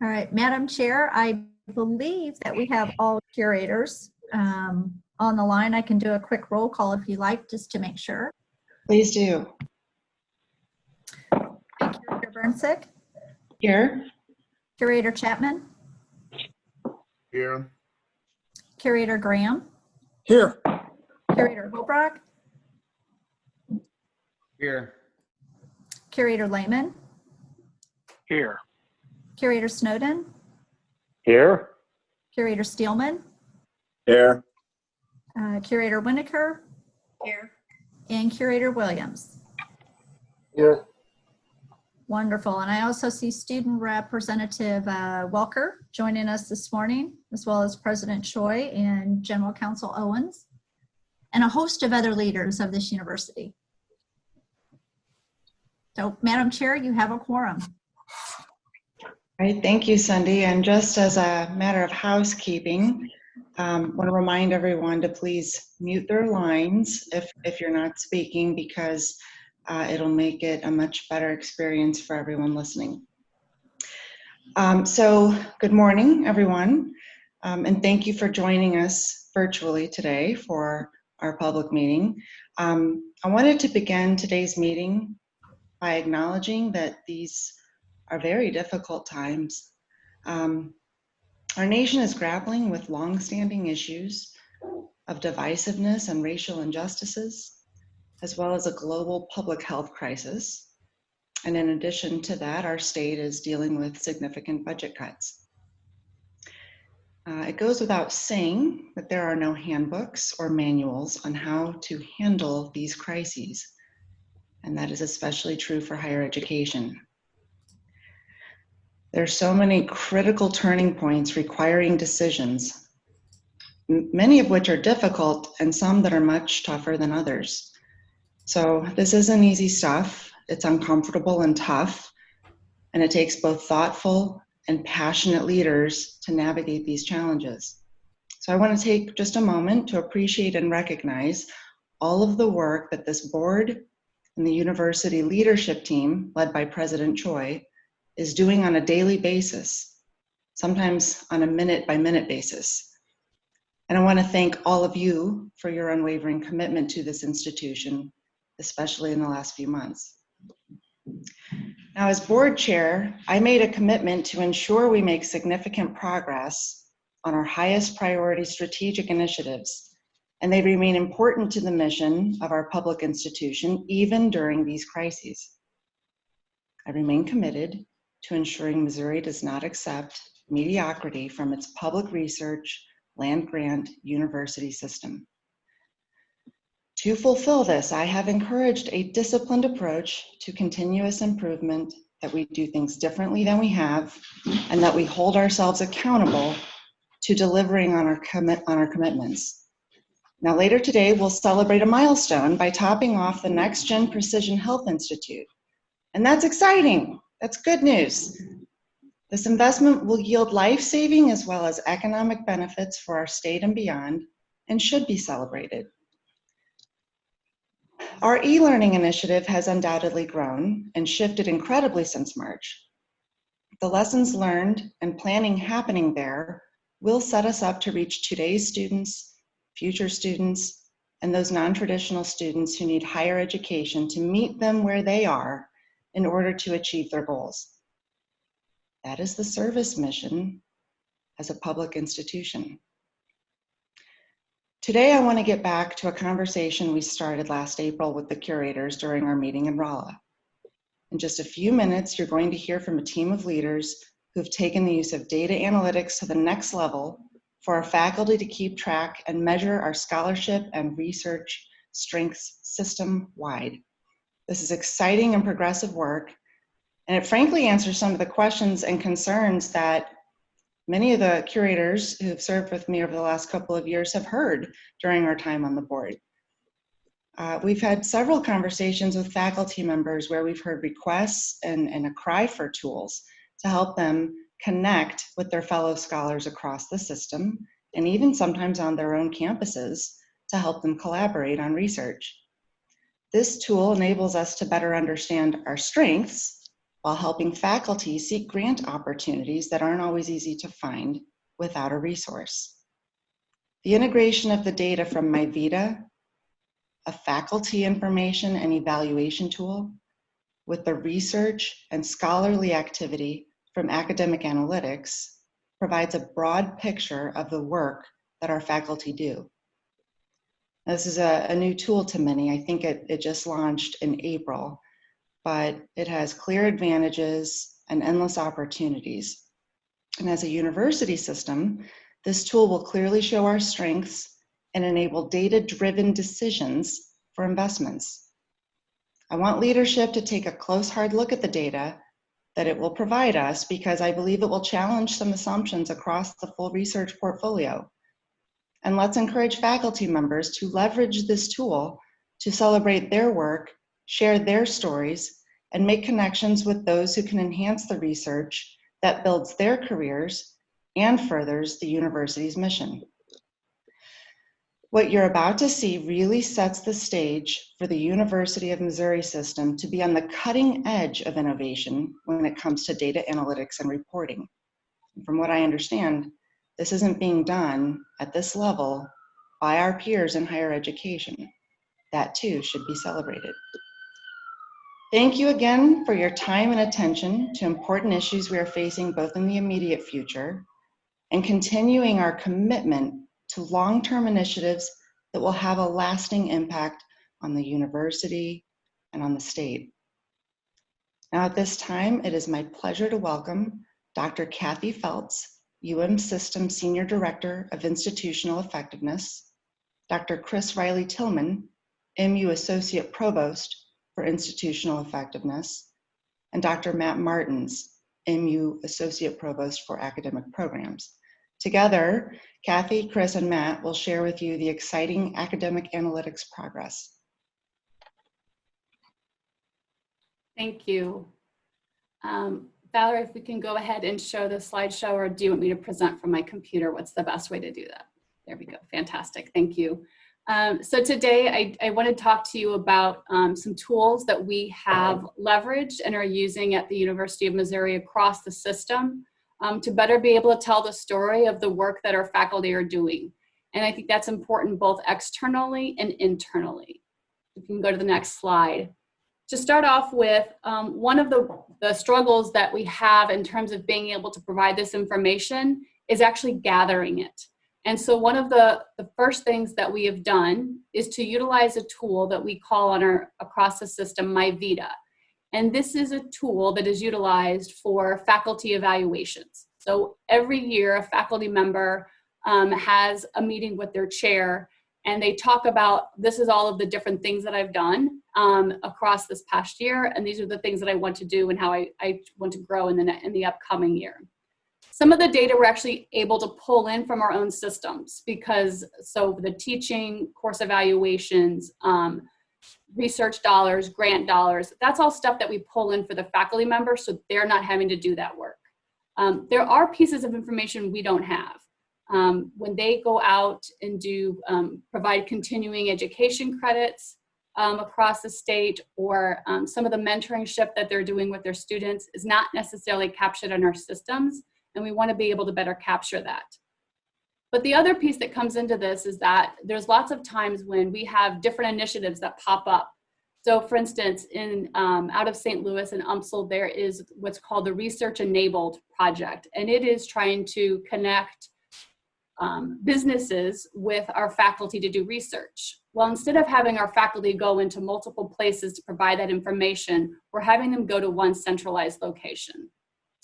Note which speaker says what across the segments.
Speaker 1: All right, Madam Chair, I believe that we have all curators on the line. I can do a quick roll call if you like, just to make sure.
Speaker 2: Please do.
Speaker 1: Curator Burnsick.
Speaker 2: Here.
Speaker 1: Curator Chapman.
Speaker 3: Here.
Speaker 1: Curator Graham.
Speaker 3: Here.
Speaker 1: Curator Hobrock.
Speaker 3: Here.
Speaker 1: Curator Lehman.
Speaker 4: Here.
Speaker 1: Curator Snowden.
Speaker 4: Here.
Speaker 1: Curator Steelman.
Speaker 3: Here.
Speaker 1: Curator Winokur. Here. And Curator Williams.
Speaker 3: Here.
Speaker 1: Wonderful. And I also see Student Representative Welker joining us this morning, as well as President Choi and General Counsel Owens, and a host of other leaders of this university. So, Madam Chair, you have a quorum.
Speaker 2: All right, thank you, Cindy. And just as a matter of housekeeping, I want to remind everyone to please mute their lines if you're not speaking, because it'll make it a much better experience for everyone listening. So good morning, everyone, and thank you for joining us virtually today for our public meeting. I wanted to begin today's meeting by acknowledging that these are very difficult times. Our nation is grappling with long-standing issues of divisiveness and racial injustices, as well as a global public health crisis. And in addition to that, our state is dealing with significant budget cuts. It goes without saying that there are no handbooks or manuals on how to handle these crises. And that is especially true for higher education. There are so many critical turning points requiring decisions, many of which are difficult and some that are much tougher than others. So this isn't easy stuff. It's uncomfortable and tough, and it takes both thoughtful and passionate leaders to navigate these challenges. So I want to take just a moment to appreciate and recognize all of the work that this board and the university leadership team, led by President Choi, is doing on a daily basis, sometimes on a minute-by-minute basis. And I want to thank all of you for your unwavering commitment to this institution, especially in the last few months. Now, as board chair, I made a commitment to ensure we make significant progress on our highest priority strategic initiatives, and they remain important to the mission of our public institution, even during these crises. I remain committed to ensuring Missouri does not accept mediocrity from its public research, land-grant university system. To fulfill this, I have encouraged a disciplined approach to continuous improvement, that we do things differently than we have, and that we hold ourselves accountable to delivering on our commitments. Now, later today, we'll celebrate a milestone by topping off the Next Gen Precision Health Institute. And that's exciting. That's good news. This investment will yield life-saving as well as economic benefits for our state and beyond, and should be celebrated. Our e-learning initiative has undoubtedly grown and shifted incredibly since March. The lessons learned and planning happening there will set us up to reach today's students, future students, and those non-traditional students who need higher education to meet them where they are in order to achieve their goals. That is the service mission as a public institution. Today, I want to get back to a conversation we started last April with the curators during our meeting in Rolla. In just a few minutes, you're going to hear from a team of leaders who've taken the use of data analytics to the next level for our faculty to keep track and measure our scholarship and research strengths system-wide. This is exciting and progressive work, and it frankly answers some of the questions and concerns that many of the curators who have served with me over the last couple of years have heard during our time on the board. We've had several conversations with faculty members where we've heard requests and a cry for tools to help them connect with their fellow scholars across the system, and even sometimes on their own campuses, to help them collaborate on research. This tool enables us to better understand our strengths while helping faculty seek grant opportunities that aren't always easy to find without a resource. The integration of the data from MyVita, a faculty information and evaluation tool, with the research and scholarly activity from academic analytics provides a broad picture of the work that our faculty do. This is a new tool to many. I think it just launched in April, but it has clear advantages and endless opportunities. And as a university system, this tool will clearly show our strengths and enable data-driven decisions for investments. I want leadership to take a close, hard look at the data that it will provide us, because I believe it will challenge some assumptions across the full research portfolio. And let's encourage faculty members to leverage this tool to celebrate their work, share their stories, and make connections with those who can enhance the research that builds their careers and furthers the university's mission. What you're about to see really sets the stage for the University of Missouri system to be on the cutting edge of innovation when it comes to data analytics and reporting. From what I understand, this isn't being done at this level by our peers in higher education. That too should be celebrated. Thank you again for your time and attention to important issues we are facing both in the immediate future and continuing our commitment to long-term initiatives that will have a lasting impact on the university and on the state. Now at this time, it is my pleasure to welcome Dr. Kathy Feltz, UM System Senior Director of Institutional Effectiveness, Dr. Chris Riley-Tillman, MU Associate Provost for Institutional Effectiveness, and Dr. Matt Martins, MU Associate Provost for Academic Programs. Together, Kathy, Chris, and Matt will share with you the exciting academic analytics progress.
Speaker 5: Thank you. Valerie, if we can go ahead and show the slideshow, or do you want me to present from my computer? What's the best way to do that? There we go. Fantastic. Thank you. So today I want to talk to you about some tools that we have leveraged and are using at the University of Missouri across the system to better be able to tell the story of the work that our faculty are doing. And I think that's important both externally and internally. If you can go to the next slide. To start off with, one of the struggles that we have in terms of being able to provide this information is actually gathering it. And so one of the first things that we have done is to utilize a tool that we call across the system MyVita. And this is a tool that is utilized for faculty evaluations. So every year a faculty member has a meeting with their chair, and they talk about, this is all of the different things that I've done across this past year, and these are the things that I want to do and how I want to grow in the upcoming year. Some of the data we're actually able to pull in from our own systems, because so the teaching, course evaluations, research dollars, grant dollars, that's all stuff that we pull in for the faculty members, so they're not having to do that work. There are pieces of information we don't have. When they go out and do provide continuing education credits across the state, or some of the mentoringship that they're doing with their students is not necessarily captured in our systems, and we want to be able to better capture that. But the other piece that comes into this is that there's lots of times when we have different initiatives that pop up. So for instance, out of St. Louis and UMSL, there is what's called the Research Enabled Project, and it is trying to connect businesses with our faculty to do research. Well, instead of having our faculty go into multiple places to provide that information, we're having them go to one centralized location.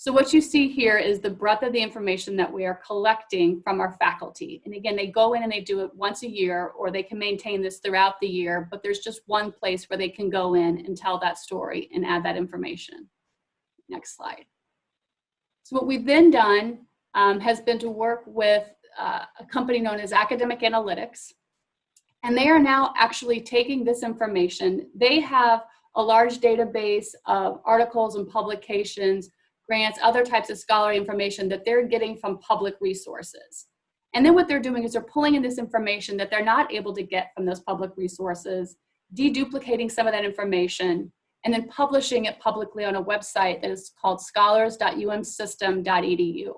Speaker 5: So what you see here is the breadth of the information that we are collecting from our faculty. And again, they go in and they do it once a year, or they can maintain this throughout the year, but there's just one place where they can go in and tell that story and add that information. Next slide. So what we've then done has been to work with a company known as Academic Analytics. And they are now actually taking this information. They have a large database of articles and publications, grants, other types of scholarly information that they're getting from public resources. And then what they're doing is they're pulling in this information that they're not able to get from those public resources, deduplicating some of that information, and then publishing it publicly on a website that is called scholars.umsystem.edu.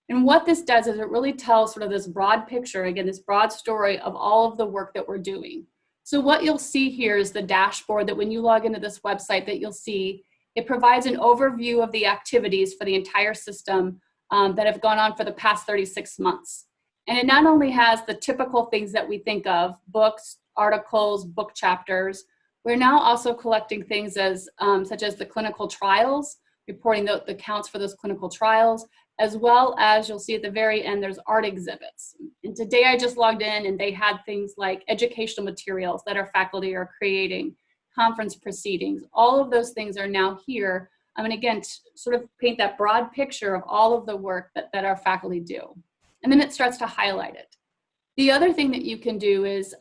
Speaker 5: And what this does is it really tells sort of this broad picture, again, this broad story of all of the work that we're doing. So what you'll see here is the dashboard that when you log into this website that you'll see, it provides an overview of the activities for the entire system that have gone on for the past 36 months. And it not only has the typical things that we think of, books, articles, book chapters, we're now also collecting things as such as the clinical trials, reporting the counts for those clinical trials, as well as you'll see at the very end, there's art exhibits. And today I just logged in and they had things like educational materials that our faculty are creating, conference proceedings, all of those things are now here. And again, to sort of paint that broad picture of all of the work that our faculty do. And then it starts to highlight it. The other thing that you can do is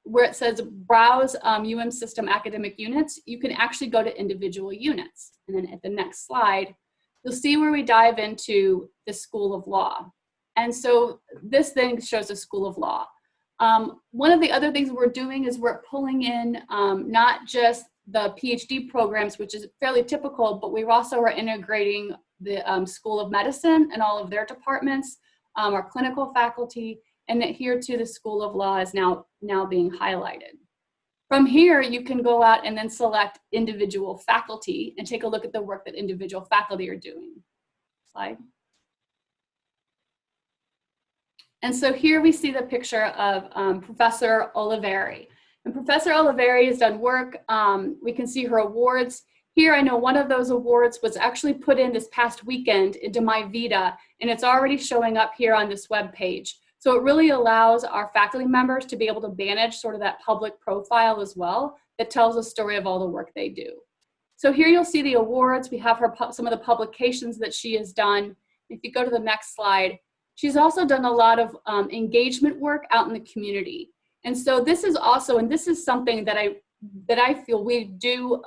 Speaker 5: where it says browse UM system academic units, you can actually go to individual units. And then at the next slide, you'll see where we dive into the School of Law. And so this thing shows the School of Law. One of the other things we're doing is we're pulling in not just the PhD programs, which is fairly typical, but we also are integrating the School of Medicine and all of their departments, our clinical faculty, and that here too the School of Law is now being highlighted. From here, you can go out and then select individual faculty and take a look at the work that individual faculty are doing. Slide. And so here we see the picture of Professor Oliveri. And Professor Oliveri has done work. We can see her awards. Here, I know one of those awards was actually put in this past weekend into My Vita, and it's already showing up here on this web page. So it really allows our faculty members to be able to manage sort of that public profile as well that tells a story of all the work they do. So here you'll see the awards. We have her some of the publications that she has done. If you go to the next slide, she's also done a lot of engagement work out in the community. And so this is also, and this is something that I feel we do,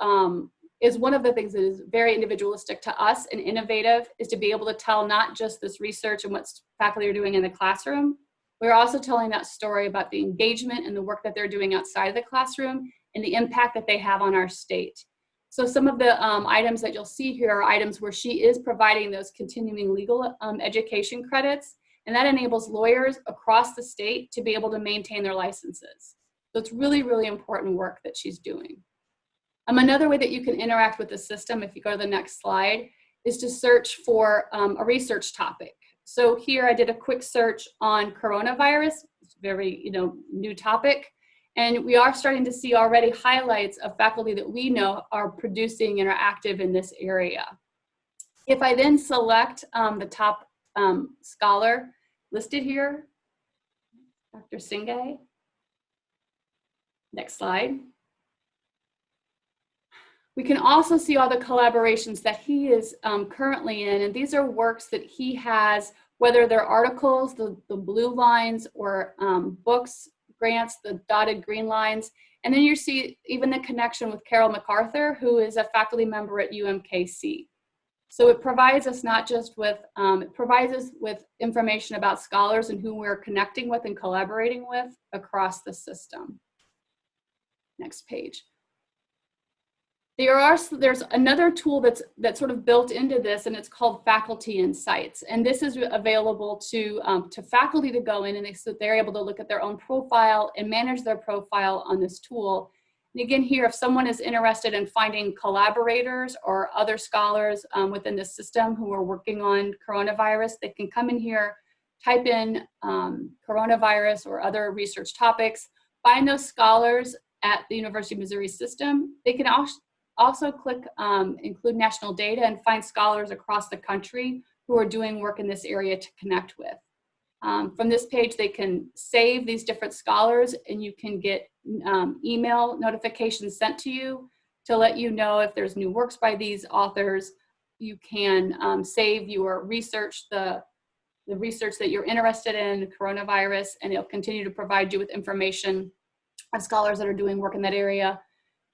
Speaker 5: is one of the things that is very individualistic to us and innovative, is to be able to tell not just this research and what faculty are doing in the classroom, we're also telling that story about the engagement and the work that they're doing outside of the classroom and the impact that they have on our state. So some of the items that you'll see here are items where she is providing those continuing legal education credits, and that enables lawyers across the state to be able to maintain their licenses. So it's really, really important work that she's doing. Another way that you can interact with the system, if you go to the next slide, is to search for a research topic. So here I did a quick search on coronavirus. It's a very new topic. And we are starting to see already highlights of faculty that we know are producing and are active in this area. If I then select the top scholar listed here, Dr. Singay. Next slide. We can also see all the collaborations that he is currently in, and these are works that he has, whether they're articles, the blue lines, or books, grants, the dotted green lines. And then you see even the connection with Carol MacArthur, who is a faculty member at UMKC. So it provides us not just with, it provides us with information about scholars and who we're connecting with and collaborating with across the system. Next page. There's another tool that's sort of built into this, and it's called Faculty Insights. And this is available to faculty to go in, and they're able to look at their own profile and manage their profile on this tool. And again, here, if someone is interested in finding collaborators or other scholars within the system who are working on coronavirus, they can come in here, type in coronavirus or other research topics, find those scholars at the University of Missouri system. They can also click include national data and find scholars across the country who are doing work in this area to connect with. From this page, they can save these different scholars, and you can get email notifications sent to you to let you know if there's new works by these authors. You can save your research, the research that you're interested in, coronavirus, and it'll continue to provide you with information of scholars that are doing work in that area.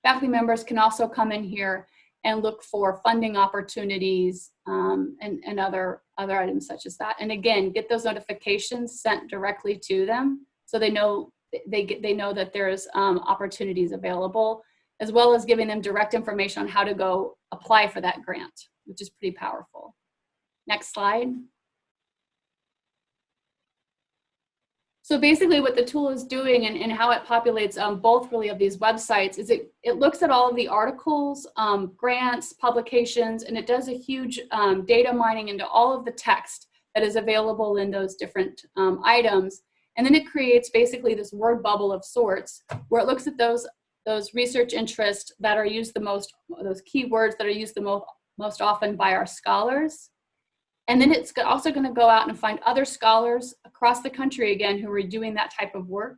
Speaker 5: Faculty members can also come in here and look for funding opportunities and other items such as that. And again, get those notifications sent directly to them so they know that there's opportunities available. as well as giving them direct information on how to go apply for that grant, which is pretty powerful. Next slide. So basically what the tool is doing and how it populates both really of these websites is it looks at all of the articles, grants, publications, and it does a huge data mining into all of the text that is available in those different items. And then it creates basically this word bubble of sorts where it looks at those research interests that are used the most, those keywords that are used the most often by our scholars. And then it's also going to go out and find other scholars across the country, again, who are doing that type of work.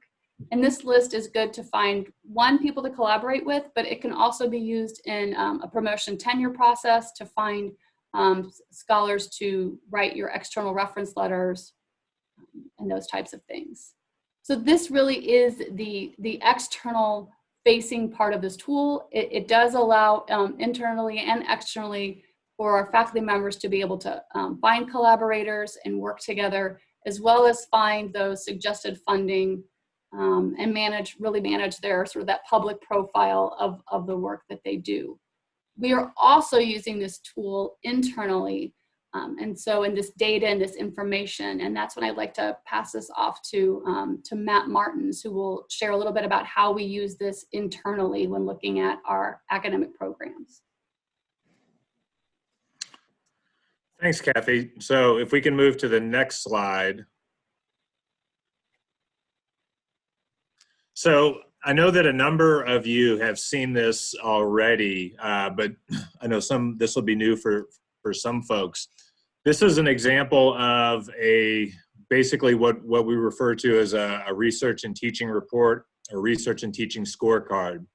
Speaker 5: And this list is good to find, one, people to collaborate with, but it can also be used in a promotion tenure process to find scholars to write your external reference letters and those types of things. So this really is the external facing part of this tool. It does allow internally and externally for our faculty members to be able to find collaborators and work together, as well as find those suggested funding and really manage their sort of that public profile of the work that they do. We are also using this tool internally, and so in this data and this information, and that's when I'd like to pass this off to Matt Martins, who will share a little bit about how we use this internally when looking at our academic programs.
Speaker 6: Thanks, Kathy. So if we can move to the next slide. So I know that a number of you have seen this already, but I know this will be new for some folks. This is an example of basically what we refer to as a research and teaching report, a research and teaching scorecard.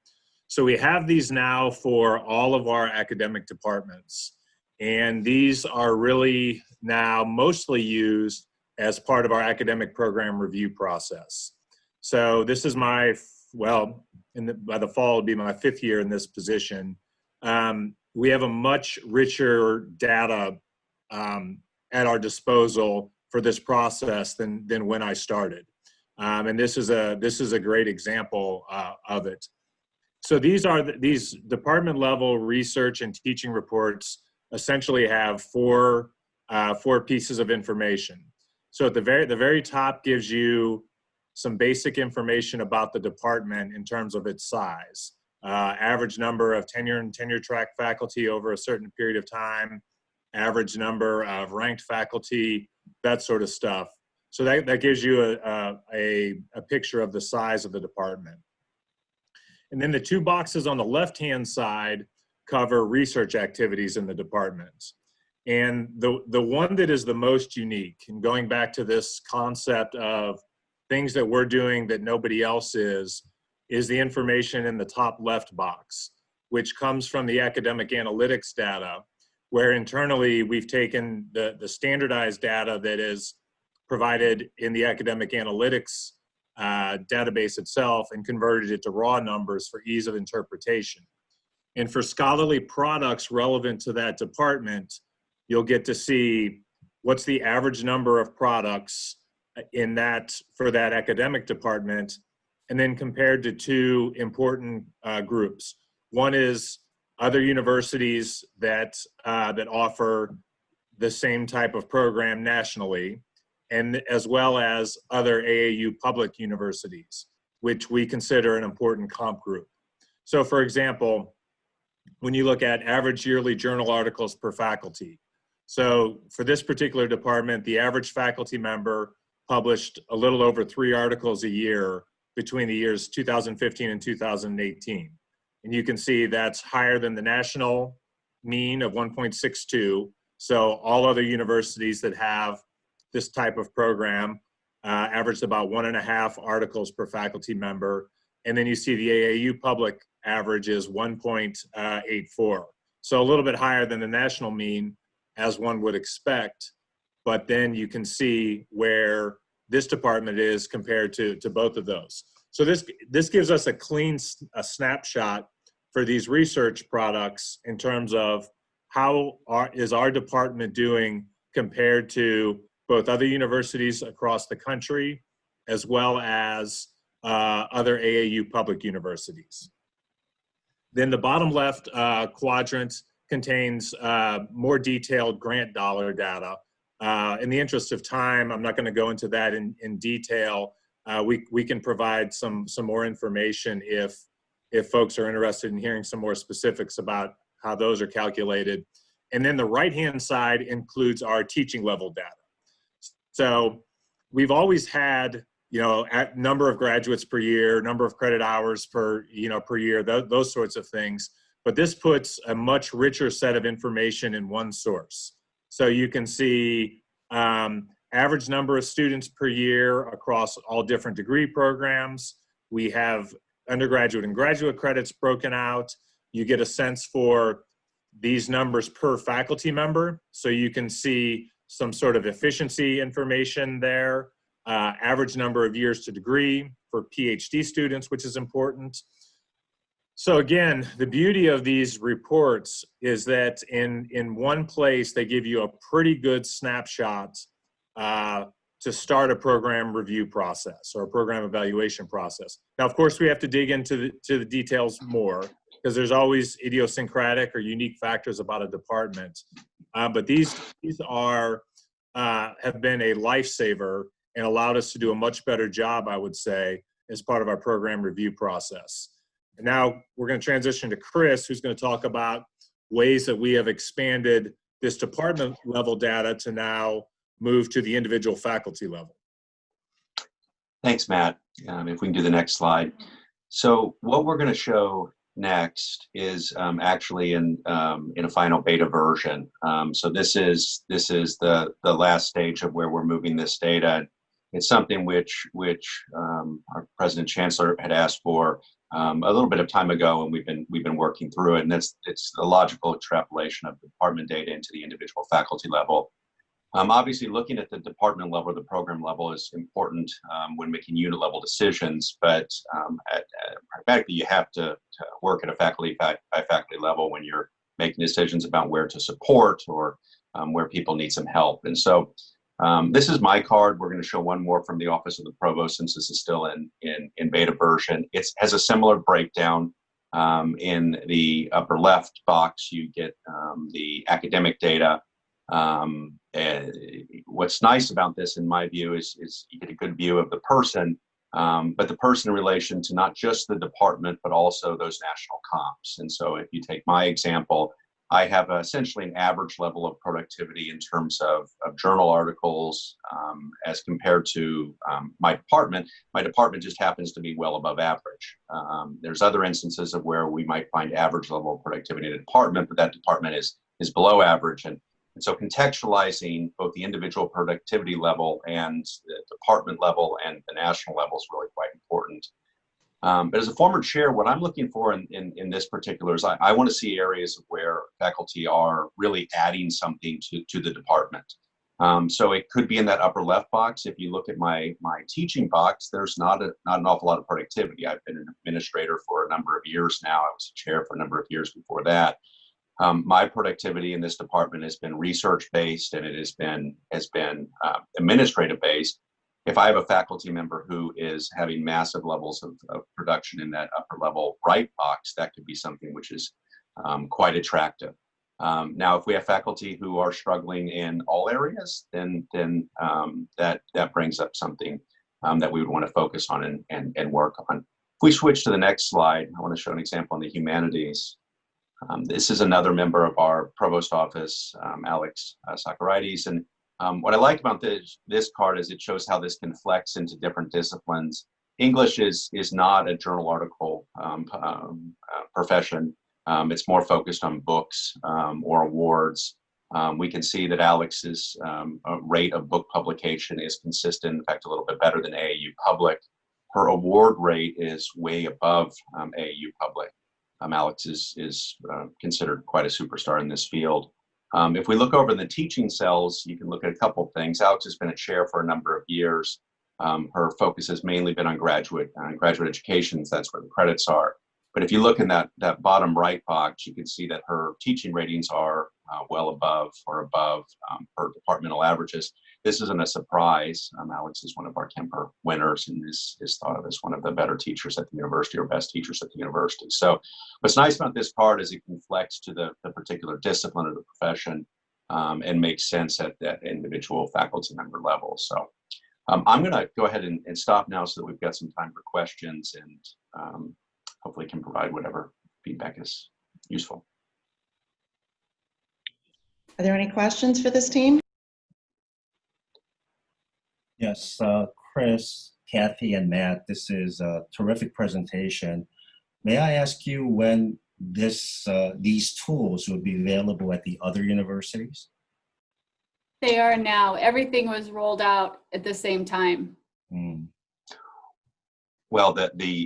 Speaker 6: So we have these now for all of our academic departments. And these are really now mostly used as part of our academic program review process. So this is by the fall, it'll be my 5th year in this position. We have a much richer data at our disposal for this process than when I started. And this is a great example of it. So these department level research and teaching reports essentially have four pieces of information. So at the very top gives you some basic information about the department in terms of its size, average number of tenure and tenure track faculty over a certain period of time, average number of ranked faculty, that sort of stuff. So that gives you a picture of the size of the department. And then the two boxes on the left-hand side cover research activities in the department. And the one that is the most unique, and going back to this concept of things that we're doing that nobody else is the information in the top left box, which comes from the academic analytics data, where internally we've taken the standardized data that is provided in the academic analytics database itself and converted it to raw numbers for ease of interpretation. And for scholarly products relevant to that department, you'll get to see what's the average number of products for that academic department, and then compared to two important groups. One is other universities that offer the same type of program nationally, and as well as other AAU public universities, which we consider an important comp group. So for example, when you look at average yearly journal articles per faculty. So for this particular department, the average faculty member published a little over 3 articles a year between the years 2015 and 2018. And you can see that's higher than the national mean of 1.62. So all other universities that have this type of program averaged about 1.5 articles per faculty member. And then you see the AAU public average is 1.84. So a little bit higher than the national mean, as one would expect. But then you can see where this department is compared to both of those. So this gives us a snapshot for these research products in terms of how is our department doing compared to both other universities across the country, as well as other AAU public universities. Then the bottom left quadrant contains more detailed grant dollar data. In the interest of time, I'm not going to go into that in detail. We can provide some more information if folks are interested in hearing some more specifics about how those are calculated. And then the right-hand side includes our teaching level data. So we've always had, at number of graduates per year, number of credit hours per year, those sorts of things. But this puts a much richer set of information in one source. So you can see average number of students per year across all different degree programs. We have undergraduate and graduate credits broken out. You get a sense for these numbers per faculty member. So you can see some sort of efficiency information there. Average number of years to degree for PhD students, which is important. So again, the beauty of these reports is that in one place, they give you a pretty good snapshot to start a program review process or a program evaluation process. Now, of course, we have to dig into the details more because there's always idiosyncratic or unique factors about a department. But these are have been a lifesaver and allowed us to do a much better job, I would say, as part of our program review process. And now we're going to transition to Chris, who's going to talk about ways that we have expanded this department level data to now move to the individual faculty level.
Speaker 7: Thanks, Matt. If we can do the next slide. So what we're going to show next is actually in a final beta version. So this is the last stage of where we're moving this data. It's something which our President Chancellor had asked for a little bit of time ago, and we've been working through it. And it's a logical extrapolation of the department data into the individual faculty level. Obviously, looking at the department level or the program level is important when making unit level decisions, but pragmatically, you have to work at a faculty by faculty level when you're making decisions about where to support or where people need some help. And so this is my card. We're going to show one more from the Office of the Provost since this is still in beta version. It has a similar breakdown. In the upper left box, you get the academic data. What's nice about this, in my view, is you get a good view of the person, but the person in relation to not just the department, but also those national comps. And so if you take my example, I have essentially an average level of productivity in terms of journal articles as compared to my department. My department just happens to be well above average. There's other instances of where we might find average level of productivity in a department, but that department is below average. And so contextualizing both the individual productivity level and the department level and the national level is really quite important. But as a former chair, what I'm looking for in this particular is I want to see areas where faculty are really adding something to the department. So it could be in that upper left box. If you look at my teaching box, there's not an awful lot of productivity. I've been an administrator for a number of years now. I was a chair for a number of years before that. My productivity in this department has been research-based and it has been administrative-based. If I have a faculty member who is having massive levels of production in that upper level right box, that could be something which is quite attractive. Now, if we have faculty who are struggling in all areas, then that brings up something that we would want to focus on and work on. If we switch to the next slide, I want to show an example on the humanities. This is another member of our provost office, Alex Sakarides. And what I like about this card is it shows how this can flex into different disciplines. English is not a journal article profession. It's more focused on books or awards. We can see that Alex's rate of book publication is consistent, in fact, a little bit better than AAU Public. Her award rate is way above AAU Public. Alex is considered quite a superstar in this field. If we look over in the teaching cells, you can look at a couple of things. Alex has been a chair for a number of years. Her focus has mainly been on graduate education. That's where the credits are. But if you look in that bottom right box, you can see that her teaching ratings are well above or above per departmental averages. This isn't a surprise. Alex is one of our Kemper winners and is thought of as one of the better teachers at the university or best teachers at the university. So what's nice about this card is it can flex to the particular discipline of the profession and makes sense at that individual faculty member level. So I'm going to go ahead and stop now so that we've got some time for questions and hopefully can provide whatever feedback is useful.
Speaker 2: Are there any questions for this team?
Speaker 8: Yes, Chris, Kathy, and Matt, this is a terrific presentation. May I ask you when these tools will be available at the other universities?
Speaker 5: They are now. Everything was rolled out at the same time.
Speaker 7: Well,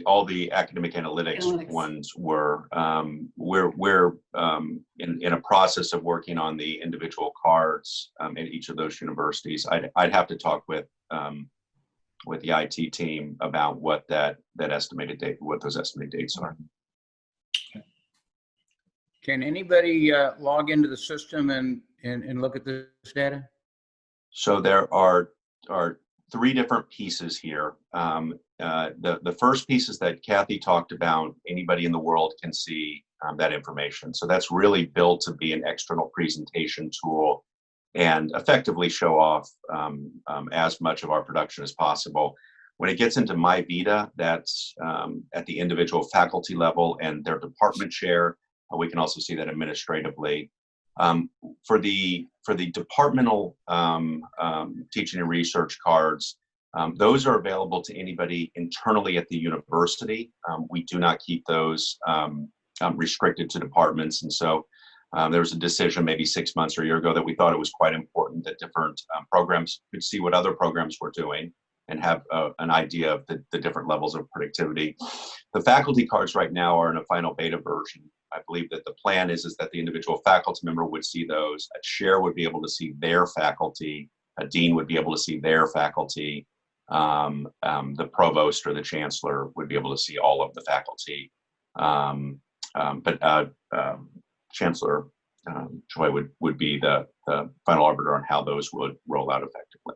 Speaker 7: all the academic analytics ones were we're in a process of working on the individual cards in each of those universities. I'd have to talk with the IT team about what that estimated date, what those estimated dates are.
Speaker 9: Can anybody log into the system and look at this data?
Speaker 7: So there are three different pieces here. The first piece is that Kathy talked about. Anybody in the world can see that information. So that's really built to be an external presentation tool and effectively show off as much of our production as possible. When it gets into My Vita, that's at the individual faculty level and their department chair. We can also see that administratively. For the departmental teaching and research cards, those are available to anybody internally at the university. We do not keep those restricted to departments. And so there was a decision maybe 6 months or a year ago that we thought it was quite important that different programs could see what other programs were doing and have an idea of the different levels of productivity. The faculty cards right now are in a final beta version. I believe that the plan is that the individual faculty member would see those, a chair would be able to see their faculty, a dean would be able to see their faculty, the provost or the chancellor would be able to see all of the faculty. But Chancellor Choi would be the final arbiter on how those would roll out effectively.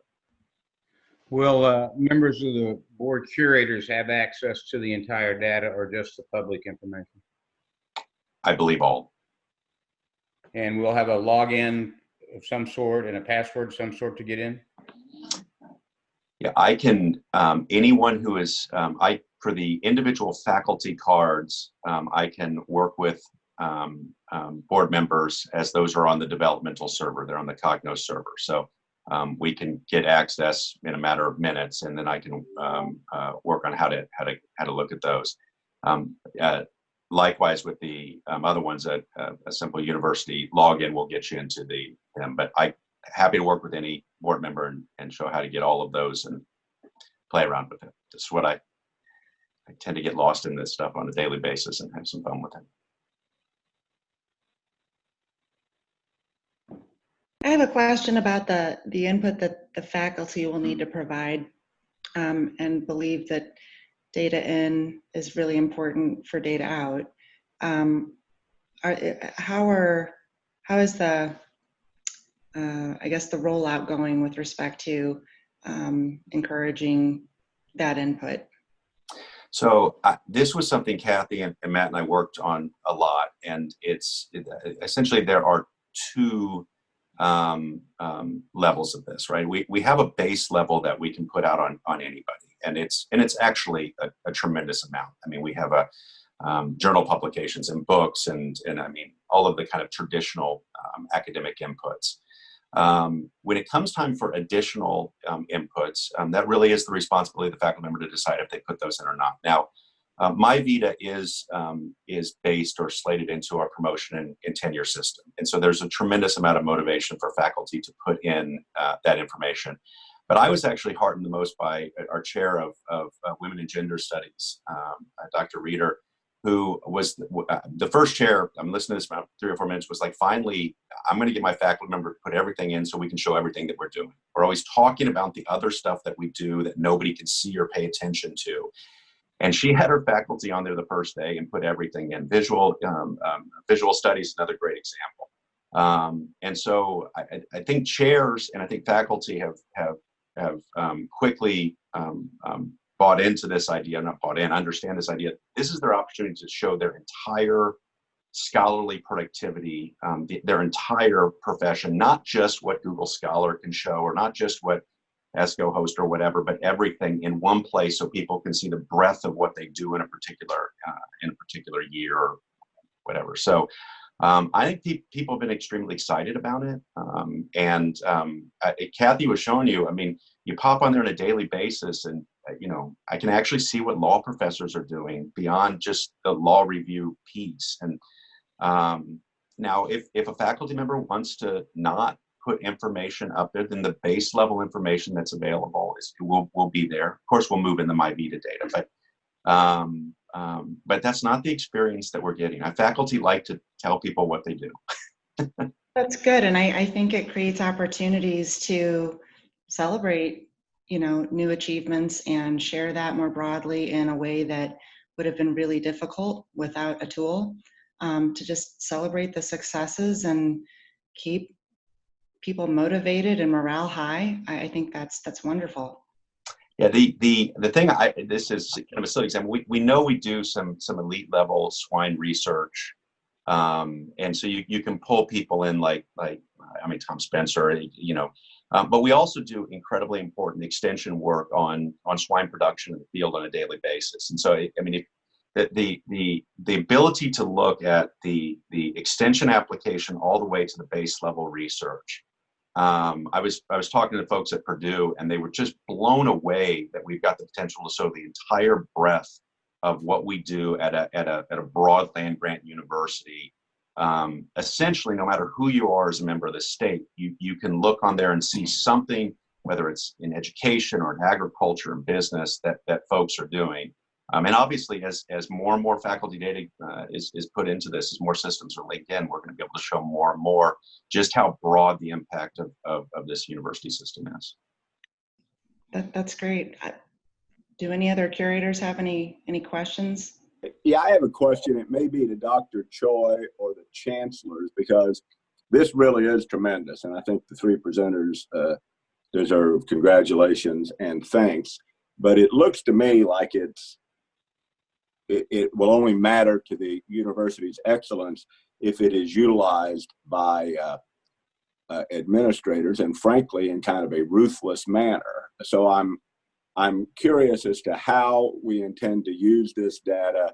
Speaker 9: Will members of the board curators have access to the entire data or just the public information?
Speaker 7: I believe all.
Speaker 9: And we'll have a login of some sort and a password of some sort to get in?
Speaker 7: Yeah, I can, anyone who is, for the individual faculty cards, I can work with board members as those are on the developmental server. They're on the Cognos server. So we can get access in a matter of minutes, and then I can work on how to look at those. Likewise with the other ones, a simple university login will get you into them. But I'm happy to work with any board member and show how to get all of those and play around with it. That's what I tend to get lost in this stuff on a daily basis and have some fun with it.
Speaker 2: I have a question about the input that the faculty will need to provide, and believe that data in is really important for data out. How is the I guess the rollout going with respect to encouraging that input?
Speaker 7: So this was something Kathy and Matt and I worked on a lot, and essentially there are two levels of this, right? We have a base level that we can put out on anybody, and it's actually a tremendous amount. I mean, we have journal publications and books, and I mean all of the kind of traditional academic inputs. When it comes time for additional inputs, that really is the responsibility of the faculty member to decide if they put those in or not. Now, My Vita is based or slated into our promotion and tenure system. And so there's a tremendous amount of motivation for faculty to put in that information. But I was actually heartened the most by our chair of Women and Gender Studies, Dr. Reeder, who was the first chair. I'm listening to this about 3 or 4 minutes, was like, finally, I'm going to get my faculty member to put everything in so we can show everything that we're doing. We're always talking about the other stuff that we do that nobody can see or pay attention to. And she had her faculty on there the first day and put everything in. Visual studies, another great example. And so I think chairs and I think faculty have quickly bought into this idea, not bought in, understand this idea. This is their opportunity to show their entire scholarly productivity, their entire profession, not just what Google Scholar can show, or not just what ESCO host or whatever, but everything in one place so people can see the breadth of what they do in a particular year or whatever. So I think people have been extremely excited about it. Kathy was showing you, I mean, you pop on there on a daily basis and, I can actually see what law professors are doing beyond just the law review piece. And now, if a faculty member wants to not put information up there, then the base level information that's available will be there. Of course, we'll move in the MyVita data, but that's not the experience that we're getting. Our faculty like to tell people what they do.
Speaker 2: That's good. And I think it creates opportunities to celebrate, new achievements and share that more broadly in a way that would have been really difficult without a tool, to just celebrate the successes and keep people motivated and morale high. I think that's wonderful.
Speaker 7: Yeah, the thing, this is kind of a silly example. We know we do some elite level swine research. And so you can pull people in like Tom Spencer, but we also do incredibly important extension work on swine production in the field on a daily basis. And so, the ability to look at the extension application all the way to the base level research. I was talking to folks at Purdue, and they were just blown away that we've got the potential to show the entire breadth of what we do at a broad land grant university. Essentially, no matter who you are as a member of the state, you can look on there and see something, whether it's in education or in agriculture and business, that folks are doing. And obviously, as more and more faculty data is put into this, as more systems are linked in, we're going to be able to show more and more just how broad the impact of this university system is.
Speaker 2: That's great. Do any other curators have any questions?
Speaker 3: Yeah, I have a question. It may be to Dr. Choi or the chancellors, because this really is tremendous. And I think the three presenters deserve congratulations and thanks. But it looks to me like it will only matter to the university's excellence if it is utilized by administrators, and frankly, in kind of a ruthless manner. So I'm curious as to how we intend to use this data,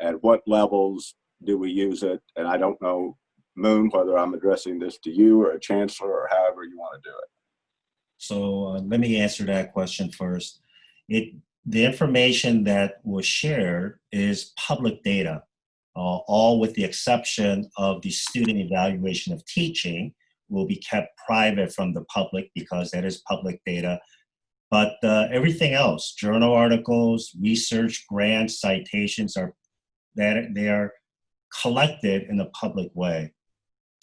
Speaker 3: at what levels do we use it? And I don't know, Moon, whether I'm addressing this to you or a chancellor or however you want to do it.
Speaker 8: So let me answer that question first. The information that was shared is public data, all with the exception of the student evaluation of teaching will be kept private from the public because that is public data. But everything else, journal articles, research, grants, citations, they are collected in a public way.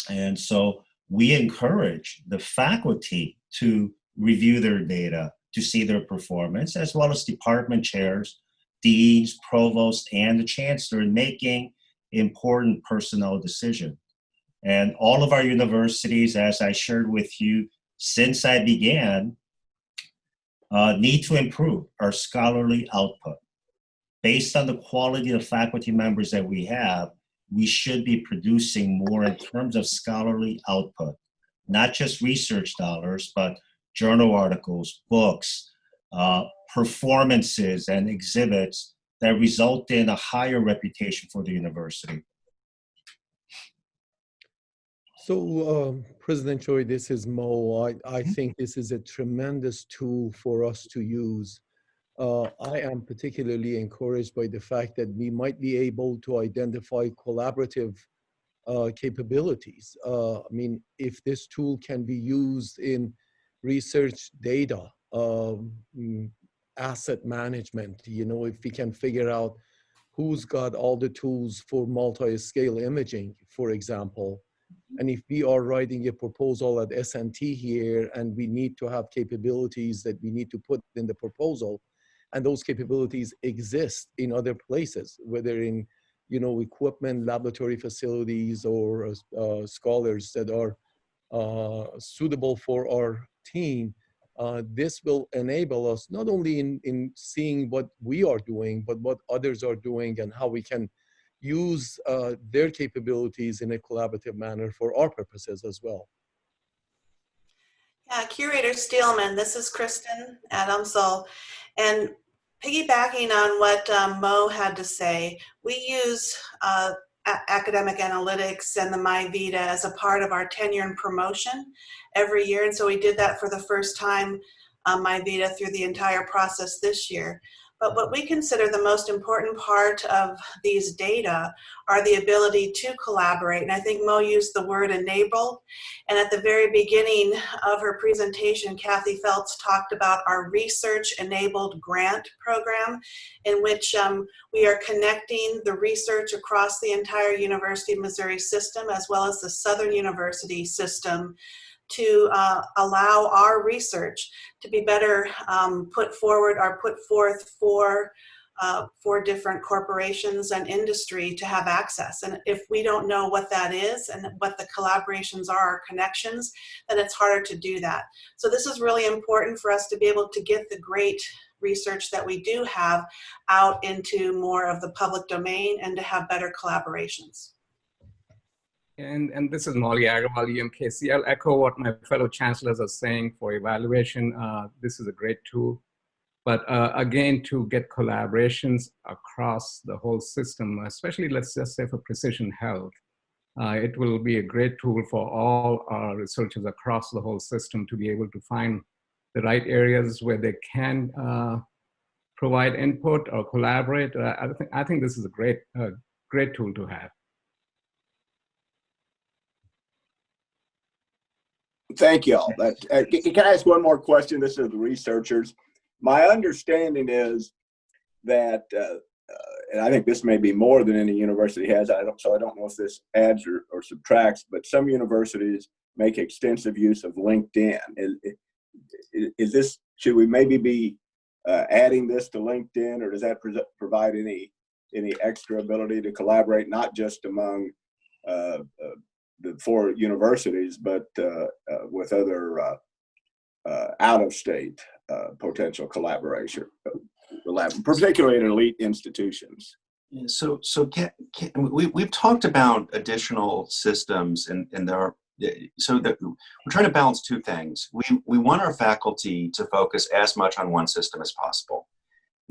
Speaker 8: And so we encourage the faculty to review their data, to see their performance, as well as department chairs, deans, provosts, and the chancellor in making important personnel decisions. And all of our universities, as I shared with you since I began, need to improve our scholarly output. Based on the quality of faculty members that we have, we should be producing more in terms of scholarly output, not just research dollars, but journal articles, books, performances, and exhibits that result in a higher reputation for the university.
Speaker 10: So, President Choi, this is Mo. I think this is a tremendous tool for us to use. I am particularly encouraged by the fact that we might be able to identify collaborative capabilities. I mean, if this tool can be used in research data, asset management, if we can figure out who's got all the tools for multi-scale imaging, for example, and if we are writing a proposal at SNT here and we need to have capabilities that we need to put in the proposal, and those capabilities exist in other places, whether in equipment, laboratory facilities, or scholars that are suitable for our team, this will enable us not only in seeing what we are doing, but what others are doing and how we can use their capabilities in a collaborative manner for our purposes as well.
Speaker 11: Yeah, Curator Steelman, this is Kristen Adamsel. And piggybacking on what Mo had to say, we use academic analytics and the MyVita as a part of our tenure and promotion every year. And so we did that for the first time, MyVita, through the entire process this year. But what we consider the most important part of these data are the ability to collaborate. And I think Mo used the word enable. And at the very beginning of her presentation, Kathy Feltz talked about our research-enabled grant program, in which we are connecting the research across the entire University of Missouri system, as well as the Southern University system, to allow our research to be better put forward or put forth for different corporations and industry to have access. And if we don't know what that is and what the collaborations are or connections, then it's harder to do that. So this is really important for us to be able to get the great research that we do have out into more of the public domain and to have better collaborations.
Speaker 12: And this is Molly Agarwal, UMKC. I'll echo what my fellow chancellors are saying for evaluation. This is a great tool. But again, to get collaborations across the whole system, especially let's just say for precision health, it will be a great tool for all our researchers across the whole system to be able to find the right areas where they can provide input or collaborate. I think this is a great tool to have.
Speaker 3: Thank you all. Can I ask one more question? This is the researchers. My understanding is that, and I think this may be more than any university has, so I don't know if this adds or subtracts, but some universities make extensive use of LinkedIn. Is this, should we maybe be adding this to LinkedIn, or does that provide any extra ability to collaborate, not just among the 4 universities, but with other out-of-state potential collaboration, particularly in elite institutions?
Speaker 7: Yeah, so we've talked about additional systems, and there are, so that we're trying to balance 2 things. We want our faculty to focus as much on one system as possible.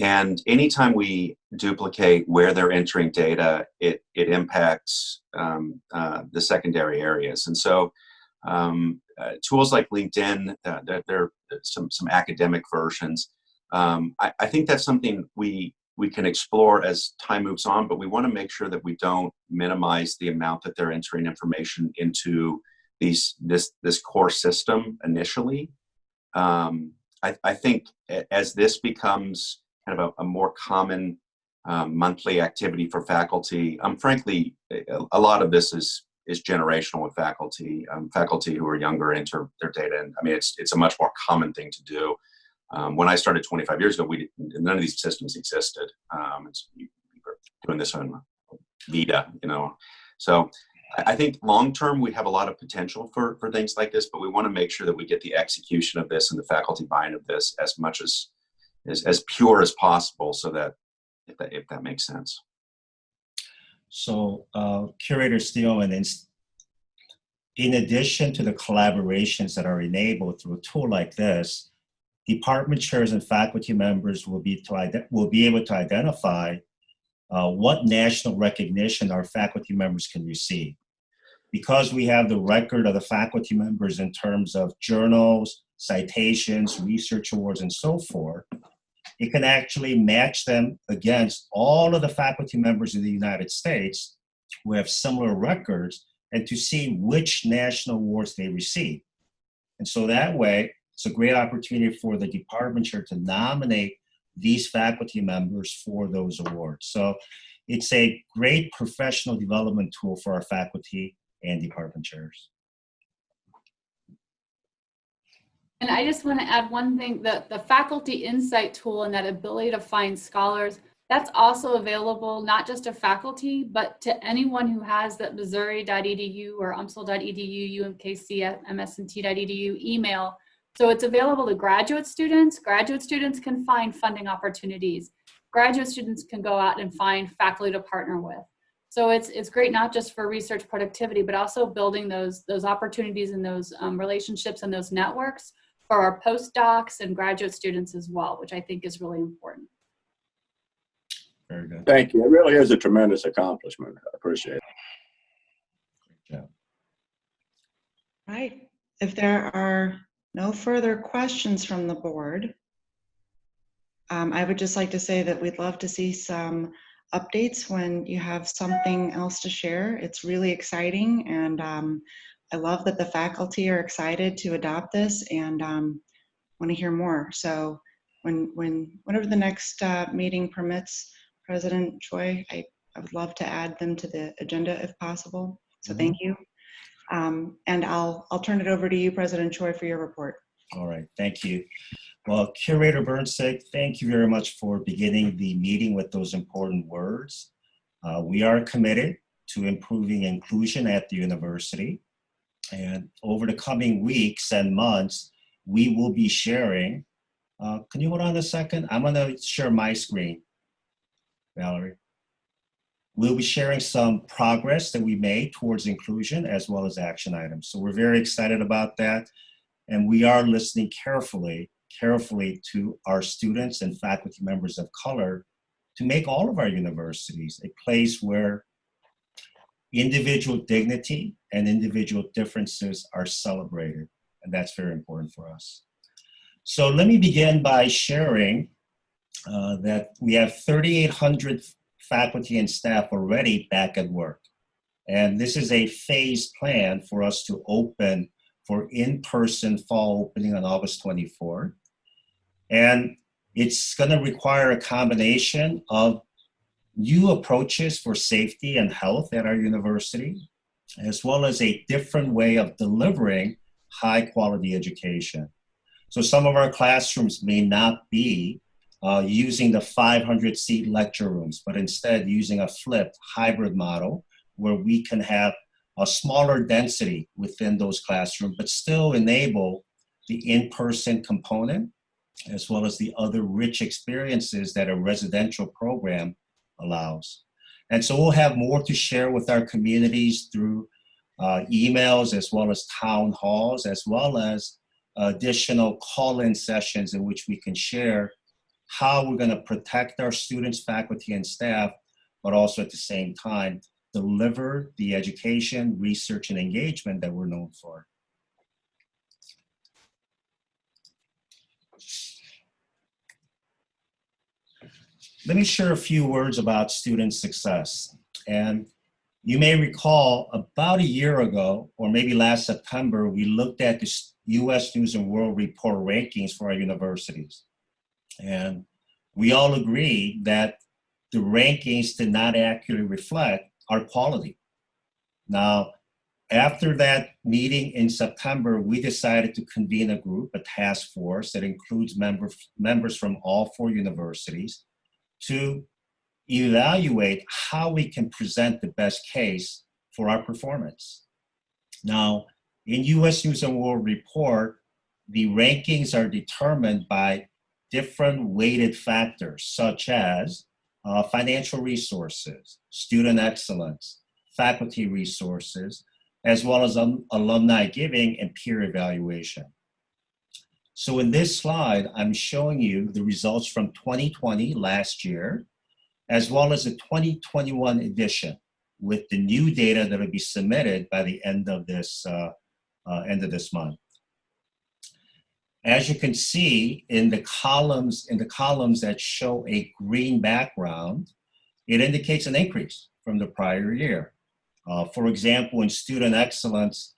Speaker 7: And anytime we duplicate where they're entering data, it impacts the secondary areas. And so tools like LinkedIn, there are some academic versions. I think that's something we can explore as time moves on, but we want to make sure that we don't minimize the amount that they're entering information into this core system initially. I think as this becomes kind of a more common monthly activity for faculty, frankly, a lot of this is generational with faculty. Faculty who are younger enter their data, and I mean it's a much more common thing to do. When I started 25 years ago, none of these systems existed. We were doing this on Vita, So I think long term we have a lot of potential for things like this, but we want to make sure that we get the execution of this and the faculty buy-in of this as much as pure as possible, so that if that makes sense.
Speaker 8: So Curator Steelman, in addition to the collaborations that are enabled through a tool like this, department chairs and faculty members will be able to identify what national recognition our faculty members can receive. Because we have the record of the faculty members in terms of journals, citations, research awards, and so forth, it can actually match them against all of the faculty members in the United States who have similar records, and to see which national awards they receive. And so that way, it's a great opportunity for the department chair to nominate these faculty members for those awards. So it's a great professional development tool for our faculty and department chairs.
Speaker 5: And I just want to add one thing, the faculty insight tool and that ability to find scholars, That's also available not just to faculty, but to anyone who has that missouri.edu or umsl.edu, UMKC, msnt.edu email. So it's available to graduate students. Graduate students can find funding opportunities. Graduate students can go out and find faculty to partner with. So it's great not just for research productivity, but also building those opportunities and those relationships and those networks for our postdocs and graduate students as well, which I think is really important.
Speaker 8: Very good.
Speaker 3: Thank you. It really is a tremendous accomplishment. I appreciate it.
Speaker 8: Great job.
Speaker 2: Right. If there are no further questions from the board, I would just like to say that we'd love to see some updates when you have something else to share. It's really exciting, and I love that the faculty are excited to adopt this and want to hear more. So whenever the next meeting permits, President Choi, I would love to add them to the agenda if possible. So thank you. And I'll turn it over to you, President Choi, for your report.
Speaker 8: All right, thank you. Well, Curator Bernstein, thank you very much for beginning the meeting with those important words. We are committed to improving inclusion at the university. And over the coming weeks and months, we will be sharing, can you hold on a second? I'm gonna share my screen, Valerie. We'll be sharing some progress that we made towards inclusion as well as action items. So we're very excited about that. And we are listening carefully to our students and faculty members of color to make all of our universities a place where individual dignity and individual differences are celebrated. And that's very important for us. So let me begin by sharing that we have 3,800 faculty and staff already back at work. And this is a phased plan for us to open for in-person fall opening on August 24th. And it's going to require a combination of new approaches for safety and health at our university, as well as a different way of delivering high quality education. So some of our classrooms may not be using the 500-seat lecture rooms, but instead using a flipped hybrid model where we can have a smaller density within those classrooms, but still enable the in-person component, as well as the other rich experiences that a residential program allows. And so we'll have more to share with our communities through emails, as well as town halls, as well as additional call-in sessions in which we can share how we're going to protect our students, faculty, and staff, but also at the same time deliver the education, research, and engagement that we're known for. Let me share a few words about student success. And you may recall about a year ago, or maybe last September, we looked at the US News and World Report rankings for our universities. And we all agreed that the rankings did not accurately reflect our quality. Now, after that meeting in September, we decided to convene a group, a task force that includes members from all 4 universities to evaluate how we can present the best case for our performance. Now, in US News and World Report, the rankings are determined by different weighted factors, such as financial resources, student excellence, faculty resources, as well as alumni giving and peer evaluation. So in this slide, I'm showing you the results from 2020, last year, as well as the 2021 edition with the new data that will be submitted by the end of this month. As you can see in the columns that show a green background, it indicates an increase from the prior year. For example, in student excellence,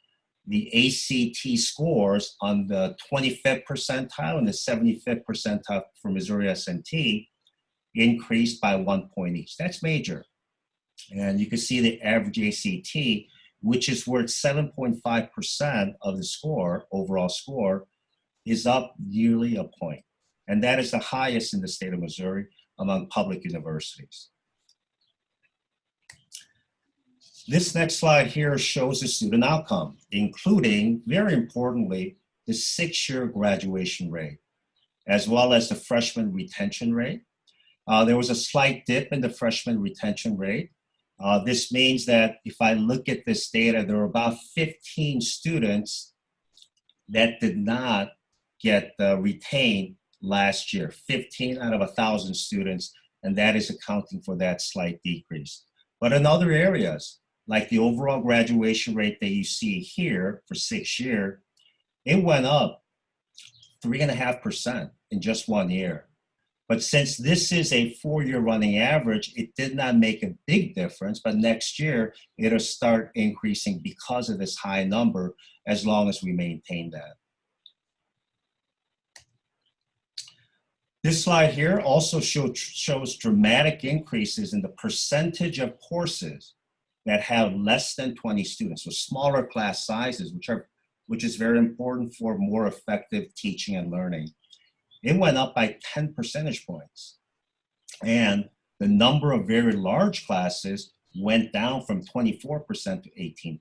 Speaker 8: the ACT scores on the 25th percentile and the 75th percentile for Missouri S&T increased by 1 point each. That's major. And you can see the average ACT, which is worth 7.5% of the score, overall score, is up nearly a point. And that is the highest in the state of Missouri among public universities. This next slide here shows the student outcome, including, very importantly, the 6-year graduation rate, as well as the freshman retention rate. There was a slight dip in the freshman retention rate. This means that if I look at this data, there were about 15 students that did not get retained last year, 15 out of 1,000 students, and that is accounting for that slight decrease. But in other areas, like the overall graduation rate that you see here for 6 years, it went up 3.5% in just 1 year. But since this is a 4-year running average, it did not make a big difference, but next year it'll start increasing because of this high number as long as we maintain that. This slide here also shows dramatic increases in the percentage of courses that have less than 20 students, so smaller class sizes, which is very important for more effective teaching and learning. It went up by 10 percentage points. And the number of very large classes went down from 24% to 18%.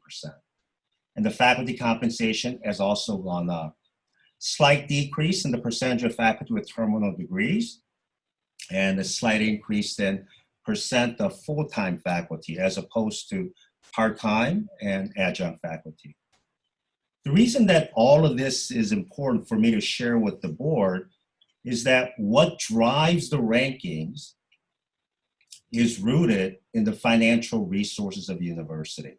Speaker 8: And the faculty compensation has also gone up. Slight decrease in the percentage of faculty with terminal degrees, and a slight increase in percent of full-time faculty as opposed to part-time and adjunct faculty. The reason that all of this is important for me to share with the board is that what drives the rankings is rooted in the financial resources of the university.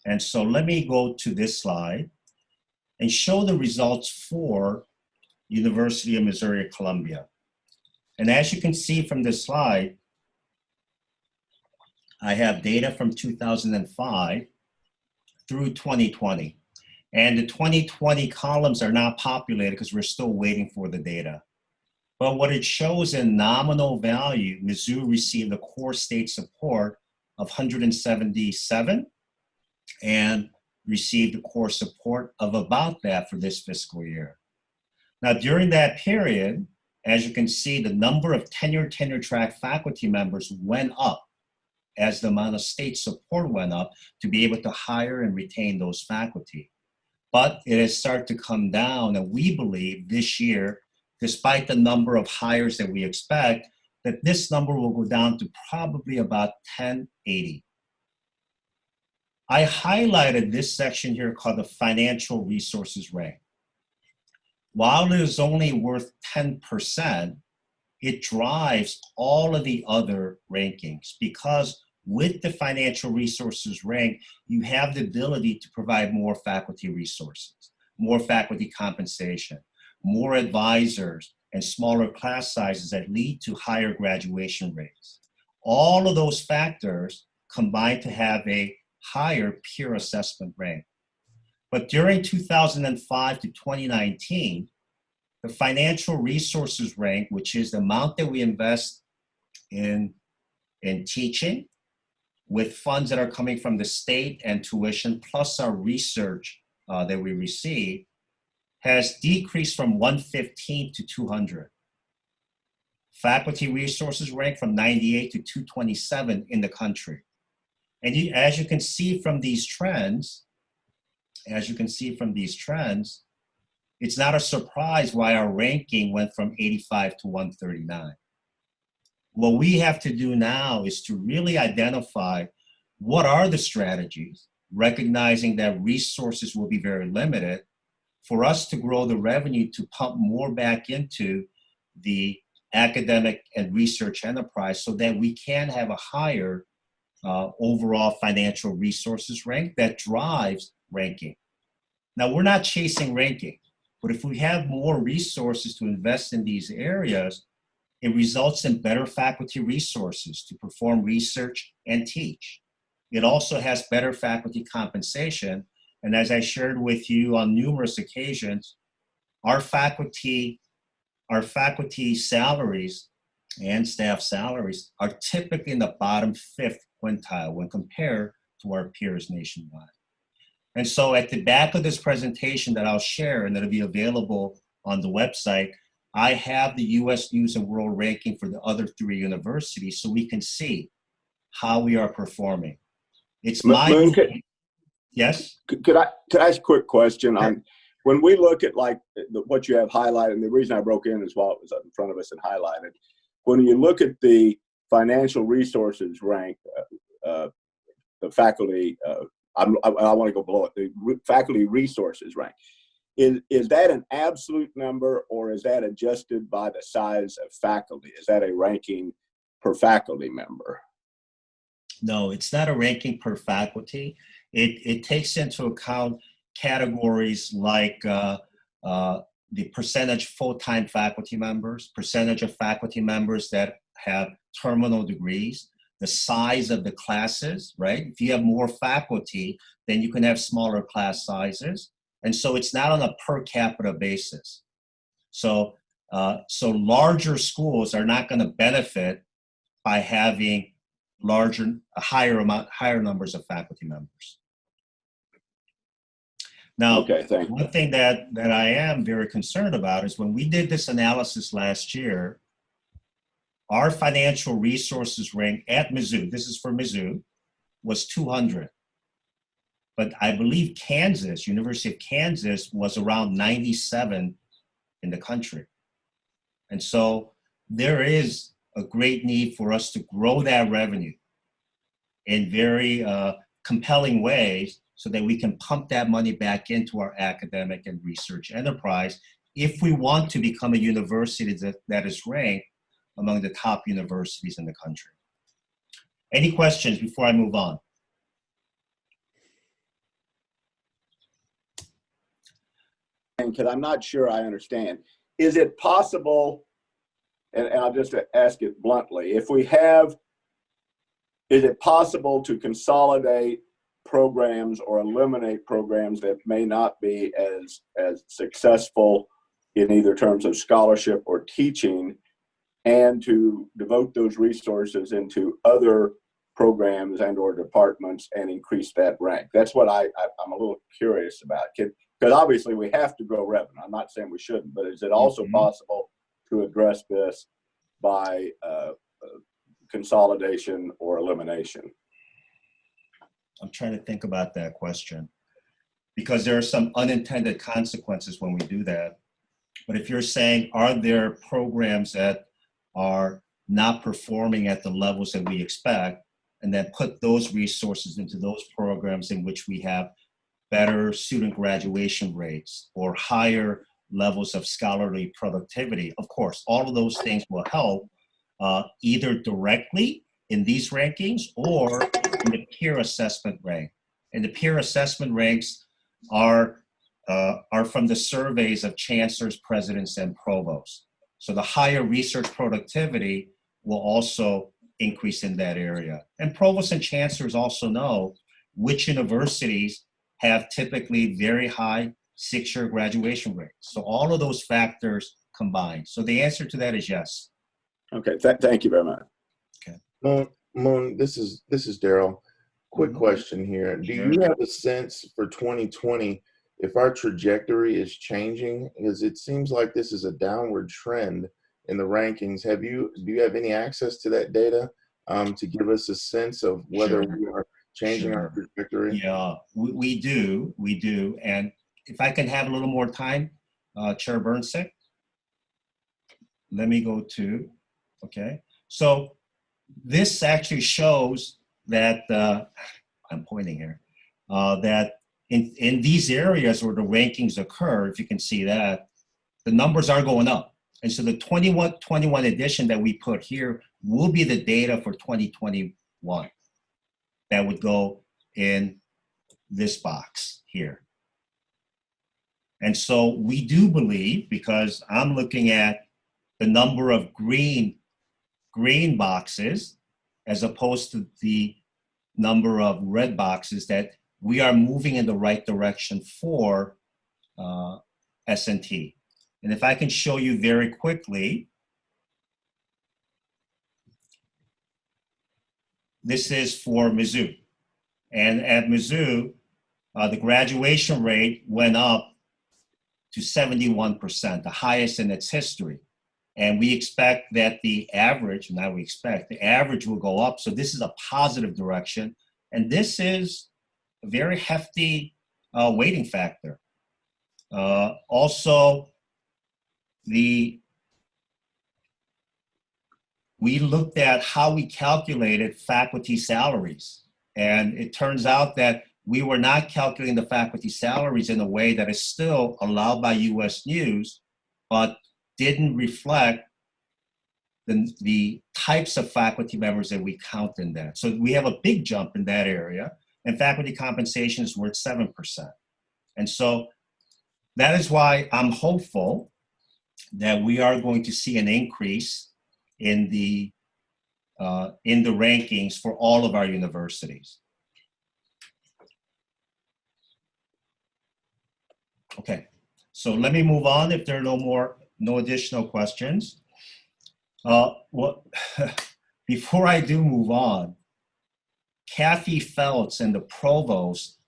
Speaker 8: And so let me go to this slide and show the results for University of Missouri at Columbia. And as you can see from this slide, I have data from 2005 through 2020. And the 2020 columns are not populated because we're still waiting for the data. But what it shows in nominal value, Mizzou received a core state support of 177 and received a core support of about that for this fiscal year. Now, during that period, as you can see, the number of tenure track faculty members went up as the amount of state support went up to be able to hire and retain those faculty. But it has started to come down, and we believe this year, despite the number of hires that we expect, that this number will go down to probably about 1080. I highlighted this section here called the financial resources rank. While it is only worth 10%, it drives all of the other rankings because with the financial resources rank, you have the ability to provide more faculty resources, more faculty compensation, more advisors, and smaller class sizes that lead to higher graduation rates. All of those factors combine to have a higher peer assessment rank. But during 2005 to 2019, the financial resources rank, which is the amount that we invest in teaching with funds that are coming from the state and tuition, plus our research that we receive, has decreased from 115 to 200. Faculty resources rank from 98 to 227 in the country. And as you can see from these trends, it's not a surprise why our ranking went from 85 to 139. What we have to do now is to really identify what are the strategies, recognizing that resources will be very limited, for us to grow the revenue to pump more back into the academic and research enterprise so that we can have a higher overall financial resources rank that drives ranking. Now, we're not chasing ranking, but if we have more resources to invest in these areas, it results in better faculty resources to perform research and teach. It also has better faculty compensation. And as I shared with you on numerous occasions, our faculty salaries and staff salaries are typically in the bottom 5th quintile when compared to our peers nationwide. And so at the back of this presentation that I'll share and that'll be available on the website, I have the US News and World ranking for the other 3 universities so we can see how we are performing. It's my
Speaker 3: Moon,
Speaker 8: yes.
Speaker 3: could I ask a quick question on when we look at like what you have highlighted, and the reason I broke in is while it was up in front of us and highlighted. When you look at the financial resources rank, the faculty, I want to go below it, the faculty resources rank. Is that an absolute number, or is that adjusted by the size of faculty? Is that a ranking per faculty member?
Speaker 8: No, it's not a ranking per faculty. It takes into account categories like the percentage full-time faculty members, percentage of faculty members that have terminal degrees, the size of the classes, right? If you have more faculty, then you can have smaller class sizes. And so it's not on a per capita basis. So larger schools are not going to benefit by having higher numbers of faculty members. Now,
Speaker 3: okay, thank you.
Speaker 8: One thing that I am very concerned about is when we did this analysis last year, our financial resources rank at Mizzou, this is for Mizzou, was 200. But I believe Kansas, University of Kansas, was around 97 in the country. And so there is a great need for us to grow that revenue in very compelling ways so that we can pump that money back into our academic and research enterprise if we want to become a university that is ranked among the top universities in the country. Any questions before I move on?
Speaker 3: Because I'm not sure I understand. Is it possible, and I'll just ask it bluntly, is it possible to consolidate programs or eliminate programs that may not be as successful in either terms of scholarship or teaching, and to devote those resources into other programs and or departments and increase that rank? That's what I'm a little curious about. Because obviously we have to grow revenue. I'm not saying we shouldn't, but is it also possible to address this by consolidation or elimination?
Speaker 8: I'm trying to think about that question because there are some unintended consequences when we do that. But if you're saying, are there programs that are not performing at the levels that we expect, and then put those resources into those programs in which we have better student graduation rates or higher levels of scholarly productivity, of course, all of those things will help either directly in these rankings or in the peer assessment rank. And the peer assessment ranks are from the surveys of chancellors, presidents, and provosts. So the higher research productivity will also increase in that area. And provosts and chancellors also know which universities have typically very high 6-year graduation rates. So all of those factors combined. So the answer to that is yes.
Speaker 3: Okay, thank you very much.
Speaker 8: Okay.
Speaker 13: Moon, this is Daryl. Quick question here. Do you have a sense for 2020 if our trajectory is changing? Because it seems like this is a downward trend in the rankings. Do you have any access to that data to give us a sense of whether we are changing our trajectory?
Speaker 8: Yeah, we do. And if I can have a little more time, Chair Bernsick, let me go to, okay. So this actually shows that, I'm pointing here, that in these areas where the rankings occur, if you can see that, the numbers are going up. And so the 21 edition that we put here will be the data for 2021. That would go in this box here. And so we do believe, because I'm looking at the number of green boxes as opposed to the number of red boxes, that we are moving in the right direction for S&T. And if I can show you very quickly, this is for Mizzou. And at Mizzou, the graduation rate went up to 71%, the highest in its history. And we expect that the average, now we expect, the average will go up. So this is a positive direction. And this is a very hefty weighting factor. Also, we looked at how we calculated faculty salaries. And it turns out that we were not calculating the faculty salaries in a way that is still allowed by US News, but didn't reflect the types of faculty members that we count in that. So we have a big jump in that area, and faculty compensation is worth 7%. And so that is why I'm hopeful that we are going to see an increase in the rankings for all of our universities. Okay, so let me move on if there are no additional questions. Before I do move on, Kathy Feltz and the provost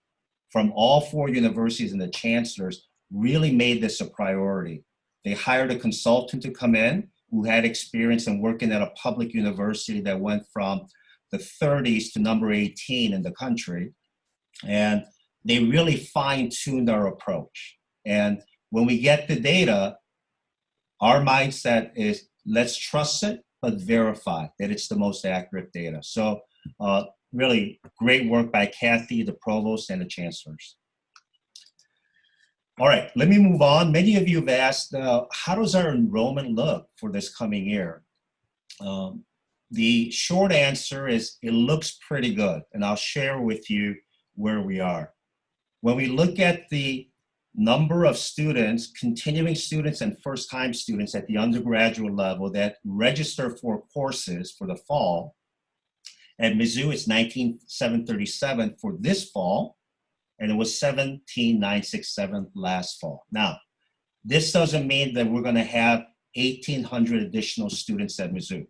Speaker 8: from all 4 universities and the chancellors really made this a priority. They hired a consultant to come in who had experience in working at a public university that went from the 30s to number 18 in the country. And they really fine-tuned our approach. And when we get the data, our mindset is let's trust it, but verify that it's the most accurate data. So really great work by Kathy, the provost, and the chancellors. All right, let me move on. Many of you have asked, how does our enrollment look for this coming year? The short answer is it looks pretty good, and I'll share with you where we are. When we look at the number of students, continuing students and first-time students at the undergraduate level that register for courses for the fall, at Mizzou it's 19,737 for this fall, and it was 17,967 last fall. Now, this doesn't mean that we're going to have 1,800 additional students at Mizzou.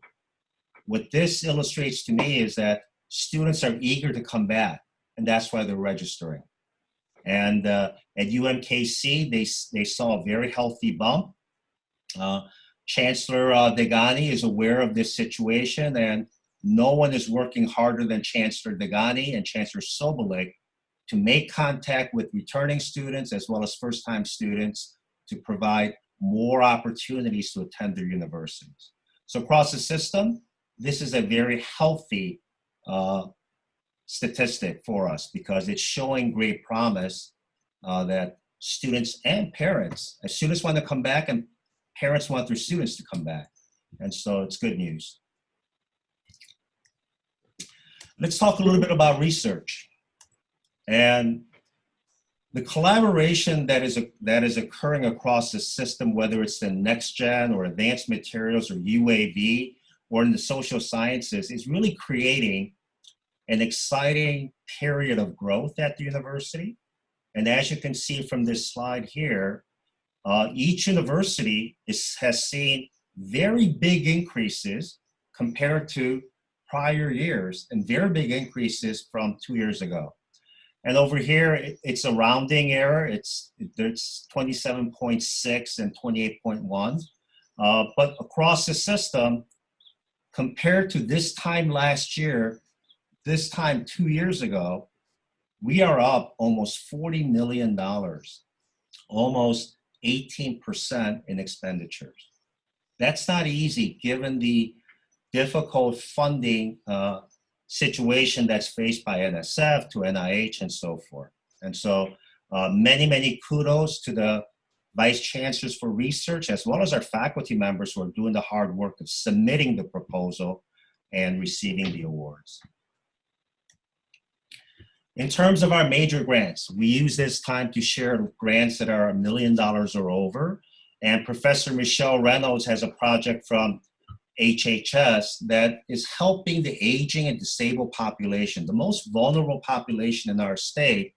Speaker 8: What this illustrates to me is that students are eager to come back, and that's why they're registering. And at UMKC, they saw a very healthy bump. Chancellor Degani is aware of this situation, and no one is working harder than Chancellor Degani and Chancellor Sobolik to make contact with returning students as well as first-time students to provide more opportunities to attend their universities. So across the system, this is a very healthy statistic for us because it's showing great promise that students and parents, as students want to come back and parents want their students to come back. And so it's good news. Let's talk a little bit about research and the collaboration that is occurring across the system, whether it's in next gen or advanced materials or UAV or in the social sciences, is really creating an exciting period of growth at the university. And as you can see from this slide here, each university has seen very big increases compared to prior years and very big increases from 2 years ago. And over here, it's a rounding error. It's 27.6 and 28.1. But across the system, compared to this time last year, this time 2 years ago, we are up almost $40 million, almost 18% in expenditures. That's not easy given the difficult funding situation that's faced by NSF to NIH and so forth. And so many, many kudos to the vice chancellors for research, as well as our faculty members who are doing the hard work of submitting the proposal and receiving the awards. In terms of our major grants, we use this time to share grants that are $1 million or over. And Professor Michelle Reynolds has a project from HHS that is helping the aging and disabled population, the most vulnerable population in our state,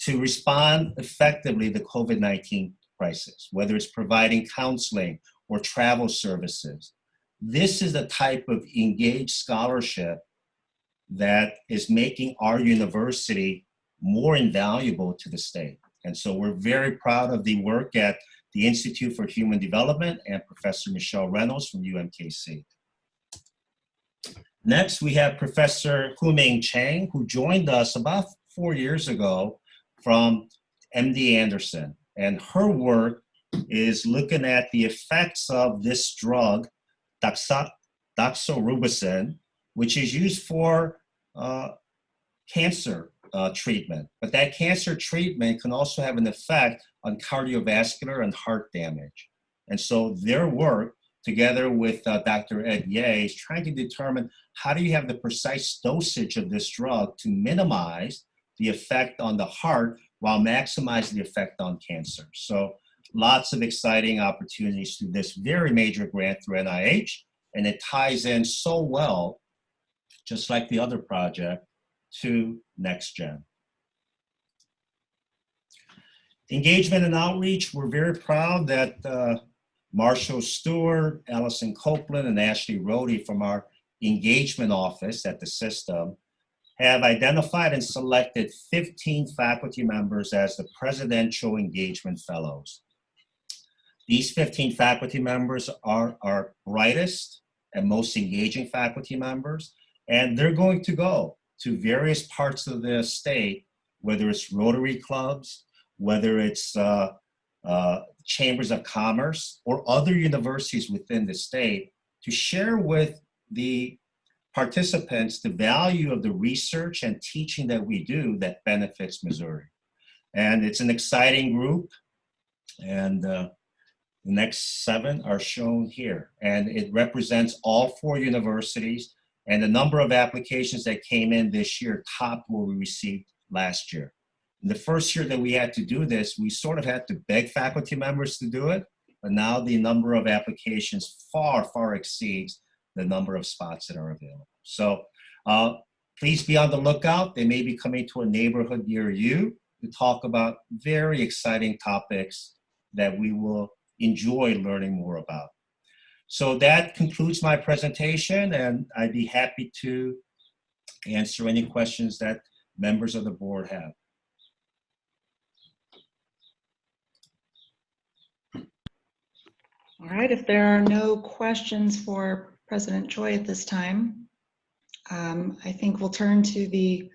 Speaker 8: to respond effectively to the COVID-19 crisis, whether it's providing counseling or travel services. This is the type of engaged scholarship that is making our university more invaluable to the state. And so we're very proud of the work at the Institute for Human Development and Professor Michelle Reynolds from UMKC. Next, we have Professor Huming Chang, who joined us about 4 years ago from MD Anderson. And her work is looking at the effects of this drug, doxorubicin, which is used for cancer treatment. But that cancer treatment can also have an effect on cardiovascular and heart damage. And so their work, together with Dr. Ed Ye, is trying to determine how do you have the precise dosage of this drug to minimize the effect on the heart while maximizing the effect on cancer. So lots of exciting opportunities through this very major grant through NIH, and it ties in so well, just like the other project, to NextGen. Engagement and outreach, we're very proud that Marshall Stewart, Allison Copeland, and Ashley Rohde from our engagement office at the system have identified and selected 15 faculty members as the Presidential Engagement Fellows. These 15 faculty members are our brightest and most engaging faculty members, and they're going to go to various parts of the state, whether it's Rotary clubs, whether it's chambers of commerce, or other universities within the state, to share with the participants the value of the research and teaching that we do that benefits Missouri. And it's an exciting group, and the next 7 are shown here. And it represents all 4 universities, and the number of applications that came in this year topped what we received last year. In the first year that we had to do this, we sort of had to beg faculty members to do it, but now the number of applications far, far exceeds the number of spots that are available. So please be on the lookout. They may be coming to a neighborhood near you to talk about very exciting topics that we will enjoy learning more about. So that concludes my presentation, and I'd be happy to answer any questions that members of the board have.
Speaker 2: All right, if there are no questions for President Choi at this time, I think we'll turn to the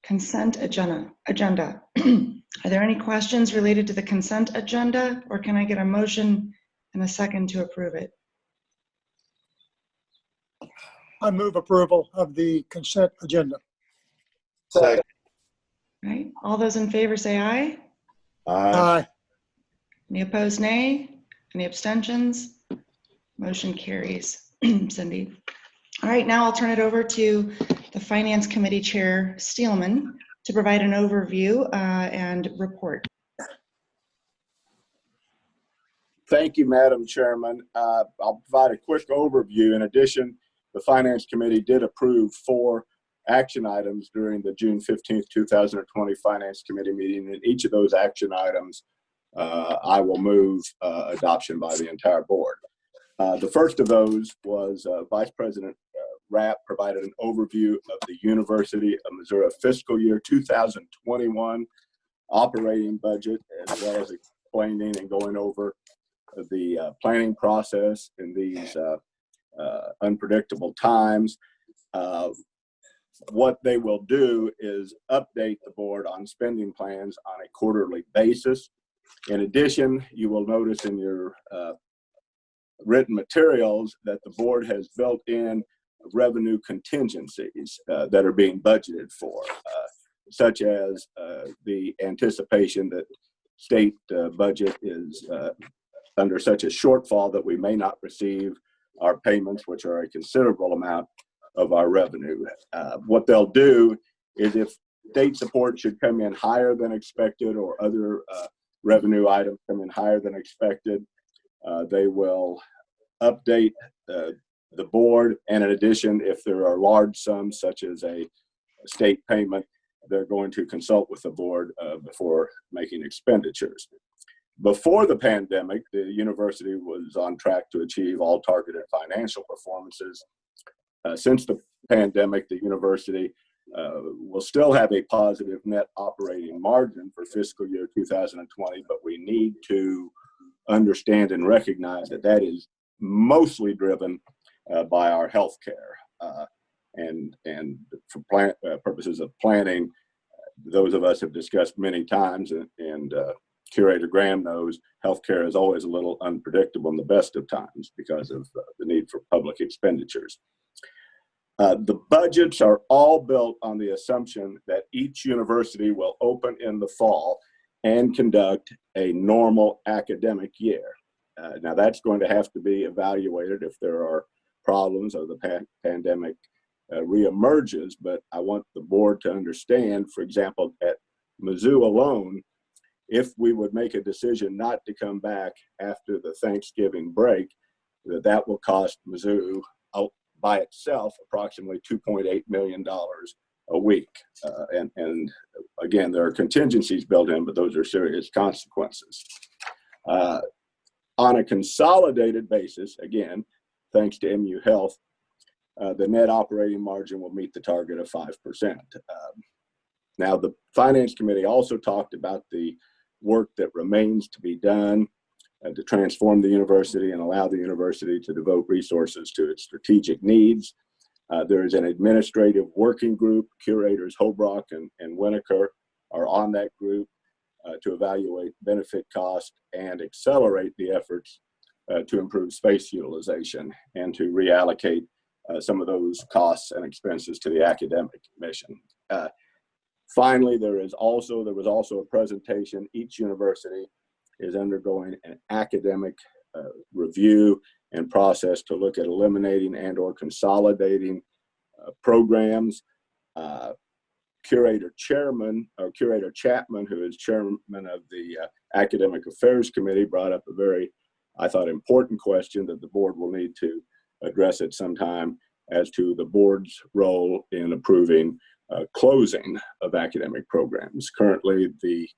Speaker 2: consent agenda. Are there any questions related to the consent agenda, or can I get a motion and a second to approve it?
Speaker 14: I move approval of the consent agenda.
Speaker 13: Second.
Speaker 2: All right, all those in favor say aye.
Speaker 14: Aye.
Speaker 2: Any opposed, nay? Any abstentions? Motion carries. Cindy. All right, now I'll turn it over to the Finance Committee Chair Steelman to provide an overview and report.
Speaker 3: Thank you, Madam Chairman. I'll provide a quick overview. In addition, the Finance Committee did approve 4 action items during the June 15th, 2020 Finance Committee meeting. And each of those action items, I will move adoption by the entire board. The first of those was Vice President Rapp provided an overview of the University of Missouri fiscal year 2021 operating budget, as well as explaining and going over the planning process in these unpredictable times. What they will do is update the board on spending plans on a quarterly basis. In addition, you will notice in your written materials that the board has built in revenue contingencies that are being budgeted for, such as the anticipation that state budget is under such a shortfall that we may not receive our payments, which are a considerable amount of our revenue. What they'll do is if state support should come in higher than expected, or other revenue items come in higher than expected, they will update the board. And in addition, if there are large sums such as a state payment, they're going to consult with the board before making expenditures. Before the pandemic, the university was on track to achieve all targeted financial performances. Since the pandemic, the university We'll still have a positive net operating margin for fiscal year 2020, but we need to understand and recognize that that is mostly driven by our health care. And for purposes of planning, those of us have discussed many times, and Curator Graham knows healthcare is always a little unpredictable in the best of times because of the need for public expenditures. The budgets are all built on the assumption that each university will open in the fall and conduct a normal academic year. Now that's going to have to be evaluated if there are problems or the pandemic reemerges, but I want the board to understand, for example, at Mizzou alone, if we would make a decision not to come back after the Thanksgiving break, that will cost Mizzou by itself approximately $2.8 million a week. And again, there are contingencies built in, but those are serious consequences. On a consolidated basis, again, thanks to MU Health, the net operating margin will meet the target of 5%. Now, the Finance Committee also talked about the work that remains to be done to transform the university and allow the university to devote resources to its strategic needs. There is an administrative working group. Curators Hobrock and Winokur are on that group to evaluate benefit cost and accelerate the efforts to improve space utilization and to reallocate some of those costs and expenses to the academic mission. Finally, there was also a presentation. Each university is undergoing an academic review and process to look at eliminating and or consolidating programs. Curator Chapman, who is chairman of the Academic Affairs Committee, brought up a very, I thought, important question that the board will need to address at some time as to the board's role in approving closing of academic programs. Currently, the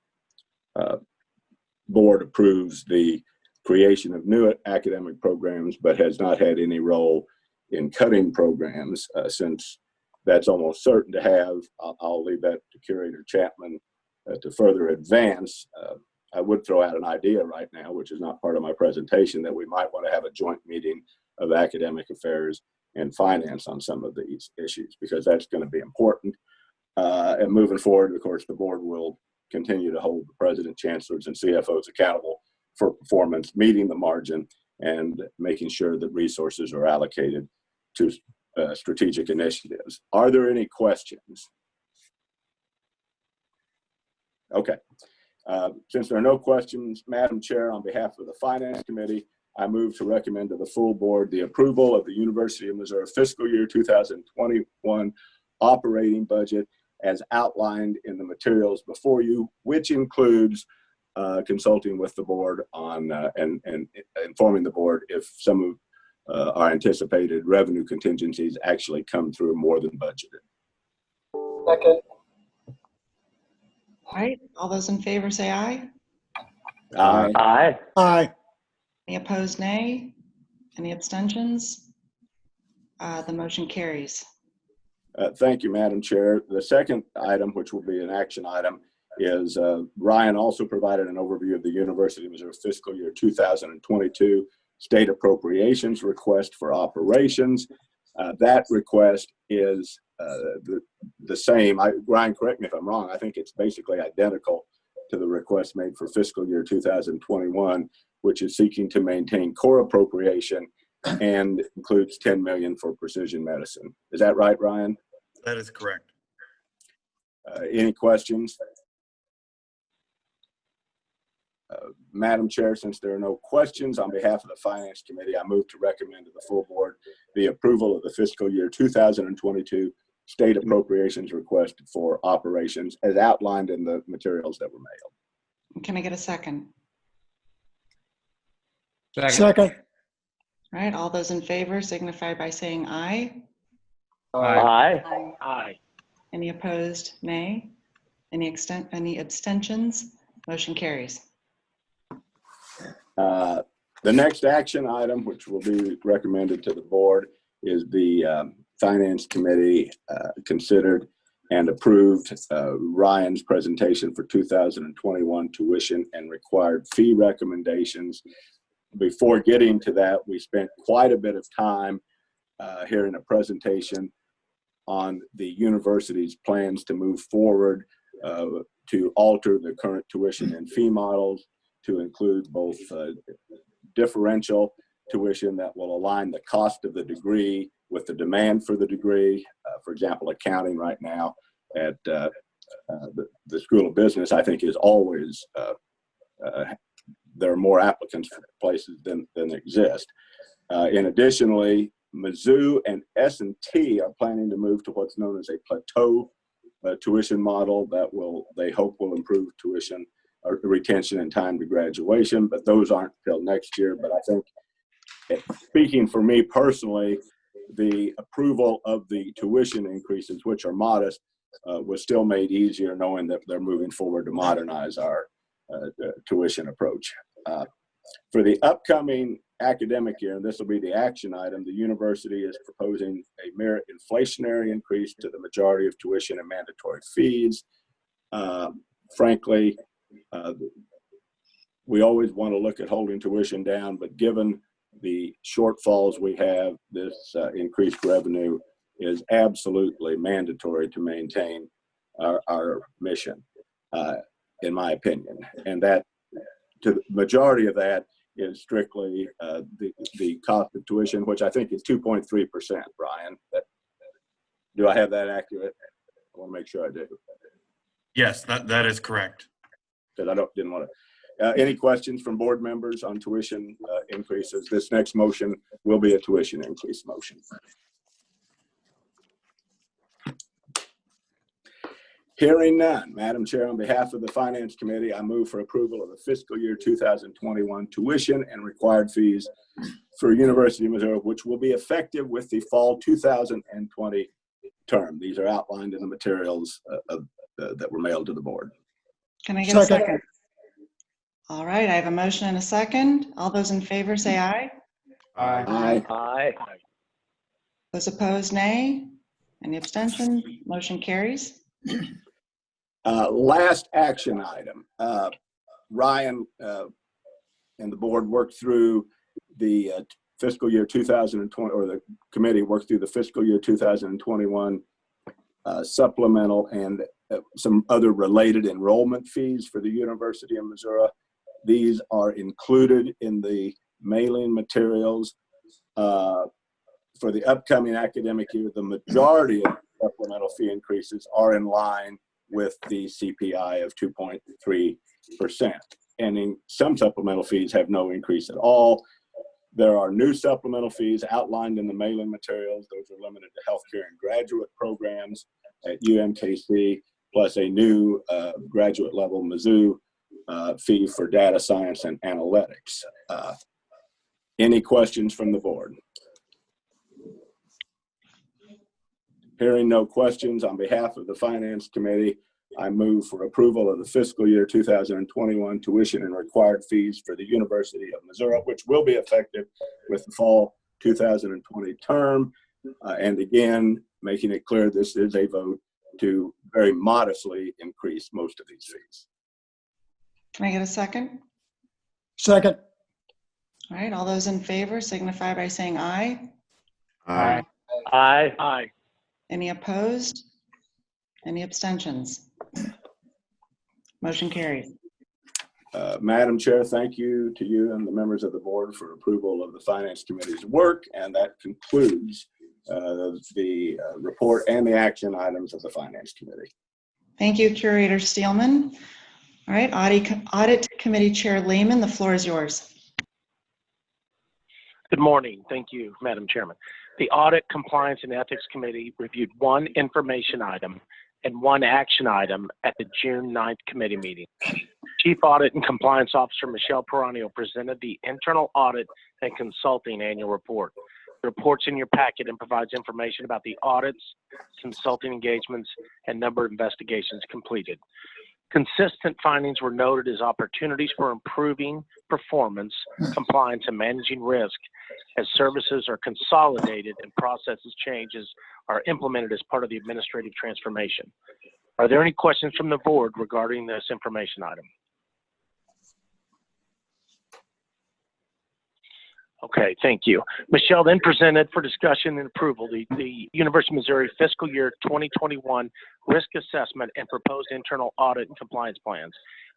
Speaker 3: board approves the creation of new academic programs, but has not had any role in cutting programs since that's almost certain to have. I'll leave that to Curator Chapman to further advance. I would throw out an idea right now, which is not part of my presentation, that we might want to have a joint meeting of academic affairs and finance on some of these issues, because that's going to be important. And moving forward, of course, the board will continue to hold the president, chancellors, and CFOs accountable for performance, meeting the margin, and making sure that resources are allocated to strategic initiatives. Are there any questions? Okay. Since there are no questions, Madam Chair, on behalf of the Finance Committee, I move to recommend to the full board the approval of the University of Missouri fiscal year 2021 operating budget as outlined in the materials before you, which includes consulting with the board on and informing the board if some of our anticipated revenue contingencies actually come through more than budgeted.
Speaker 4: Second.
Speaker 2: All right, all those in favor say aye.
Speaker 3: Aye.
Speaker 4: Aye.
Speaker 14: Aye.
Speaker 2: Any opposed, nay? Any abstentions? The motion carries.
Speaker 3: Thank you, Madam Chair. The second item, which will be an action item, is Ryan also provided an overview of the University of Missouri fiscal year 2022 state appropriations request for operations. That request is the same. Ryan, correct me if I'm wrong. I think it's basically identical to the request made for fiscal year 2021, which is seeking to maintain core appropriation and includes $10 million for precision medicine. Is that right, Ryan?
Speaker 15: That is correct.
Speaker 3: Any questions? Madam Chair, since there are no questions, on behalf of the Finance Committee, I move to recommend to the full board the approval of the fiscal year 2022 state appropriations request for operations as outlined in the materials that were mailed.
Speaker 2: Can I get a second?
Speaker 14: Second.
Speaker 2: All right, all those in favor signify by saying aye.
Speaker 4: Aye. Aye.
Speaker 2: Any opposed, nay? Any abstentions? Motion carries.
Speaker 3: The next action item, which will be recommended to the board, is the Finance Committee considered and approved Ryan's presentation for 2021 tuition and required fee recommendations. Before getting to that, we spent quite a bit of time hearing a presentation on the university's plans to move forward to alter the current tuition and fee models to include both differential tuition that will align the cost of the degree with the demand for the degree. For example, accounting right now at the School of Business, I think, is always, there are more applicants for places than exist. And additionally, Mizzou and S&T are planning to move to what's known as a plateau tuition model that they hope will improve tuition or retention and time to graduation, but those aren't till next year. But I think, speaking for me personally, the approval of the tuition increases, which are modest, was still made easier knowing that they're moving forward to modernize our tuition approach. For the upcoming academic year, and this will be the action item, the university is proposing a mere inflationary increase to the majority of tuition and mandatory fees. Frankly, we always want to look at holding tuition down, but given the shortfalls we have, this increased revenue is absolutely mandatory to maintain our mission, in my opinion. And that, to the majority of that, is strictly the cost of tuition, which I think is 2.3%, Brian. Do I have that accurate? I want to make sure I do.
Speaker 15: Yes, that is correct.
Speaker 3: Because I didn't want to. Any questions from board members on tuition increases? This next motion will be a tuition increase motion. Hearing none, Madam Chair, on behalf of the Finance Committee, I move for approval of the fiscal year 2021 tuition and required fees for University of Missouri, which will be effective with the fall 2020 term. These are outlined in the materials that were mailed to the board.
Speaker 2: Can I get a second? All right, I have a motion and a second. All those in favor say aye.
Speaker 3: Aye.
Speaker 4: Aye.
Speaker 2: Those opposed, nay. Any abstentions? Motion carries.
Speaker 3: Last action item. Ryan and the board worked through the fiscal year 2020, or the committee worked through the fiscal year 2021 supplemental and some other related enrollment fees for the University of Missouri. These are included in the mailing materials. For the upcoming academic year, the majority of supplemental fee increases are in line with the CPI of 2.3%. And some supplemental fees have no increase at all. There are new supplemental fees outlined in the mailing materials. Those are limited to healthcare and graduate programs at UMKC, plus a new graduate level Mizzou fee for data science and analytics. Any questions from the board? Hearing no questions, on behalf of the Finance Committee, I move for approval of the fiscal year 2021 tuition and required fees for the University of Missouri, which will be effective with the fall 2020 term. And again, making it clear this is a vote to very modestly increase most of these fees.
Speaker 2: Can I get a second?
Speaker 14: Second.
Speaker 2: All right, all those in favor signify by saying aye.
Speaker 4: Aye. Aye. Aye.
Speaker 2: Any opposed? Any abstentions? Motion carries.
Speaker 3: Madam Chair, thank you to you and the members of the board for approval of the Finance Committee's work, and that concludes the report and the action items of the Finance Committee.
Speaker 2: Thank you, Curator Steelman. All right, Audit Committee Chair Lehman, the floor is yours.
Speaker 16: Good morning. Thank you, Madam Chairman. The Audit, Compliance, and Ethics Committee reviewed one information item and one action item at the June 9th committee meeting. Chief Audit and Compliance Officer Michelle Peranio presented the Internal Audit and Consulting Annual Report. The report's in your packet and provides information about the audits, consulting engagements, and number of investigations completed. Consistent findings were noted as opportunities for improving performance, compliance, and managing risk as services are consolidated and processes changes are implemented as part of the administrative transformation. Are there any questions from the board regarding this information item? Okay, thank you. Michelle then presented for discussion and approval the University of Missouri fiscal year 2021 risk assessment and proposed internal audit and compliance plans.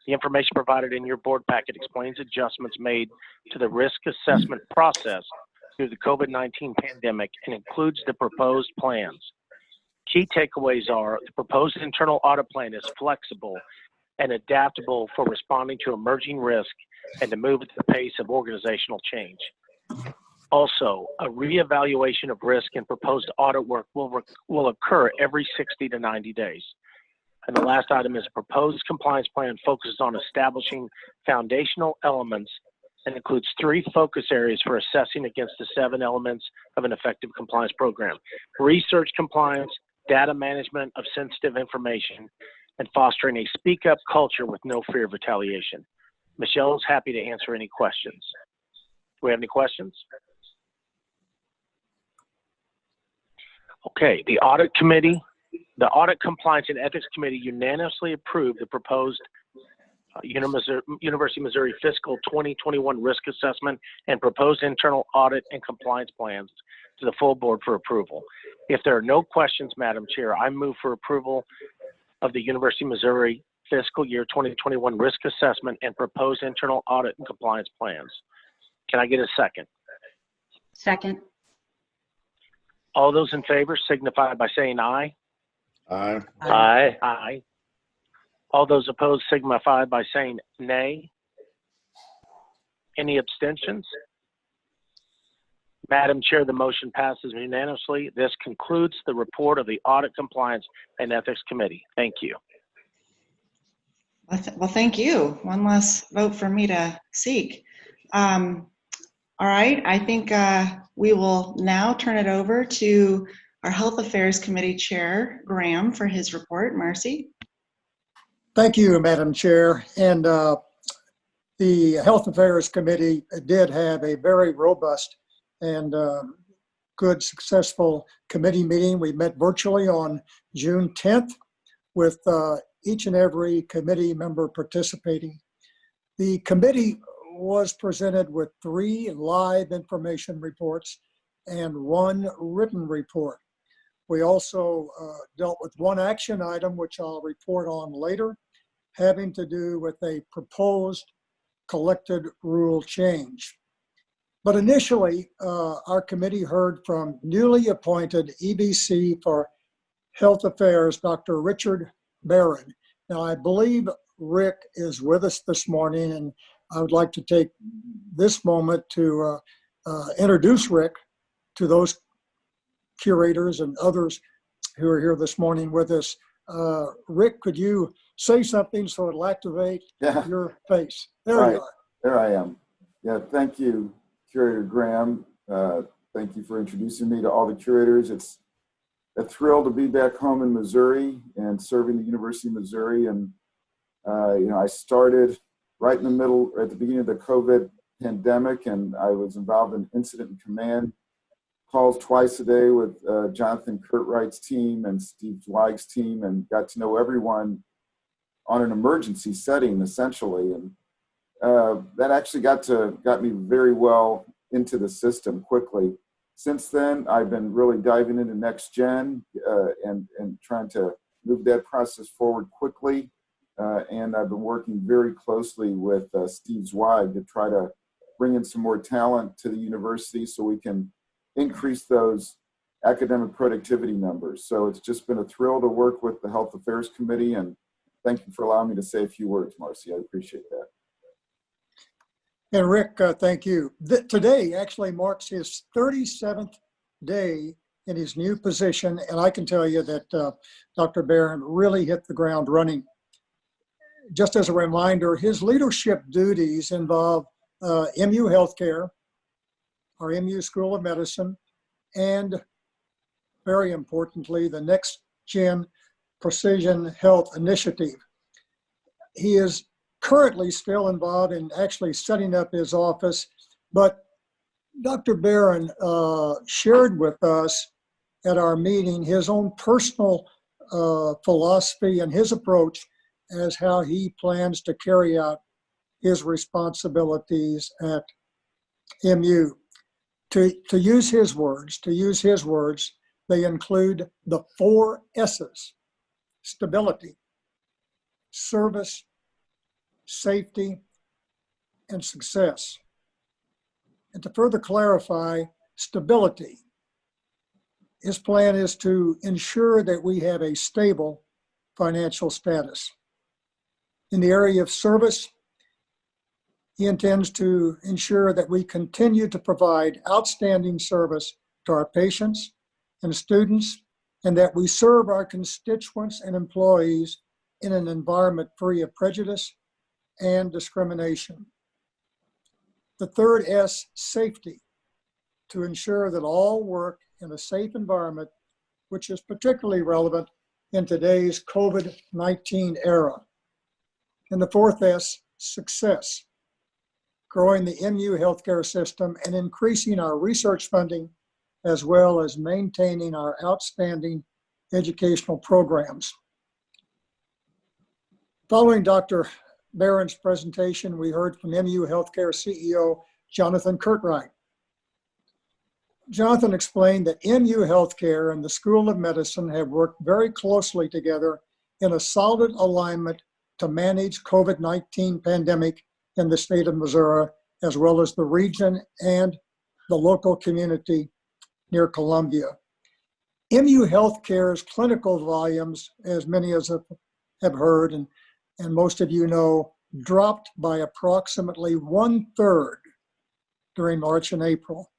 Speaker 16: The information provided in your board packet explains adjustments made to the risk assessment process through the COVID-19 pandemic and includes the proposed plans. Key takeaways are the proposed internal audit plan is flexible and adaptable for responding to emerging risk and to move at the pace of organizational change. Also, a reevaluation of risk and proposed audit work will occur every 60 to 90 days. And the last item is a proposed compliance plan focuses on establishing foundational elements and includes 3 focus areas for assessing against the 7 elements of an effective compliance program: research compliance, data management of sensitive information, and fostering a speak-up culture with no fear of retaliation. Michelle is happy to answer any questions. Do we have any questions? Okay, the Audit Compliance and Ethics Committee unanimously approved the proposed University of Missouri fiscal 2021 risk assessment and proposed internal audit and compliance plans to the full board for approval. If there are no questions, Madam Chair, I move for approval of the University of Missouri fiscal year 2021 risk assessment and proposed internal audit and compliance plans. Can I get a second?
Speaker 17: Second.
Speaker 16: All those in favor signify by saying aye.
Speaker 13: Aye.
Speaker 4: Aye.
Speaker 16: Aye. All those opposed signify by saying nay. Any abstentions? Madam Chair, the motion passes unanimously. This concludes the report of the Audit, Compliance, and Ethics Committee. Thank you.
Speaker 2: Well, thank you. One less vote for me to seek. All right, I think we will now turn it over to our Health Affairs Committee Chair, Graham, for his report. Marcy.
Speaker 14: Thank you, Madam Chair. And the Health Affairs Committee did have a very robust and good, successful committee meeting. We met virtually on June 10th with each and every committee member participating. The committee was presented with 3 live information reports and 1 written report. We also dealt with 1 action item, which I'll report on later, having to do with a proposed collected rule change. But initially, our committee heard from newly appointed EBC for Health Affairs, Dr. Richard Barron. Now, I believe Rick is with us this morning, and I would like to take this moment to introduce Rick to those curators and others who are here this morning with us. Rick, could you say something so it'll activate your face? There you are.
Speaker 18: There I am. Yeah, thank you, Curator Graham. Thank you for introducing me to all the curators. It's a thrill to be back home in Missouri and serving the University of Missouri. And, I started right in the middle, at the beginning of the COVID pandemic, and I was involved in incident and command calls twice a day with Jonathan Curtwright's team and Steve Zweig's team, and got to know everyone on an emergency setting, essentially. And that actually got me very well into the system quickly. Since then, I've been really diving into next gen and trying to move that process forward quickly. And I've been working very closely with Steve Zweig to try to bring in some more talent to the university so we can increase those academic productivity numbers. So it's just been a thrill to work with the Health Affairs Committee, and thank you for allowing me to say a few words, Marcy. I appreciate that.
Speaker 14: And Rick, thank you. Today actually marks his 37th day in his new position, and I can tell you that Dr. Barron really hit the ground running. Just as a reminder, his leadership duties involve MU Healthcare, our MU School of Medicine, and very importantly, the Next Gen Precision Health Initiative. he is currently still involved in actually setting up his office, but Dr. Barron shared with us at our meeting his own personal philosophy and his approach as how he plans to carry out his responsibilities at MU. To use his words, they include the 4 S's: stability, service, safety, and success. And to further clarify stability, his plan is to ensure that we have a stable financial status. In the area of service, he intends to ensure that we continue to provide outstanding service to our patients and students, and that we serve our constituents and employees in an environment free of prejudice and discrimination. The 3rd S, safety, to ensure that all work in a safe environment, which is particularly relevant in today's COVID-19 era. And the 4th S, success, growing the MU healthcare system and increasing our research funding, as well as maintaining our outstanding educational programs. Following Dr. Barron's presentation, we heard from MU Healthcare CEO, Jonathan Curtright. Jonathan explained that MU Healthcare and the School of Medicine have worked very closely together in a solid alignment to manage COVID-19 pandemic in the state of Missouri, as well as the region and the local community near Columbia. MU Healthcare's clinical volumes, as many as have heard, and most of you know, dropped by approximately 1/3 during March and April.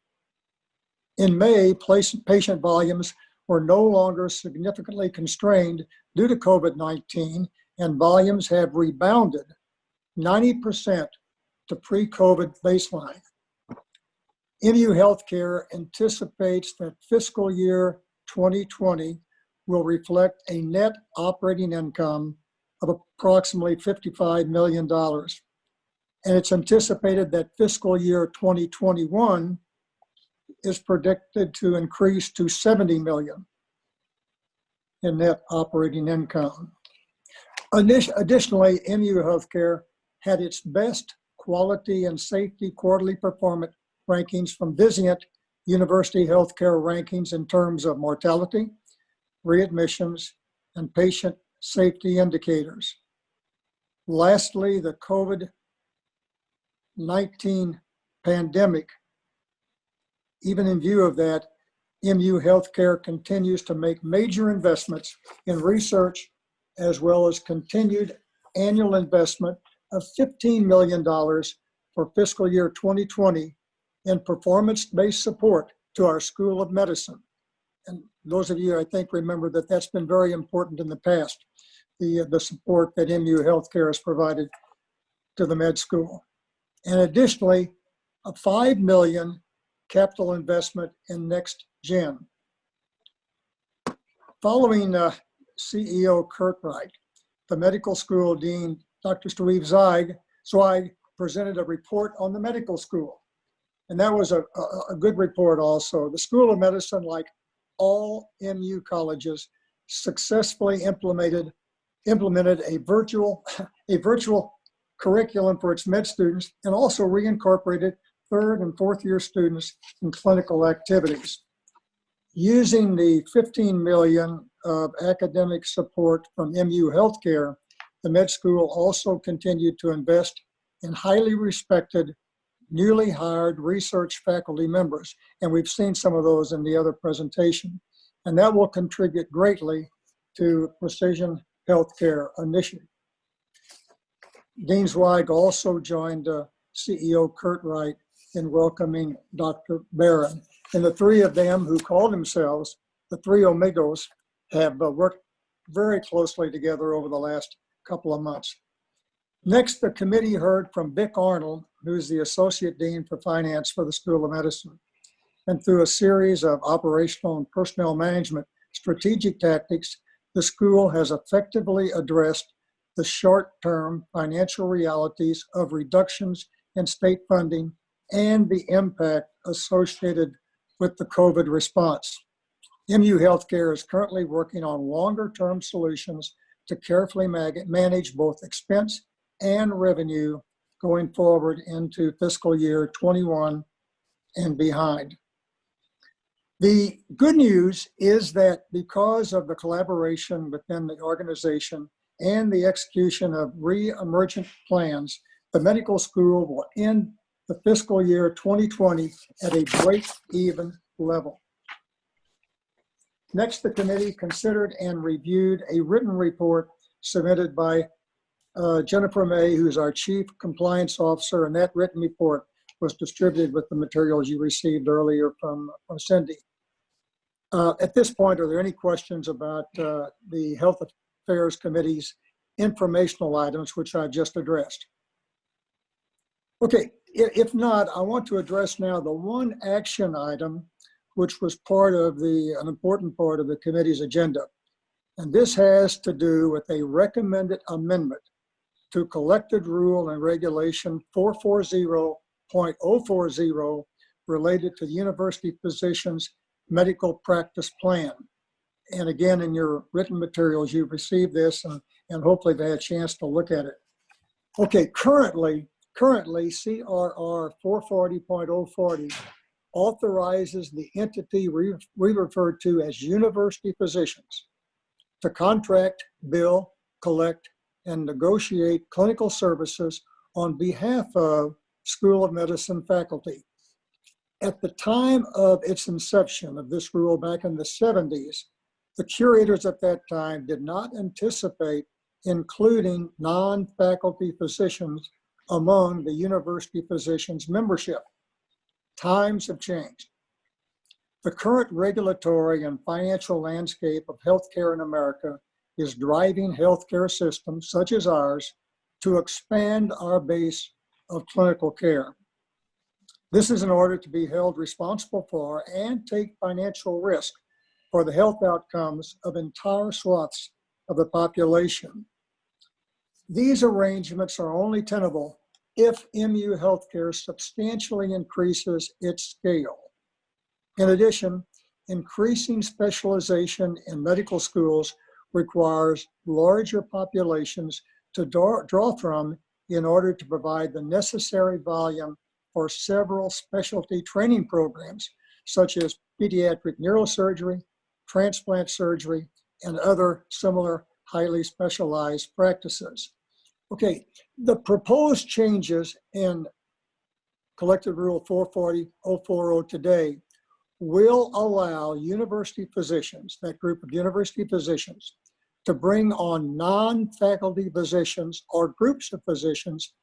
Speaker 14: In May, patient volumes were no longer significantly constrained due to COVID-19, and volumes have rebounded 90% to pre-COVID baseline. MU Healthcare anticipates that fiscal year 2020 will reflect a net operating income of approximately $55 million. And it's anticipated that fiscal year 2021 is predicted to increase to $70 million in net operating income. Additionally, MU Healthcare had its best quality and safety quarterly performance rankings from Vizient University Healthcare rankings in terms of mortality, readmissions, and patient safety indicators. Lastly, the COVID-19 pandemic, even in view of that, MU Healthcare continues to make major investments in research, as well as continued annual investment of $15 million for fiscal year 2020 in performance-based support to our School of Medicine. And those of you, I think, remember that that's been very important in the past, the support that MU Healthcare has provided to the med school. And additionally, a $5 million capital investment in Next Gen. Following CEO Curtright, the medical school dean, Dr. Steve Zweig, presented a report on the medical school. And that was a good report also. The School of Medicine, like all MU colleges, successfully implemented a virtual curriculum for its med students, and also reincorporated 3rd and 4th year students in clinical activities. Using the $15 million of academic support from MU Healthcare, the med school also continued to invest in highly respected, newly hired research faculty members. And we've seen some of those in the other presentation. And that will contribute greatly to Precision Healthcare Initiative. Dean Zweig also joined CEO Curtright in welcoming Dr. Barron. And the 3 of them, who call themselves the 3 Amigos, have worked very closely together over the last couple of months. Next, the committee heard from Vic Arnold, who is the Associate Dean for Finance for the School of Medicine. And through a series of operational and personnel management strategic tactics, the school has effectively addressed the short-term financial realities of reductions in state funding and the impact associated with the COVID response. MU Healthcare is currently working on longer-term solutions to carefully manage both expense and revenue going forward into fiscal year 21 and behind. The good news is that because of the collaboration within the organization and the execution of re-emergent plans, the medical school will end the fiscal year 2020 at a break-even level. Next, the committee considered and reviewed a written report submitted by Jennifer May, who's our Chief Compliance Officer, and that written report was distributed with the materials you received earlier from Cindy. At this point, are there any questions about the Health Affairs Committee's informational items, which I just addressed? Okay, if not, I want to address now the one action item, which was part of an important part of the committee's agenda. And this has to do with a recommended amendment to Collected Rule and Regulation 440.040 related to the University Physicians Medical Practice Plan. And again, in your written materials, you've received this and hopefully they had a chance to look at it. Okay, currently CRR 440.040 authorizes the entity we refer to as university physicians to contract, bill, collect, and negotiate clinical services on behalf of School of Medicine faculty. At the time of its inception of this rule back in the 70s, the curators at that time did not anticipate including non-faculty physicians among the university physicians membership. Times have changed. The current regulatory and financial landscape of healthcare in America is driving healthcare systems such as ours to expand our base of clinical care. This is in order to be held responsible for and take financial risk for the health outcomes of entire swaths of the population. These arrangements are only tenable if MU Healthcare substantially increases its scale. In addition, increasing specialization in medical schools requires larger populations to draw from in order to provide the necessary volume for several specialty training programs, such as pediatric neurosurgery, transplant surgery, and other similar highly specialized practices. Okay, the proposed changes in Collected Rule 440.040 today will allow university physicians, that group of university physicians, to bring on non-faculty physicians or groups of physicians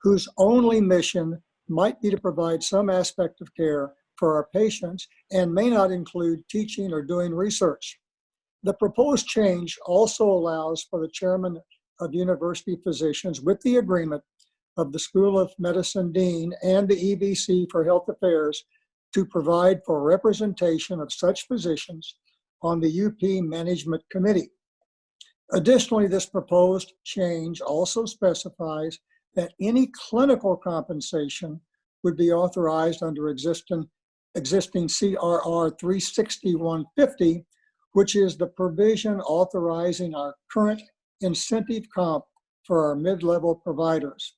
Speaker 14: whose only mission might be to provide some aspect of care for our patients and may not include teaching or doing research. The proposed change also allows for the chairman of university physicians, with the agreement of the School of Medicine Dean and the EVC for Health Affairs, to provide for representation of such physicians on the UP Management Committee. Additionally, this proposed change also specifies that any clinical compensation would be authorized under existing CRR 36150, which is the provision authorizing our current incentive comp for our mid-level providers.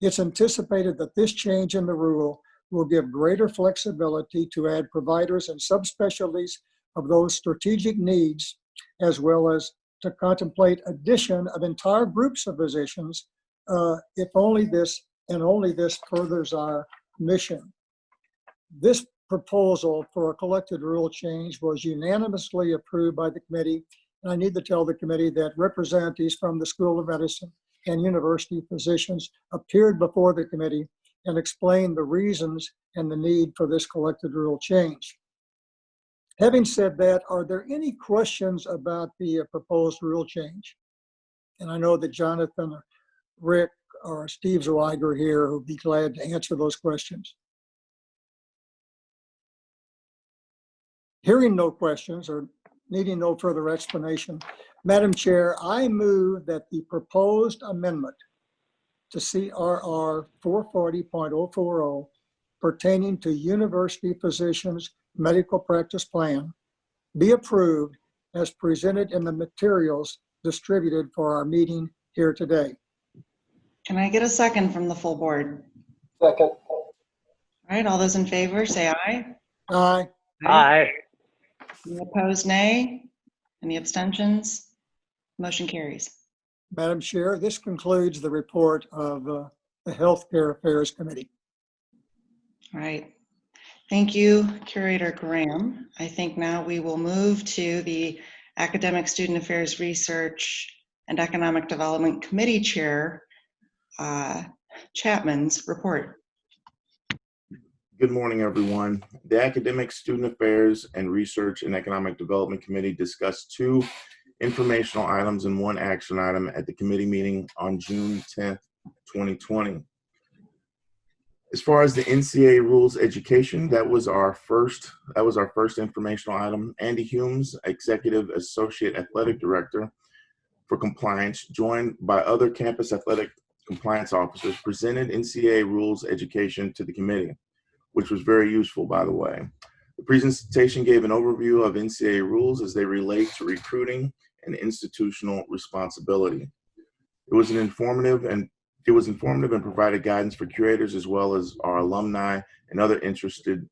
Speaker 14: It's anticipated that this change in the rule will give greater flexibility to add providers and subspecialties of those strategic needs, as well as to contemplate addition of entire groups of physicians if only this furthers our mission. This proposal for a collected rule change was unanimously approved by the committee. And I need to tell the committee that representatives from the School of Medicine and university physicians appeared before the committee and explained the reasons and the need for this collected rule change. Having said that, are there any questions about the proposed rule change? And I know that Jonathan, or Rick, or Steve Zweig here who'll be glad to answer those questions. Hearing no questions or needing no further explanation, Madam Chair, I move that the proposed amendment to CRR 440.040 pertaining to university physicians' medical practice plan be approved as presented in the materials distributed for our meeting here today.
Speaker 2: Can I get a second from the full board?
Speaker 4: Second.
Speaker 2: All right, all those in favor say aye.
Speaker 14: Aye.
Speaker 4: Aye.
Speaker 2: Any opposed, nay? Any abstentions? Motion carries.
Speaker 14: Madam Chair, this concludes the report of the Healthcare Affairs Committee.
Speaker 2: All right. Thank you, Curator Graham. I think now we will move to the Academic Student Affairs Research and Economic Development Committee Chair, Chapman's report.
Speaker 13: Good morning, everyone. The Academic Student Affairs and Research and Economic Development Committee discussed 2 informational items and 1 action item at the committee meeting on June 10th, 2020. As far as the NCAA rules education, that was our first informational item. Andy Humes, Executive Associate Athletic Director for Compliance, joined by other campus athletic compliance officers, presented NCAA rules education to the committee, which was very useful, by the way. The presentation gave an overview of NCAA rules as they relate to recruiting and institutional responsibility. It was informative and provided guidance for curators as well as our alumni and other interested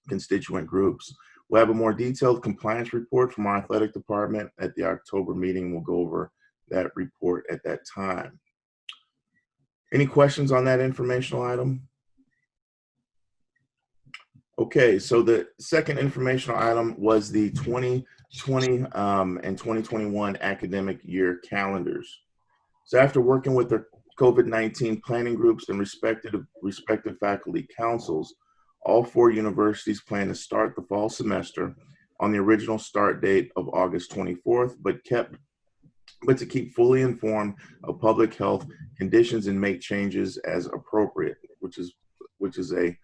Speaker 13: constituent groups. We'll have a more detailed compliance report from our athletic department at the October meeting. We'll go over that report at that time. Any questions on that informational item? Okay, so the second informational item was the 2020 and 2021 academic year calendars. So after working with the COVID-19 planning groups and respective faculty councils, all 4 universities plan to start the fall semester on the original start date of August 24th, but to keep fully informed of public health conditions and make changes as appropriate, which is a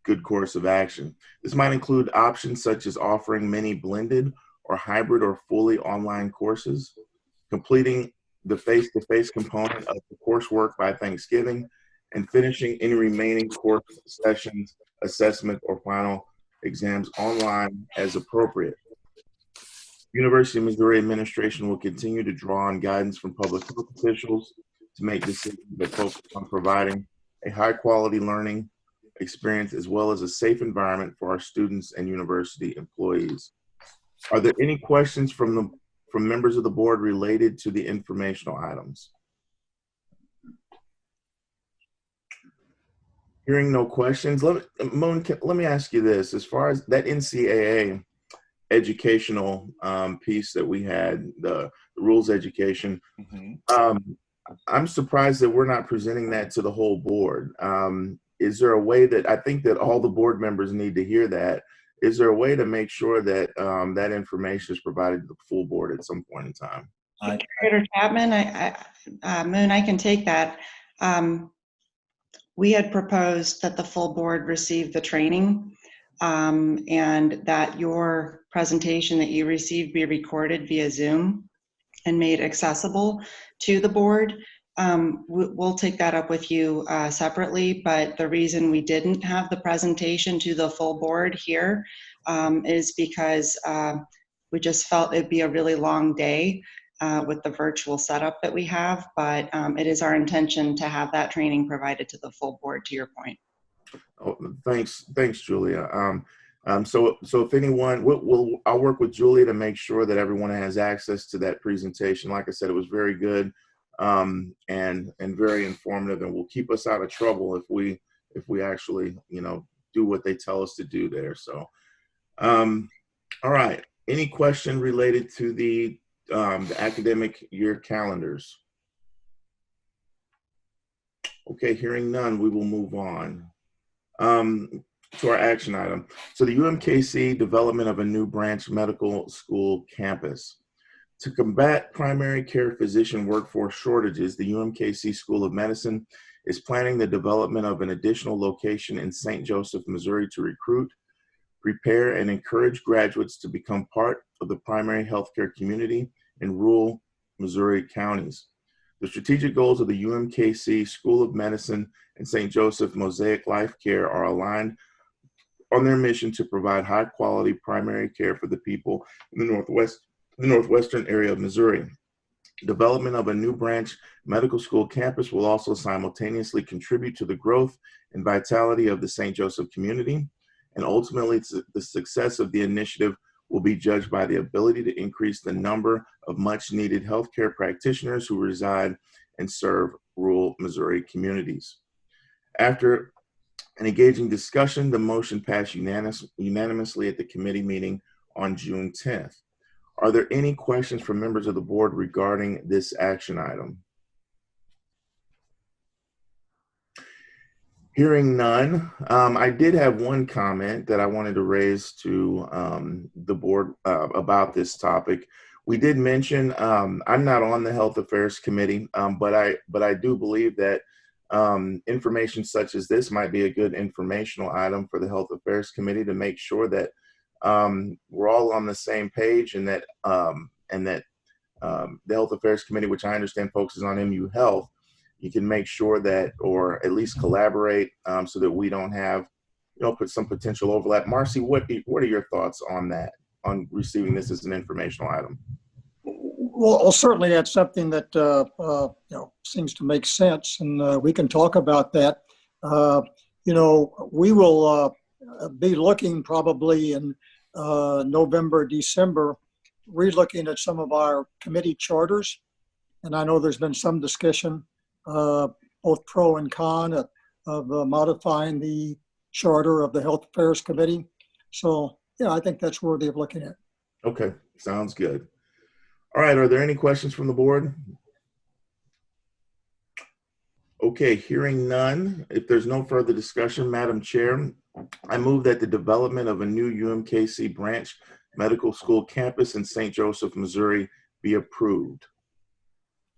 Speaker 13: good course of action. This might include options such as offering many blended or hybrid or fully online courses, completing the face-to-face component of the coursework by Thanksgiving, and finishing any remaining course sessions, assessment, or final exams online as appropriate. University of Missouri administration will continue to draw on guidance from public health officials to make decisions that focus on providing a high-quality learning experience as well as a safe environment for our students and university employees. Are there any questions from members of the board related to the informational items? Hearing no questions, let me ask you this. As far as that NCAA educational piece that we had, the rules education, I'm surprised that we're not presenting that to the whole board. Is there a way that, I think that all the board members need to hear that, is there a way to make sure that that information is provided to the full board at some point in time?
Speaker 2: Curator Chapman, Moon, I can take that. We had proposed that the full board receive the training and that your presentation that you received be recorded via Zoom and made accessible to the board. We'll take that up with you separately, but the reason we didn't have the presentation to the full board here is because we just felt it'd be a really long day with the virtual setup that we have, but it is our intention to have that training provided to the full board, to your point.
Speaker 13: Oh, thanks, Julia. So if anyone, I'll work with Julia to make sure that everyone has access to that presentation. Like I said, it was very good and very informative, and will keep us out of trouble if we actually, do what they tell us to do there. So, all right. Any question related to the academic year calendars? Okay, hearing none, we will move on to our action item. So the UMKC development of a new branch medical school campus. To combat primary care physician workforce shortages, the UMKC School of Medicine is planning the development of an additional location in St. Joseph, Missouri to recruit, prepare, and encourage graduates to become part of the primary healthcare community in rural Missouri counties. The strategic goals of the UMKC School of Medicine and St. Joseph Mosaic Life Care are aligned on their mission to provide high quality primary care for the people in the northwestern area of Missouri. Development of a new branch medical school campus will also simultaneously contribute to the growth and vitality of the St. Joseph community. And ultimately, the success of the initiative will be judged by the ability to increase the number of much needed healthcare practitioners who reside and serve rural Missouri communities. After an engaging discussion, the motion passed unanimously at the committee meeting on June 10th. Are there any questions from members of the board regarding this action item? Hearing none, I did have one comment that I wanted to raise to the board about this topic. We did mention, I'm not on the Health Affairs Committee, but I do believe that information such as this might be a good informational item for the Health Affairs Committee to make sure that we're all on the same page, and that the Health Affairs Committee, which I understand focuses on MU Health, you can make sure that, or at least collaborate, so that we don't have, put some potential overlap. Marcy, what are your thoughts on that, on receiving this as an informational item?
Speaker 14: Well, certainly that's something that seems to make sense, and we can talk about that. We will be looking probably in November, December, re-looking at some of our committee charters, and I know there's been some discussion, both pro and con, of modifying the charter of the Health Affairs Committee. So, yeah, I think that's worthy of looking at.
Speaker 13: Okay, sounds good. All right, are there any questions from the board? Okay, hearing none, if there's no further discussion, Madam Chair, I move that the development of a new UMKC branch medical school campus in St. Joseph, Missouri be approved.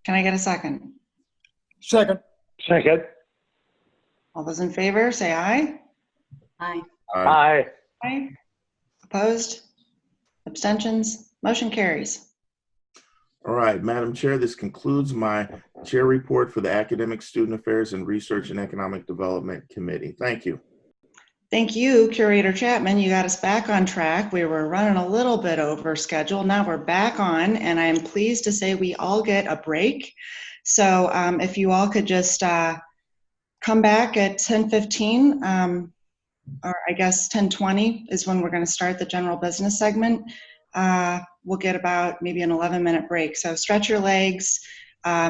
Speaker 2: Can I get a second?
Speaker 14: Second.
Speaker 4: Second.
Speaker 2: All those in favor, say aye.
Speaker 17: Aye.
Speaker 4: Aye.
Speaker 2: Aye. Opposed? Abstentions? Motion carries.
Speaker 13: All right, Madam Chair, this concludes my chair report for the Academic, Student Affairs, and Research and Economic Development Committee. Thank you.
Speaker 2: Thank you, Curator Chapman. You got us back on track. We were running a little bit over schedule. Now we're back on, and I'm pleased to say we all get a break. So if you all could just come back at 10:15, or I guess 10:20 is when we're going to start the general business segment. We'll get about maybe an 11-minute break. So stretch your legs,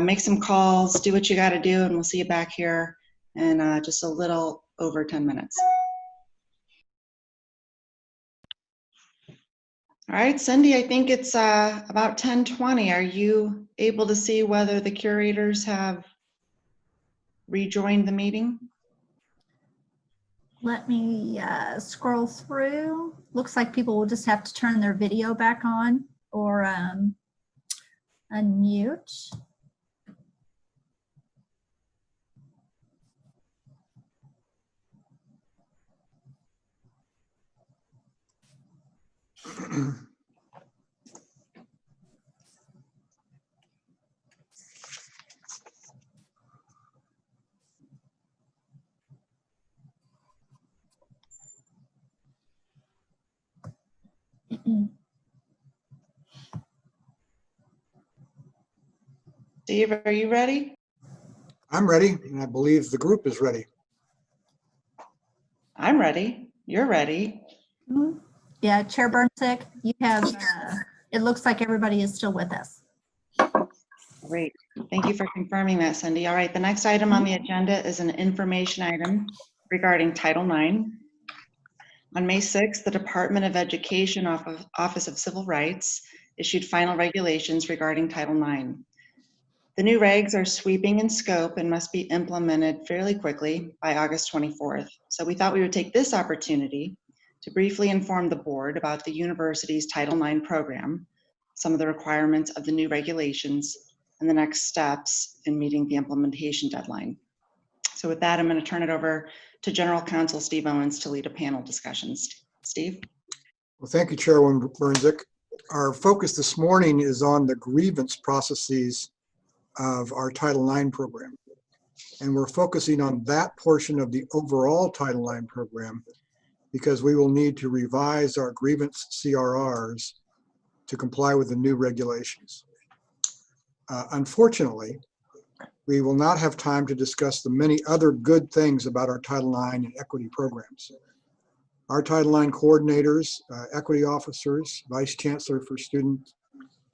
Speaker 2: make some calls, do what you got to do, and we'll see you back here in just a little over 10 minutes. All right, Cindy, I think it's about 10:20. Are you able to see whether the curators have rejoined the meeting?
Speaker 1: Let me scroll through. Looks like people will just have to turn their video back on or unmute.
Speaker 2: Steve, are you ready?
Speaker 19: I'm ready, and I believe the group is ready.
Speaker 2: I'm ready. You're ready.
Speaker 1: Mm-hmm. Yeah, Chair Burnsick, you have, it looks like everybody is still with us.
Speaker 2: Great. Thank you for confirming that, Cindy. All right, the next item on the agenda is an information item regarding Title IX. On May 6th, the Department of Education Office of Civil Rights issued final regulations regarding Title IX. The new regs are sweeping in scope and must be implemented fairly quickly by August 24th. So we thought we would take this opportunity to briefly inform the board about the university's Title IX program, some of the requirements of the new regulations, and the next steps in meeting the implementation deadline. So with that, I'm going to turn it over to General Counsel Steve Owens to lead a panel discussion. Steve?
Speaker 19: Well, thank you, Chairwoman Burnsick. Our focus this morning is on the grievance processes of our Title IX program. And we're focusing on that portion of the overall Title IX program because we will need to revise our grievance CRRs to comply with the new regulations. Unfortunately, we will not have time to discuss the many other good things about our Title IX and equity programs. Our Title IX coordinators, equity officers, vice chancellor for student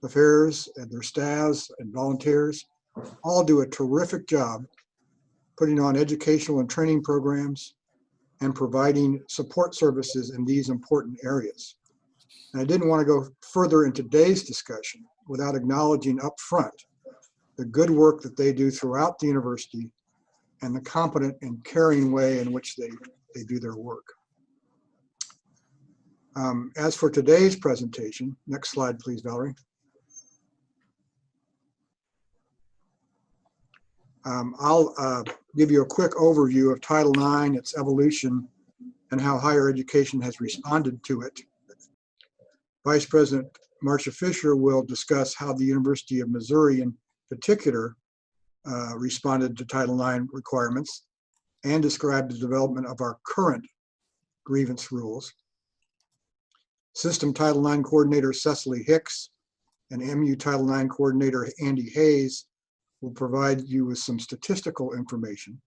Speaker 19: affairs, and their staffs and volunteers all do a terrific job putting on educational and training programs and providing support services in these important areas. And I didn't want to go further in today's discussion without acknowledging up front the good work that they do throughout the university and the competent and caring way in which they do their work. As for today's presentation, next slide, please, Valerie. I'll give you a quick overview of Title IX, its evolution, and how higher education has responded to it. Vice President Marcia Fisher will discuss how the University of Missouri in particular responded to Title IX requirements and describe the development of our current grievance rules. System Title IX Coordinator Cecily Hicks and MU Title IX Coordinator Andy Hayes will provide you with some statistical information.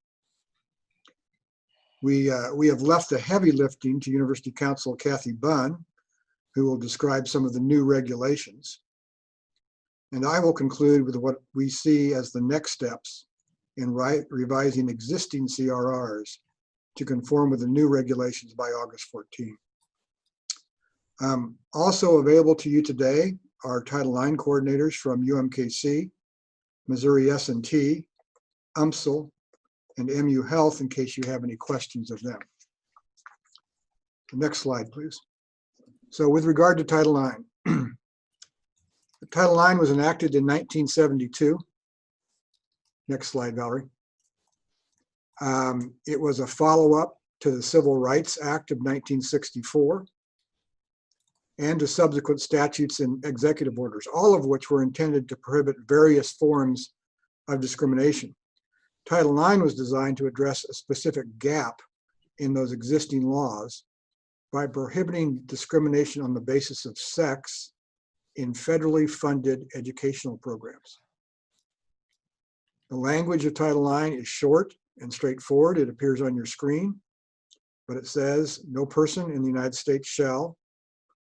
Speaker 19: We have left the heavy lifting to University Counsel Kathy Bunn, who will describe some of the new regulations. And I will conclude with what we see as the next steps in revising existing CRRs to conform with the new regulations by August 14. Also available to you today are Title IX coordinators from UMKC, Missouri S&T, UMSL, and MU Health in case you have any questions of them. The next slide, please. So with regard to Title IX, Title IX was enacted in 1972. Next slide, Valerie. It was a follow-up to the Civil Rights Act of 1964 and to subsequent statutes and executive orders, all of which were intended to prohibit various forms of discrimination. Title IX was designed to address a specific gap in those existing laws by prohibiting discrimination on the basis of sex in federally funded educational programs. The language of Title IX is short and straightforward. It appears on your screen, but it says, no person in the United States shall,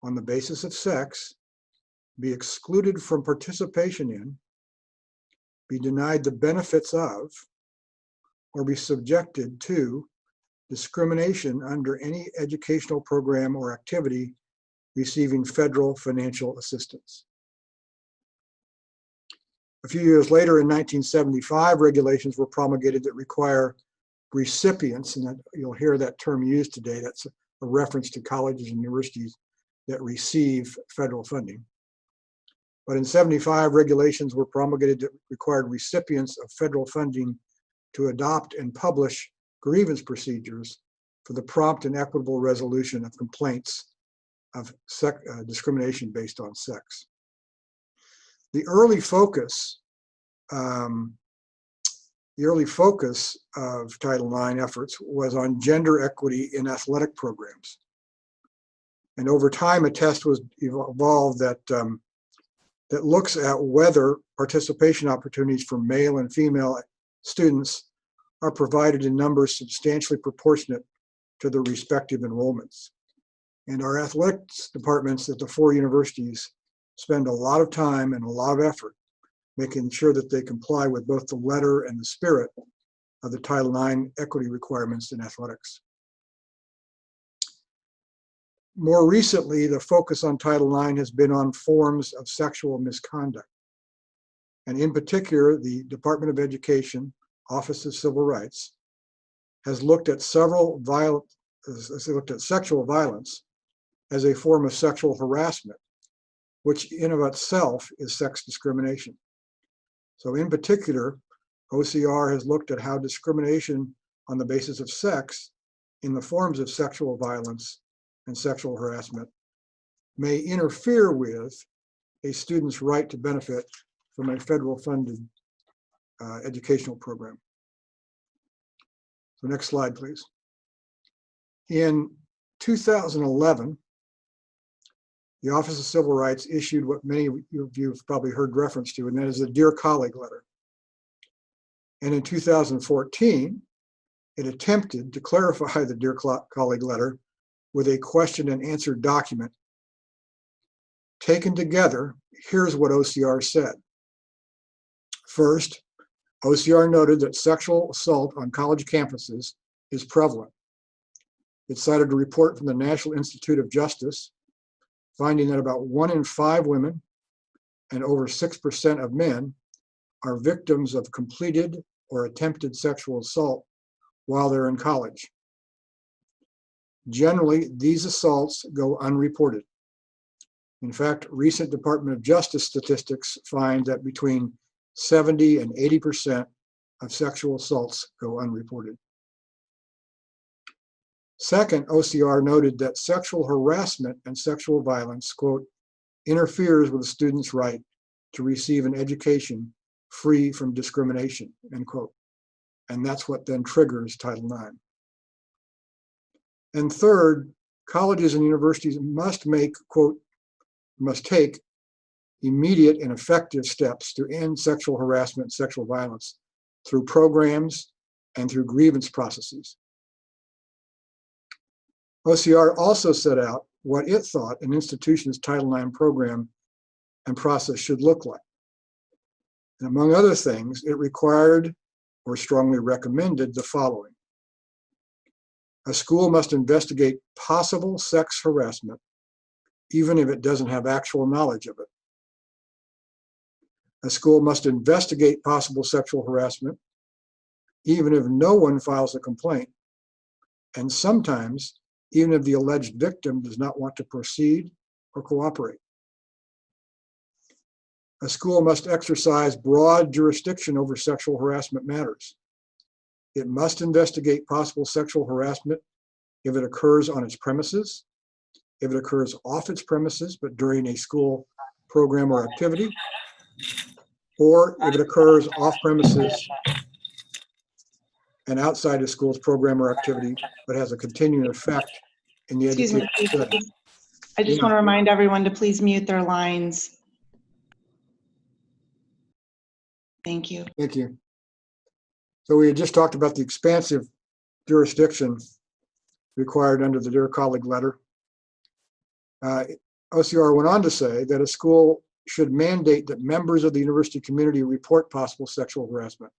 Speaker 19: on the basis of sex, be excluded from participation in, be denied the benefits of, or be subjected to discrimination under any educational program or activity receiving federal financial assistance. A few years later, in 1975, regulations were promulgated that require recipients, and that, you'll hear that term used today, that's a reference to colleges and universities that receive federal funding. But in 75, regulations were promulgated that required recipients of federal funding to adopt and publish grievance procedures for the prompt and equitable resolution of complaints of discrimination based on sex. The early focus of Title IX efforts was on gender equity in athletic programs. And over time, a test was evolved that looks at whether participation opportunities for male and female students are provided in numbers substantially proportionate to their respective enrollments. And our athletics departments at the 4 universities spend a lot of time and a lot of effort making sure that they comply with both the letter and the spirit of the Title IX equity requirements in athletics. More recently, the focus on Title IX has been on forms of sexual misconduct. And in particular, the Department of Education, Office of Civil Rights, has looked at sexual violence as a form of sexual harassment, which in of itself is sex discrimination. So in particular, OCR has looked at how discrimination on the basis of sex in the forms of sexual violence and sexual harassment may interfere with a student's right to benefit from a federal funded educational program. So next slide, please. In 2011, the Office of Civil Rights issued what many of you have probably heard reference to, and that is the Dear Colleague letter. And in 2014, it attempted to clarify the Dear Colleague letter with a question and answer document. Taken together, here's what OCR said. First, OCR noted that sexual assault on college campuses is prevalent. It cited a report from the National Institute of Justice finding that about 1 in 5 women and over 6% of men are victims of completed or attempted sexual assault while they're in college. Generally, these assaults go unreported. In fact, recent Department of Justice statistics find that between 70 and 80% of sexual assaults go unreported. Second, OCR noted that sexual harassment and sexual violence, quote, interferes with a student's right to receive an education free from discrimination, end quote. And that's what then triggers Title IX. And third, colleges and universities must make, quote, must take immediate and effective steps to end sexual harassment and sexual violence through programs and through grievance processes. OCR also set out what it thought an institution's Title IX program and process should look like. And among other things, it required or strongly recommended the following. A school must investigate possible sex harassment, even if it doesn't have actual knowledge of it. A school must investigate possible sexual harassment, even if no one files a complaint, and sometimes even if the alleged victim does not want to proceed or cooperate. A school must exercise broad jurisdiction over sexual harassment matters. It must investigate possible sexual harassment if it occurs on its premises, if it occurs off its premises but during a school program or activity, or if it occurs off premises and outside a school's program or activity but has a continuing effect in the education setting.
Speaker 2: I just want to remind everyone to please mute their lines. Thank you.
Speaker 19: Thank you. So we had just talked about the expansive jurisdiction required under the Dear Colleague letter. OCR went on to say that a school should mandate that members of the university community report possible sexual harassment.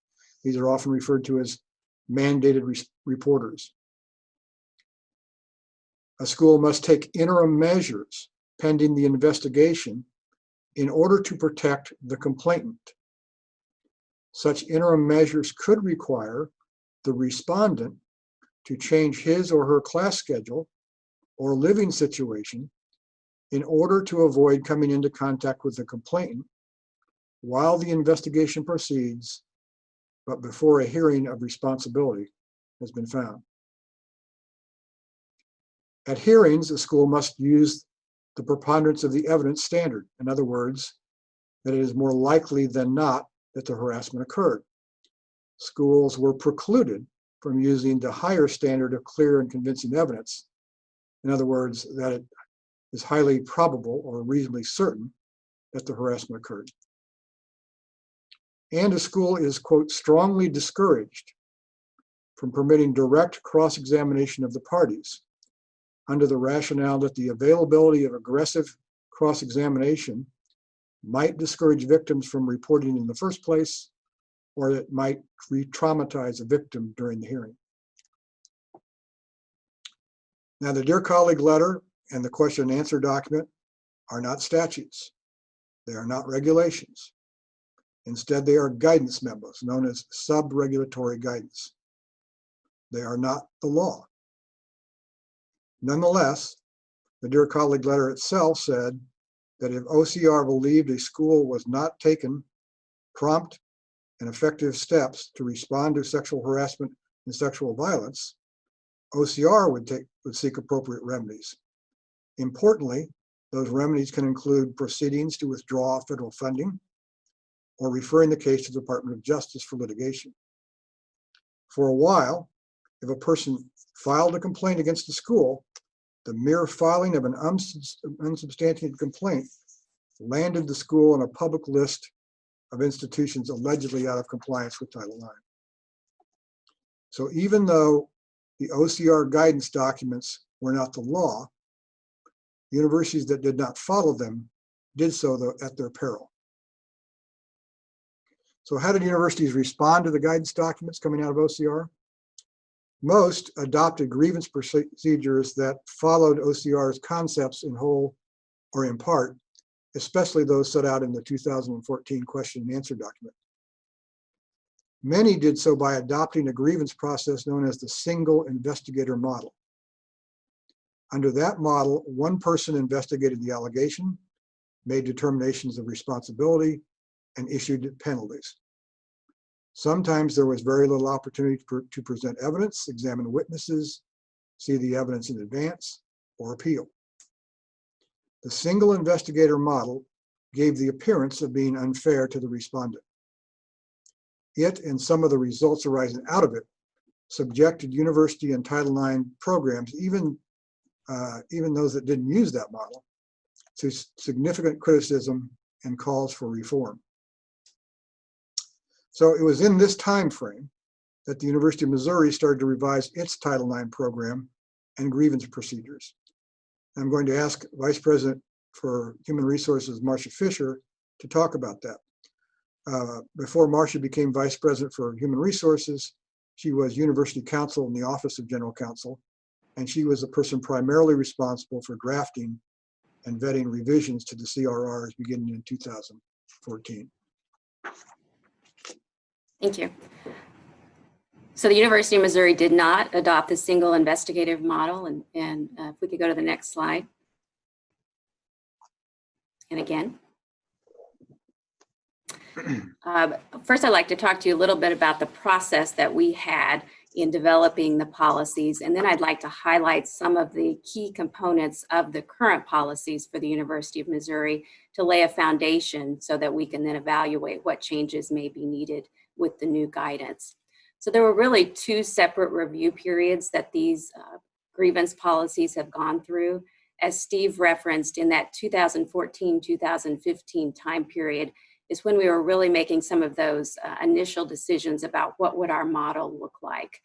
Speaker 19: These are often referred to as mandated reporters. A school must take interim measures pending the investigation in order to protect the complainant. Such interim measures could require the respondent to change his or her class schedule or living situation in order to avoid coming into contact with the complainant while the investigation proceeds, but before a hearing of responsibility has been found. At hearings, the school must use the preponderance of the evidence standard. In other words, that it is more likely than not that the harassment occurred. Schools were precluded from using the higher standard of clear and convincing evidence. In other words, that it is highly probable or reasonably certain that the harassment occurred. And a school is, quote, strongly discouraged from permitting direct cross-examination of the parties under the rationale that the availability of aggressive cross-examination might discourage victims from reporting in the first place, or it might re-traumatize a victim during the hearing. Now, the Dear Colleague letter and the question and answer document are not statutes. They are not regulations. Instead, they are guidance memos known as sub-regulatory guidance. They are not the law. Nonetheless, the Dear Colleague letter itself said that if OCR believed a school was not taking prompt and effective steps to respond to sexual harassment and sexual violence, OCR would seek appropriate remedies. Importantly, Those remedies can include proceedings to withdraw federal funding or referring the case to the Department of Justice for litigation. For a while, if a person filed a complaint against the school, the mere filing of an unsubstantiated complaint landed the school on a public list of institutions allegedly out of compliance with Title IX. So even though the OCR guidance documents were not the law, universities that did not follow them did so though at their peril. So how did universities respond to the guidance documents coming out of OCR? Most adopted grievance procedures that followed OCR's concepts in whole or in part, especially those set out in the 2014 question and answer document. Many did so by adopting a grievance process known as the single investigator model. Under that model, one person investigated the allegation, made determinations of responsibility, and issued penalties. Sometimes there was very little opportunity to present evidence, examine witnesses, see the evidence in advance, or appeal. The single investigator model gave the appearance of being unfair to the respondent. It and some of the results arising out of it subjected university and Title IX programs, even those that didn't use that model, to significant criticism and calls for reform. So it was in this time frame that the University of Missouri started to revise its Title IX program and grievance procedures. I'm going to ask Vice President for Human Resources, Marcia Fisher, to talk about that. Before Marcia became Vice President for Human Resources, she was University Counsel in the Office of General Counsel, and she was the person primarily responsible for drafting and vetting revisions to the CRRs beginning in 2014.
Speaker 17: Thank you. So the University of Missouri did not adopt the single investigative model, and if we could go to the next slide. And again. First, I'd like to talk to you a little bit about the process that we had in developing the policies, and then I'd like to highlight some of the key components of the current policies for the University of Missouri to lay a foundation so that we can then evaluate what changes may be needed with the new guidance. So there were really two separate review periods that these grievance policies have gone through. As Steve referenced, in that 2014-2015 time period is when we were really making some of those initial decisions about what would our model look like.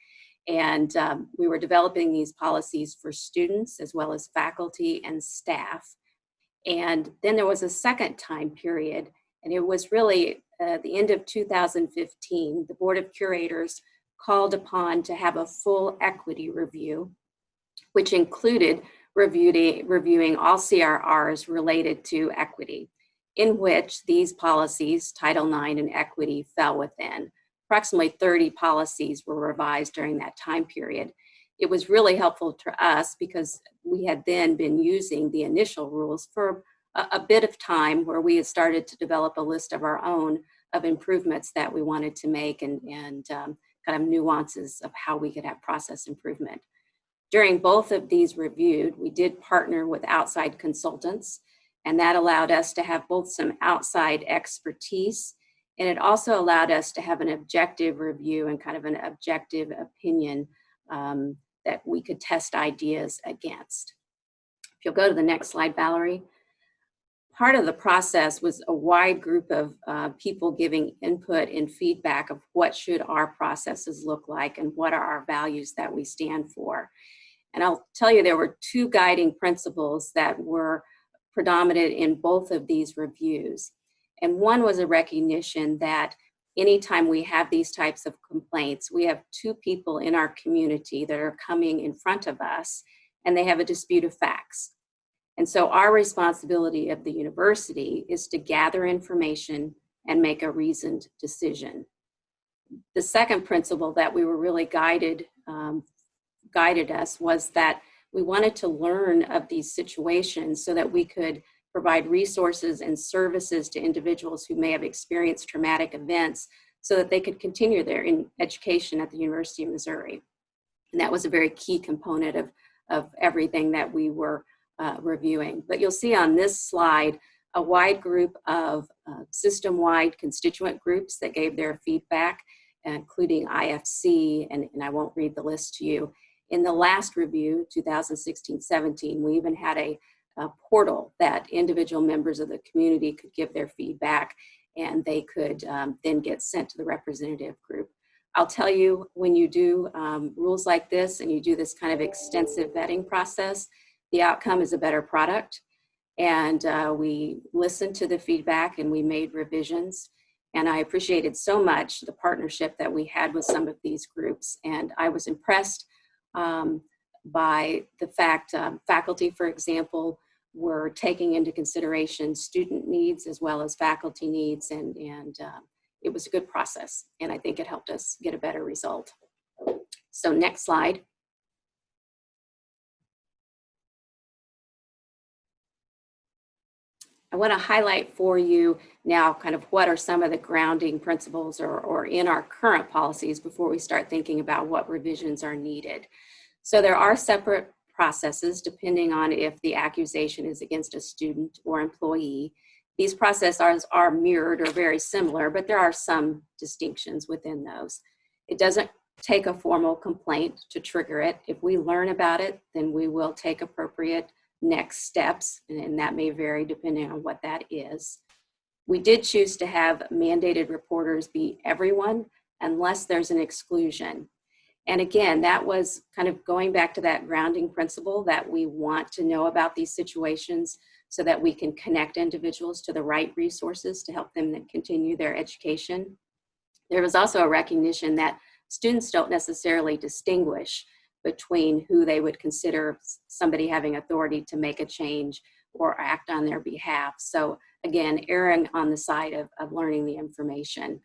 Speaker 17: And we were developing these policies for students as well as faculty and staff. And then there was a second time period, and it was really the end of 2015, the Board of Curators called upon to have a full equity review, which included reviewing all CRRs related to equity, in which these policies, Title IX and equity, fell within. Approximately 30 policies were revised during that time period. It was really helpful to us because we had then been using the initial rules for a bit of time, where we had started to develop a list of our own of improvements that we wanted to make and kind of nuances of how we could have process improvement. During both of these reviewed, we did partner with outside consultants, and that allowed us to have both some outside expertise, and it also allowed us to have an objective review and kind of an objective opinion that we could test ideas against. If you'll go to the next slide, Valerie. Part of the process was a wide group of people giving input and feedback of what should our processes look like and what are our values that we stand for. And I'll tell you, there were two guiding principles that were predominant in both of these reviews. And one was a recognition that anytime we have these types of complaints, we have two people in our community that are coming in front of us, and they have a dispute of facts. And so our responsibility of the university is to gather information and make a reasoned decision. The second principle that we were really guided us was that we wanted to learn of these situations so that we could provide resources and services to individuals who may have experienced traumatic events so that they could continue their education at the University of Missouri. And that was a very key component of everything that we were reviewing. But you'll see on this slide a wide group of system-wide constituent groups that gave their feedback, including IFC, and I won't read the list to you. In the last review, 2016-17, we even had a portal that individual members of the community could give their feedback, and they could then get sent to the representative group. I'll tell you, when you do rules like this and you do this kind of extensive vetting process, the outcome is a better product. And we listened to the feedback and we made revisions. And I appreciated so much the partnership that we had with some of these groups. And I was impressed by the fact faculty, for example, were taking into consideration student needs as well as faculty needs. And it was a good process. And I think it helped us get a better result. So next slide. I want to highlight for you now kind of what are some of the grounding principles or in our current policies before we start thinking about what revisions are needed. So there are separate processes depending on if the accusation is against a student or employee. These processes are mirrored or very similar, but there are some distinctions within those. It doesn't take a formal complaint to trigger it. If we learn about it, then we will take appropriate next steps, and that may vary depending on what that is. We did choose to have mandated reporters be everyone unless there's an exclusion. And again, that was kind of going back to that grounding principle that we want to know about these situations so that we can connect individuals to the right resources to help them continue their education. There was also a recognition that students don't necessarily distinguish between who they would consider somebody having authority to make a change or act on their behalf. So again, erring on the side of learning the information.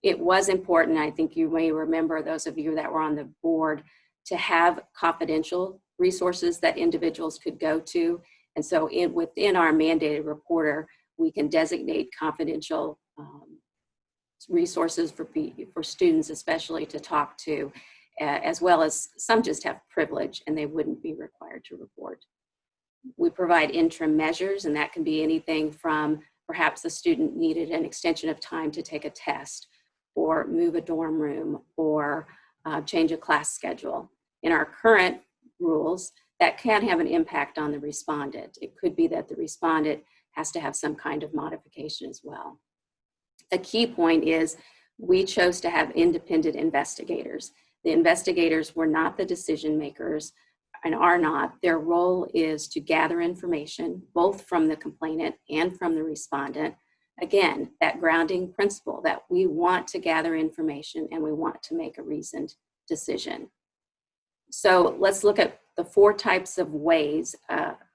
Speaker 17: It was important, I think you may remember, those of you that were on the board, to have confidential resources that individuals could go to. And so within our mandated reporter, we can designate confidential resources for students especially to talk to, as well as some just have privilege and they wouldn't be required to report. We provide interim measures, and that can be anything from perhaps a student needed an extension of time to take a test or move a dorm room or change a class schedule. In our current rules, that can have an impact on the respondent. It could be that the respondent has to have some kind of modification as well. A key point is we chose to have independent investigators. The investigators were not the decision makers and are not. Their role is to gather information, both from the complainant and from the respondent. Again, that grounding principle that we want to gather information and we want to make a reasoned decision. So let's look at the 4 types of ways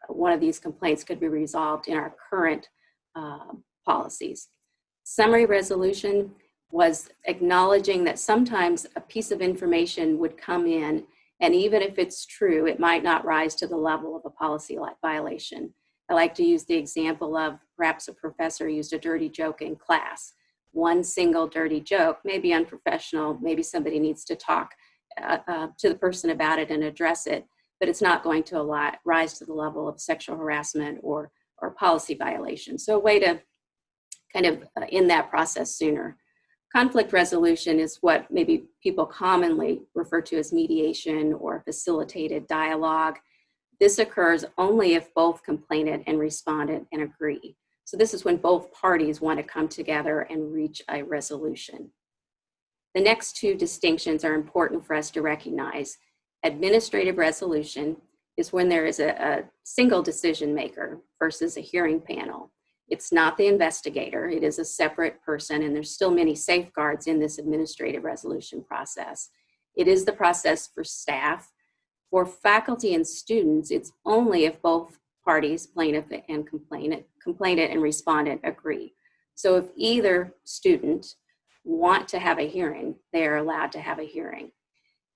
Speaker 17: one of these complaints could be resolved in our current policies. Summary resolution was acknowledging that sometimes a piece of information would come in, and even if it's true, it might not rise to the level of a policy violation. I like to use the example of perhaps a professor used a dirty joke in class. One single dirty joke may be unprofessional, maybe somebody needs to talk to the person about it and address it, but it's not going to rise to the level of sexual harassment or policy violation. So a way to kind of end that process sooner. Conflict resolution is what maybe people commonly refer to as mediation or facilitated dialogue. This occurs only if both complainant and respondent can agree. So this is when both parties want to come together and reach a resolution. The next 2 distinctions are important for us to recognize. Administrative resolution is when there is a single decision maker versus a hearing panel. It's not the investigator, it is a separate person, and there's still many safeguards in this administrative resolution process. It is the process for staff. For faculty and students, it's only if both parties, plaintiff and complainant and respondent, agree. So if either student want to have a hearing, they are allowed to have a hearing.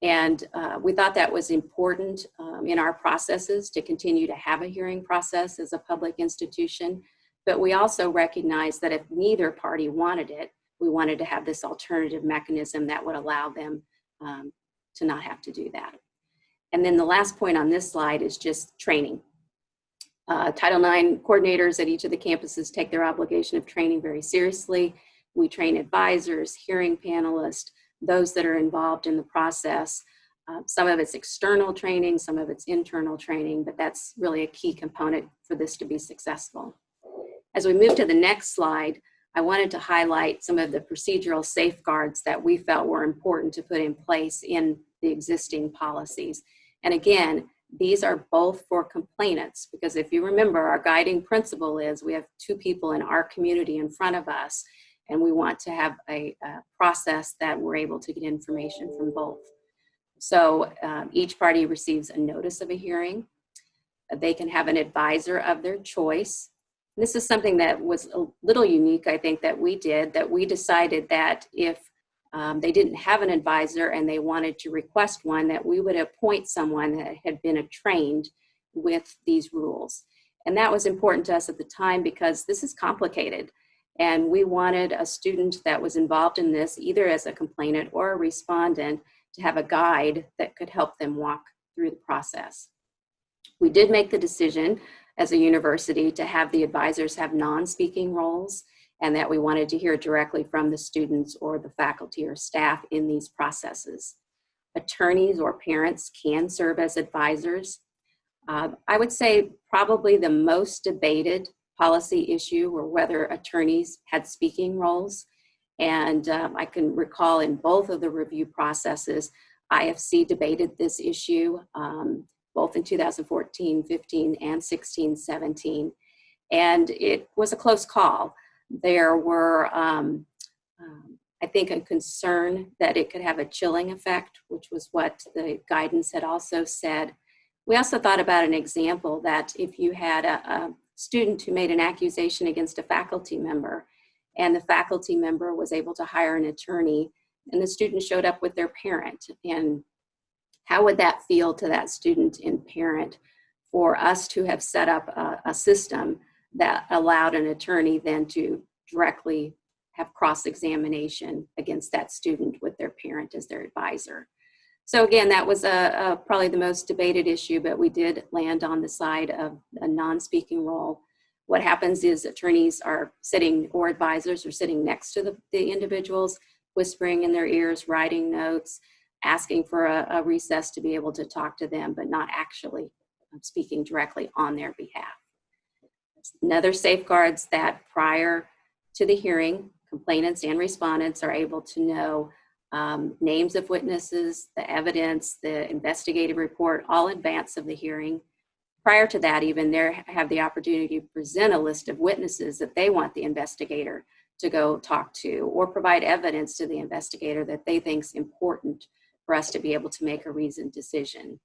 Speaker 17: And we thought that was important in our processes to continue to have a hearing process as a public institution. But we also recognize that if neither party wanted it, we wanted to have this alternative mechanism that would allow them to not have to do that. And then the last point on this slide is just training. Title IX coordinators at each of the campuses take their obligation of training very seriously. We train advisors, hearing panelists, those that are involved in the process. Some of it's external training, some of it's internal training, but that's really a key component for this to be successful. As we move to the next slide, I wanted to highlight some of the procedural safeguards that we felt were important to put in place in the existing policies. And again, these are both for complainants, because if you remember, our guiding principle is we have two people in our community in front of us, and we want to have a process that we're able to get information from both. So each party receives a notice of a hearing. They can have an advisor of their choice. This is something that was a little unique, I think, that we did, that we decided that if they didn't have an advisor and they wanted to request one, that we would appoint someone that had been trained with these rules. And that was important to us at the time because this is complicated. And we wanted a student that was involved in this, either as a complainant or a respondent, to have a guide that could help them walk through the process. We did make the decision as a university to have the advisors have non-speaking roles, and that we wanted to hear directly from the students or the faculty or staff in these processes. Attorneys or parents can serve as advisors. I would say probably the most debated policy issue were whether attorneys had speaking roles. And I can recall in both of the review processes, IFC debated this issue, both in 2014, 15, and 16, 17. And it was a close call. There were, I think, a concern that it could have a chilling effect, which was what the guidance had also said. We also thought about an example that if you had a student who made an accusation against a faculty member, and the faculty member was able to hire an attorney, and the student showed up with their parent, and how would that feel to that student and parent for us to have set up a system that allowed an attorney then to directly have cross-examination against that student with their parent as their advisor? So again, that was probably the most debated issue, but we did land on the side of a non-speaking role. What happens is attorneys are sitting, or advisors are sitting next to the individuals, whispering in their ears, writing notes, asking for a recess to be able to talk to them, but not actually speaking directly on their behalf. Another safeguards that prior to the hearing, complainants and respondents are able to know names of witnesses, the evidence, the investigative report, all in advance of the hearing. Prior to that, even, they have the opportunity to present a list of witnesses that they want the investigator to go talk to, or provide evidence to the investigator that they think is important for us to be able to make a reasoned decision.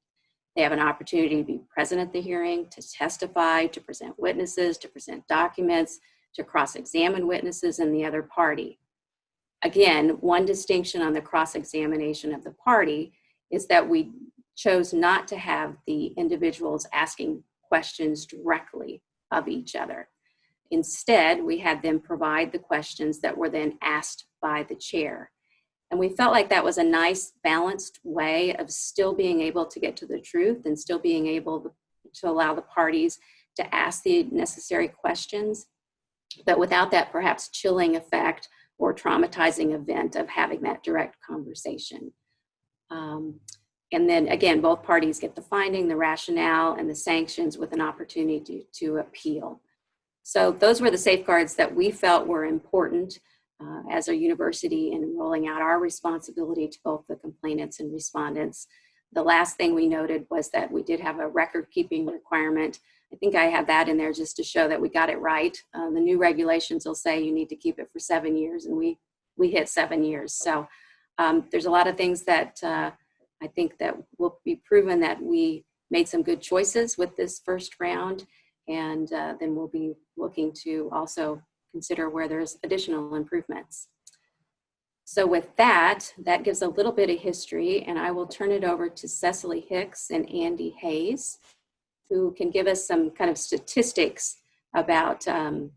Speaker 17: They have an opportunity to be present at the hearing, to testify, to present witnesses, to present documents, to cross-examine witnesses and the other party. Again, one distinction on the cross-examination of the party is that we chose not to have the individuals asking questions directly of each other. Instead, we had them provide the questions that were then asked by the chair. And we felt like that was a nice balanced way of still being able to get to the truth and still being able to allow the parties to ask the necessary questions, but without that perhaps chilling effect or traumatizing event of having that direct conversation. And then again, both parties get the finding, the rationale, and the sanctions with an opportunity to appeal. So those were the safeguards that we felt were important as a university in rolling out our responsibility to both the complainants and respondents. The last thing we noted was that we did have a record-keeping requirement. I think I have that in there just to show that we got it right. The new regulations will say you need to keep it for 7 years, and we hit 7 years. So there's a lot of things that I think that will be proven that we made some good choices with this first round, and then we'll be looking to also consider where there's additional improvements. So with that, that gives a little bit of history, and I will turn it over to Cecily Hicks and Andy Hayes, who can give us some kind of statistics about our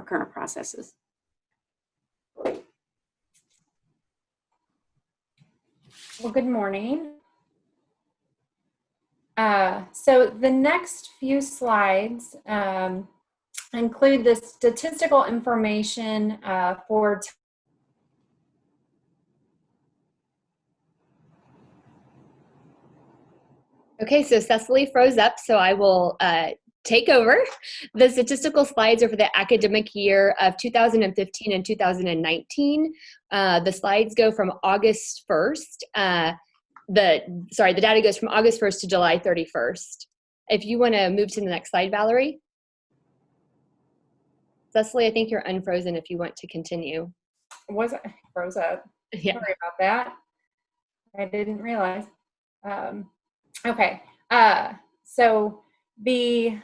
Speaker 17: current processes.
Speaker 20: Well, good morning. So the next few slides include the statistical information for
Speaker 21: Okay, so Cecily froze up, so I will take over. The statistical slides are for the academic year of 2015 and 2019. The slides go from August 1st. The data goes from August 1st to July 31st. If you want to move to the next slide, Valerie. Cecily, I think you're unfrozen if you want to continue.
Speaker 20: Was I froze up?
Speaker 21: Yeah.
Speaker 20: Sorry about that. I didn't realize. Okay. So the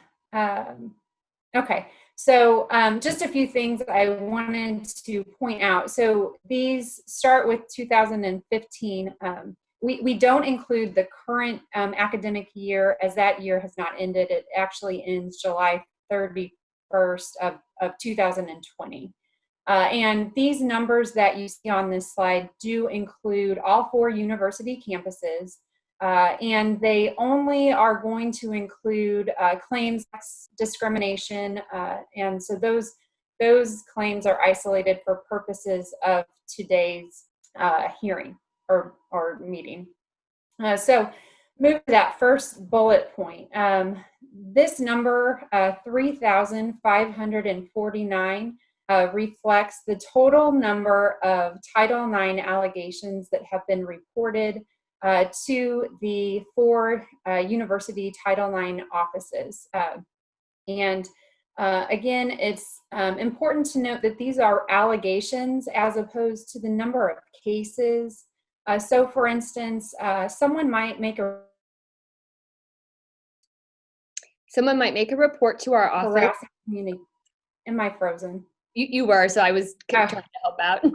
Speaker 20: just a few things I wanted to point out. So these start with 2015. We don't include the current academic year, as that year has not ended. It actually ends July 31st of 2020. And these numbers that you see on this slide do include all 4 university campuses, and they only are going to include claims discrimination, and so those claims are isolated for purposes of today's hearing or meeting. So move to that first bullet point. This number, 3,549, reflects the total number of Title IX allegations that have been reported to the 4 university Title IX offices. Again, it's important to note that these are allegations as opposed to the number of cases. So for instance, someone might make a
Speaker 21: report to our office.
Speaker 20: Am I frozen?
Speaker 21: You were, so I was trying to help out.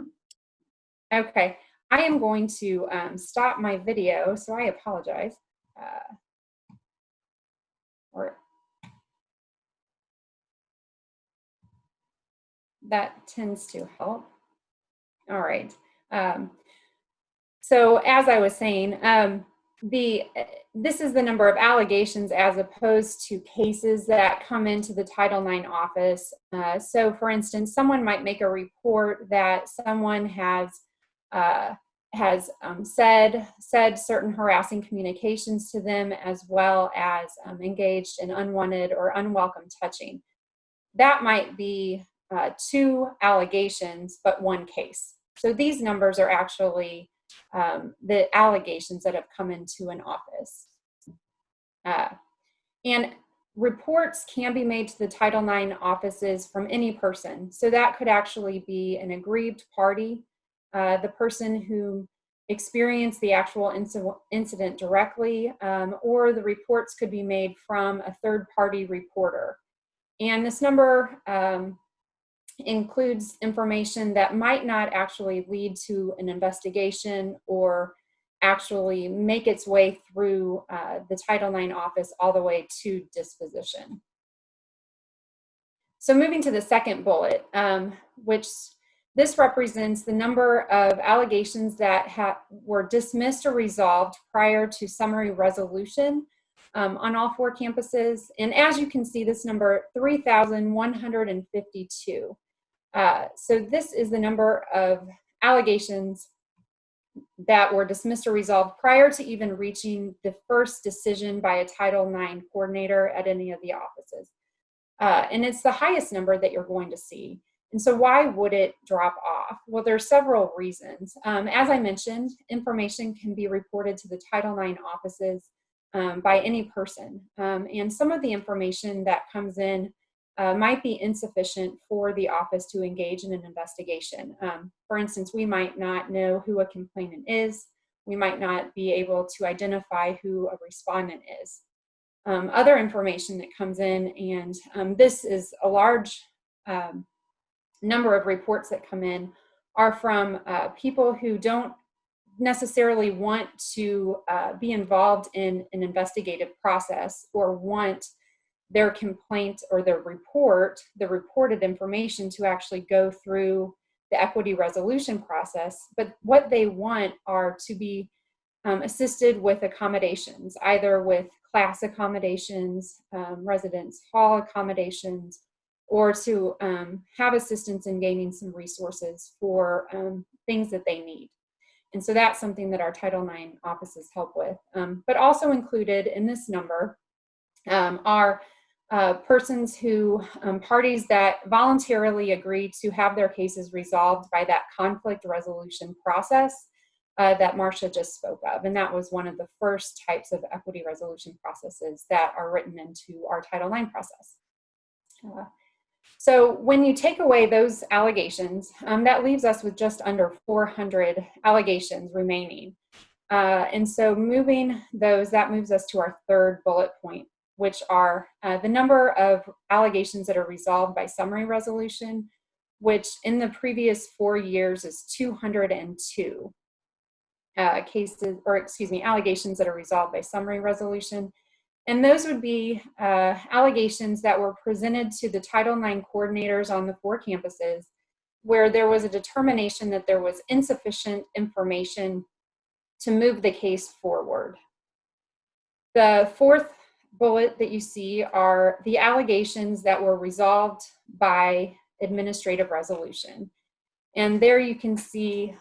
Speaker 20: Okay, I am going to stop my video, so I apologize. That tends to help. All right. So as I was saying, this is the number of allegations as opposed to cases that come into the Title IX office. So for instance, someone might make a report that someone has said certain harassing communications to them, as well as engaged in unwanted or unwelcome touching. That might be 2 allegations, but 1 case. So these numbers are actually the allegations that have come into an office. And reports can be made to the Title IX offices from any person. So that could actually be an aggrieved party, the person who experienced the actual incident directly, or the reports could be made from a third-party reporter. And this number includes information that might not actually lead to an investigation or actually make its way through the Title IX office all the way to disposition. So moving to the second bullet, which this represents the number of allegations that were dismissed or resolved prior to summary resolution on all 4 campuses. And as you can see, this number, 3,152. So this is the number of allegations that were dismissed or resolved prior to even reaching the first decision by a Title IX coordinator at any of the offices. And it's the highest number that you're going to see. And so why would it drop off? Well, there are several reasons. As I mentioned, information can be reported to the Title IX offices by any person. And some of the information that comes in might be insufficient for the office to engage in an investigation. For instance, we might not know who a complainant is. We might not be able to identify who a respondent is. Other information that comes in, and this is a large number of reports that come in, are from people who don't necessarily want to be involved in an investigative process or want their complaint or their report, the reported information, to actually go through the equity resolution process. But what they want are to be assisted with accommodations, either with class accommodations, residence hall accommodations, or to have assistance in gaining some resources for things that they need. And so that's something that our Title IX offices help with. But also included in this number are persons who, parties that voluntarily agreed to have their cases resolved by that conflict resolution process that Marcia just spoke of. And that was one of the first types of equity resolution processes that are written into our Title IX process. So when you take away those allegations, that leaves us with just under 400 allegations remaining. And so moving those, that moves us to our third bullet point, which are the number of allegations that are resolved by summary resolution, which in the previous 4 years is 202 allegations that are resolved by summary resolution. And those would be allegations that were presented to the Title IX coordinators on the 4 campuses, where there was a determination that there was insufficient information to move the case forward. The fourth bullet that you see are the allegations that were resolved by administrative resolution. And there you can see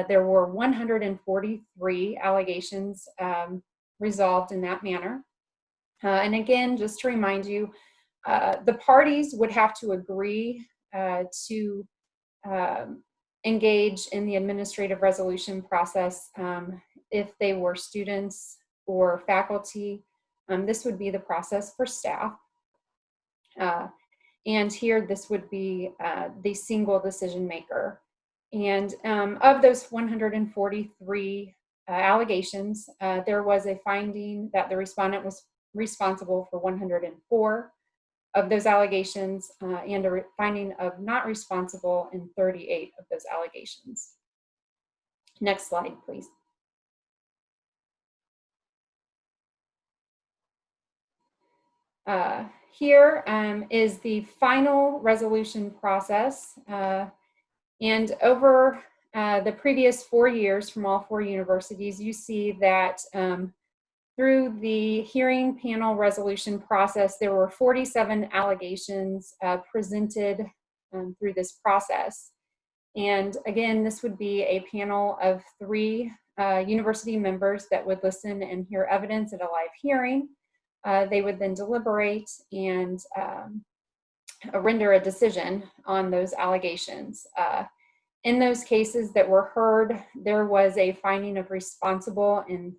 Speaker 20: there were 143 allegations resolved in that manner. And again, just to remind you, the parties would have to agree to engage in the administrative resolution process if they were students or faculty. This would be the process for staff. And here, this would be the single decision maker. And of those 143 allegations, there was a finding that the respondent was responsible for 104 of those allegations and a finding of not responsible in 38 of those allegations. Next slide, please. Here is the final resolution process. And over the previous 4 years from all 4 universities, you see that through the hearing panel resolution process, there were 47 allegations presented through this process. And again, this would be a panel of 3 university members that would listen and hear evidence at a live hearing. They would then deliberate and render a decision on those allegations. In those cases that were heard, there was a finding of responsible in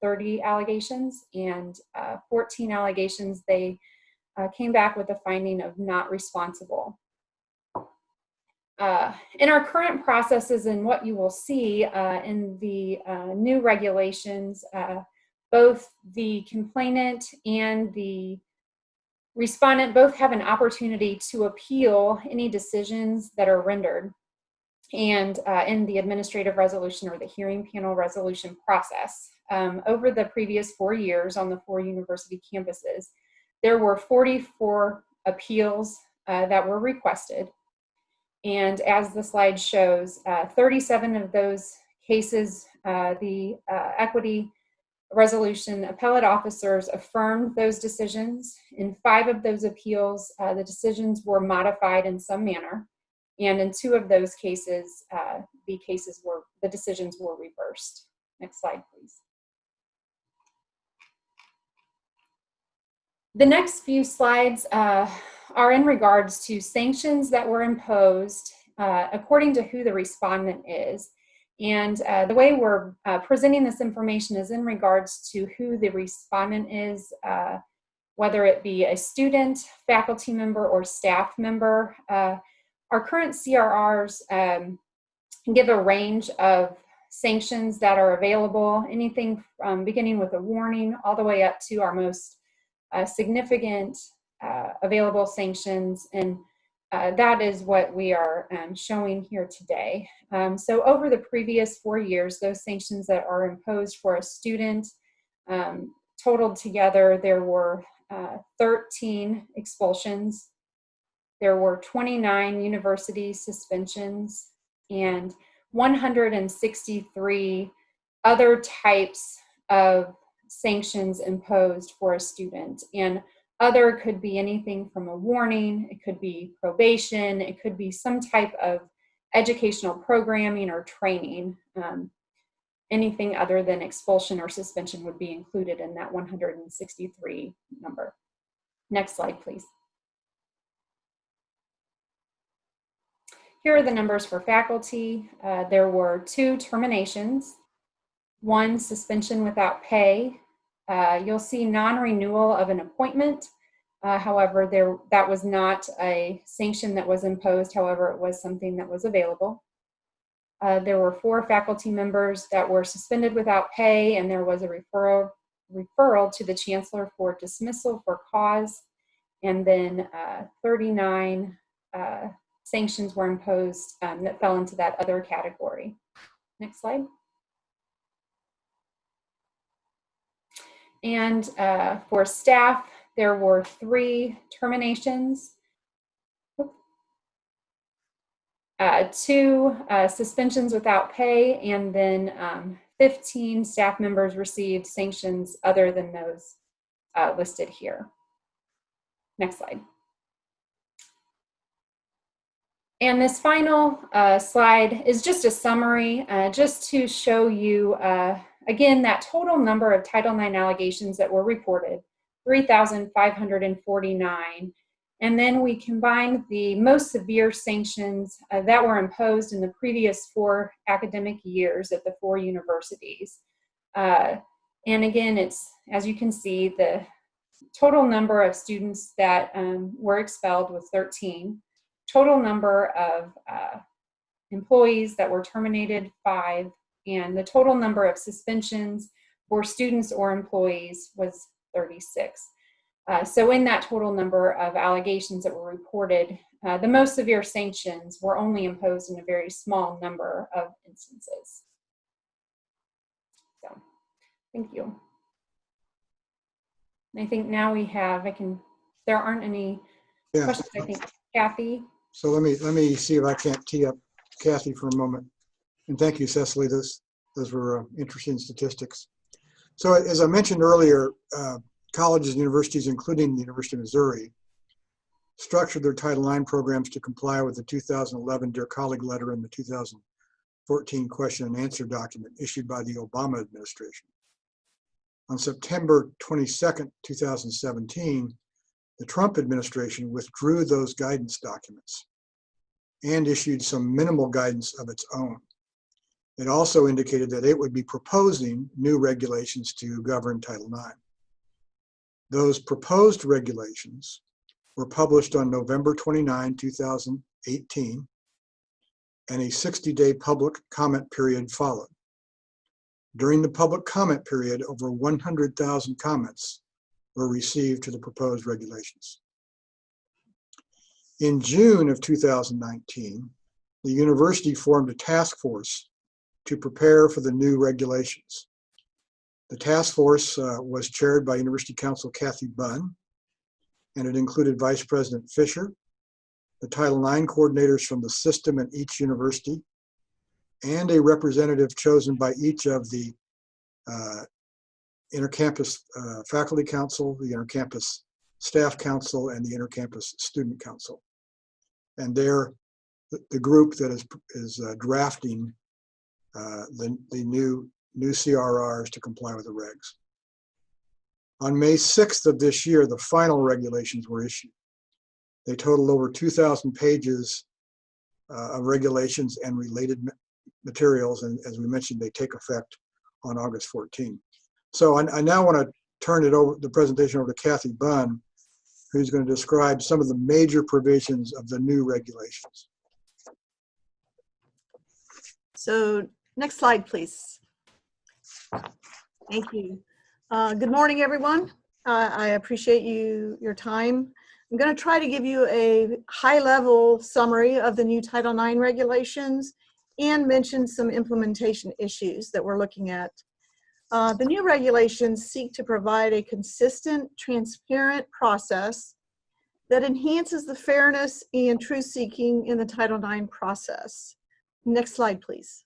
Speaker 20: 30 allegations, and 14 allegations, they came back with a finding of not responsible. In our current processes and what you will see in the new regulations, both the complainant and the respondent both have an opportunity to appeal any decisions that are rendered and in the administrative resolution or the hearing panel resolution process. Over the previous 4 years on the 4 university campuses, there were 44 appeals that were requested. And as the slide shows, 37 of those cases, the equity resolution appellate officers affirmed those decisions. In 5 of those appeals, the decisions were modified in some manner. And in 2 of those cases, the decisions were reversed. Next slide, please. The next few slides are in regards to sanctions that were imposed according to who the respondent is. And the way we're presenting this information is in regards to who the respondent is, whether it be a student, faculty member, or staff member. Our current CRRs give a range of sanctions that are available, anything from beginning with a warning all the way up to our most significant available sanctions, and that is what we are showing here today. So over the previous 4 years, those sanctions that are imposed for a student, totaled together, there were 13 expulsions, there were 29 university suspensions, and 163 other types of sanctions imposed for a student. And other could be anything from a warning, it could be probation, it could be some type of educational programming or training. Anything other than expulsion or suspension would be included in that 163 number. Next slide, please. Here are the numbers for faculty. There were 2 terminations, 1 suspension without pay. You'll see non-renewal of an appointment. However, that was not a sanction that was imposed. However, it was something that was available. There were 4 faculty members that were suspended without pay, and there was a referral to the chancellor for dismissal for cause. And then 39 sanctions were imposed that fell into that other category. Next slide. And for staff, there were 3 terminations, 2 suspensions without pay, and then 15 staff members received sanctions other than those listed here. Next slide. And this final slide is just a summary, just to show you, again, that total number of Title IX allegations that were reported, 3,549. And then we combined the most severe sanctions that were imposed in the previous 4 academic years at the 4 universities. And again, it's, as you can see, the total number of students that were expelled was 13. Total number of employees that were terminated, 5. And the total number of suspensions for students or employees was 36. So in that total number of allegations that were reported, the most severe sanctions were only imposed in a very small number of instances. So, thank you. And I think now we have, there aren't any questions, I think, Kathy.
Speaker 19: So let me see if I can't tee up Kathy for a moment. And thank you, Cecily. Those were interesting statistics. So as I mentioned earlier, colleges and universities, including the University of Missouri, structured their Title IX programs to comply with the 2011 Dear Colleague letter and the 2014 question and answer document issued by the Obama administration. On September 22nd, 2017, the Trump administration withdrew those guidance documents and issued some minimal guidance of its own. It also indicated that it would be proposing new regulations to govern Title IX. Those proposed regulations were published on November 29, 2018, and a 60-day public comment period followed. During the public comment period, over 100,000 comments were received to the proposed regulations. In June of 2019, the university formed a task force to prepare for the new regulations. The task force was chaired by University Counsel Kathy Bunn, and it included Vice President Fisher, the Title IX coordinators from the system at each university, and a representative chosen by each of the Intercampus Faculty Council, the Intercampus Staff Council, and the Intercampus Student Council. And they're the group that is drafting the new CRRs to comply with the regs. On May 6th of this year, the final regulations were issued. They total over 2,000 pages of regulations and related materials, and as we mentioned, they take effect on August 14. So I now want to turn the presentation over to Kathy Bunn, who's going to describe some of the major provisions of the new regulations.
Speaker 6: So next slide, please. Thank you. Good morning, everyone. I appreciate your time. I'm going to try to give you a high-level summary of the new Title IX regulations and mention some implementation issues that we're looking at. The new regulations seek to provide a consistent, transparent process that enhances the fairness and truth-seeking in the Title IX process. Next slide, please.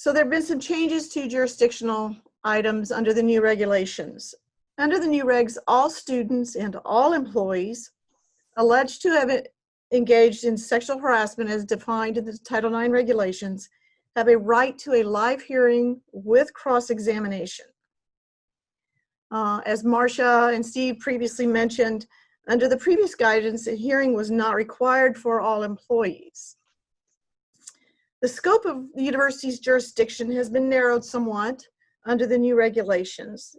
Speaker 6: So there have been some changes to jurisdictional items under the new regulations. Under the new regs, all students and all employees alleged to have engaged in sexual harassment as defined in the Title IX regulations have a right to a live hearing with cross-examination. As Marcia and Steve previously mentioned, under the previous guidance, a hearing was not required for all employees. The scope of the university's jurisdiction has been narrowed somewhat under the new regulations.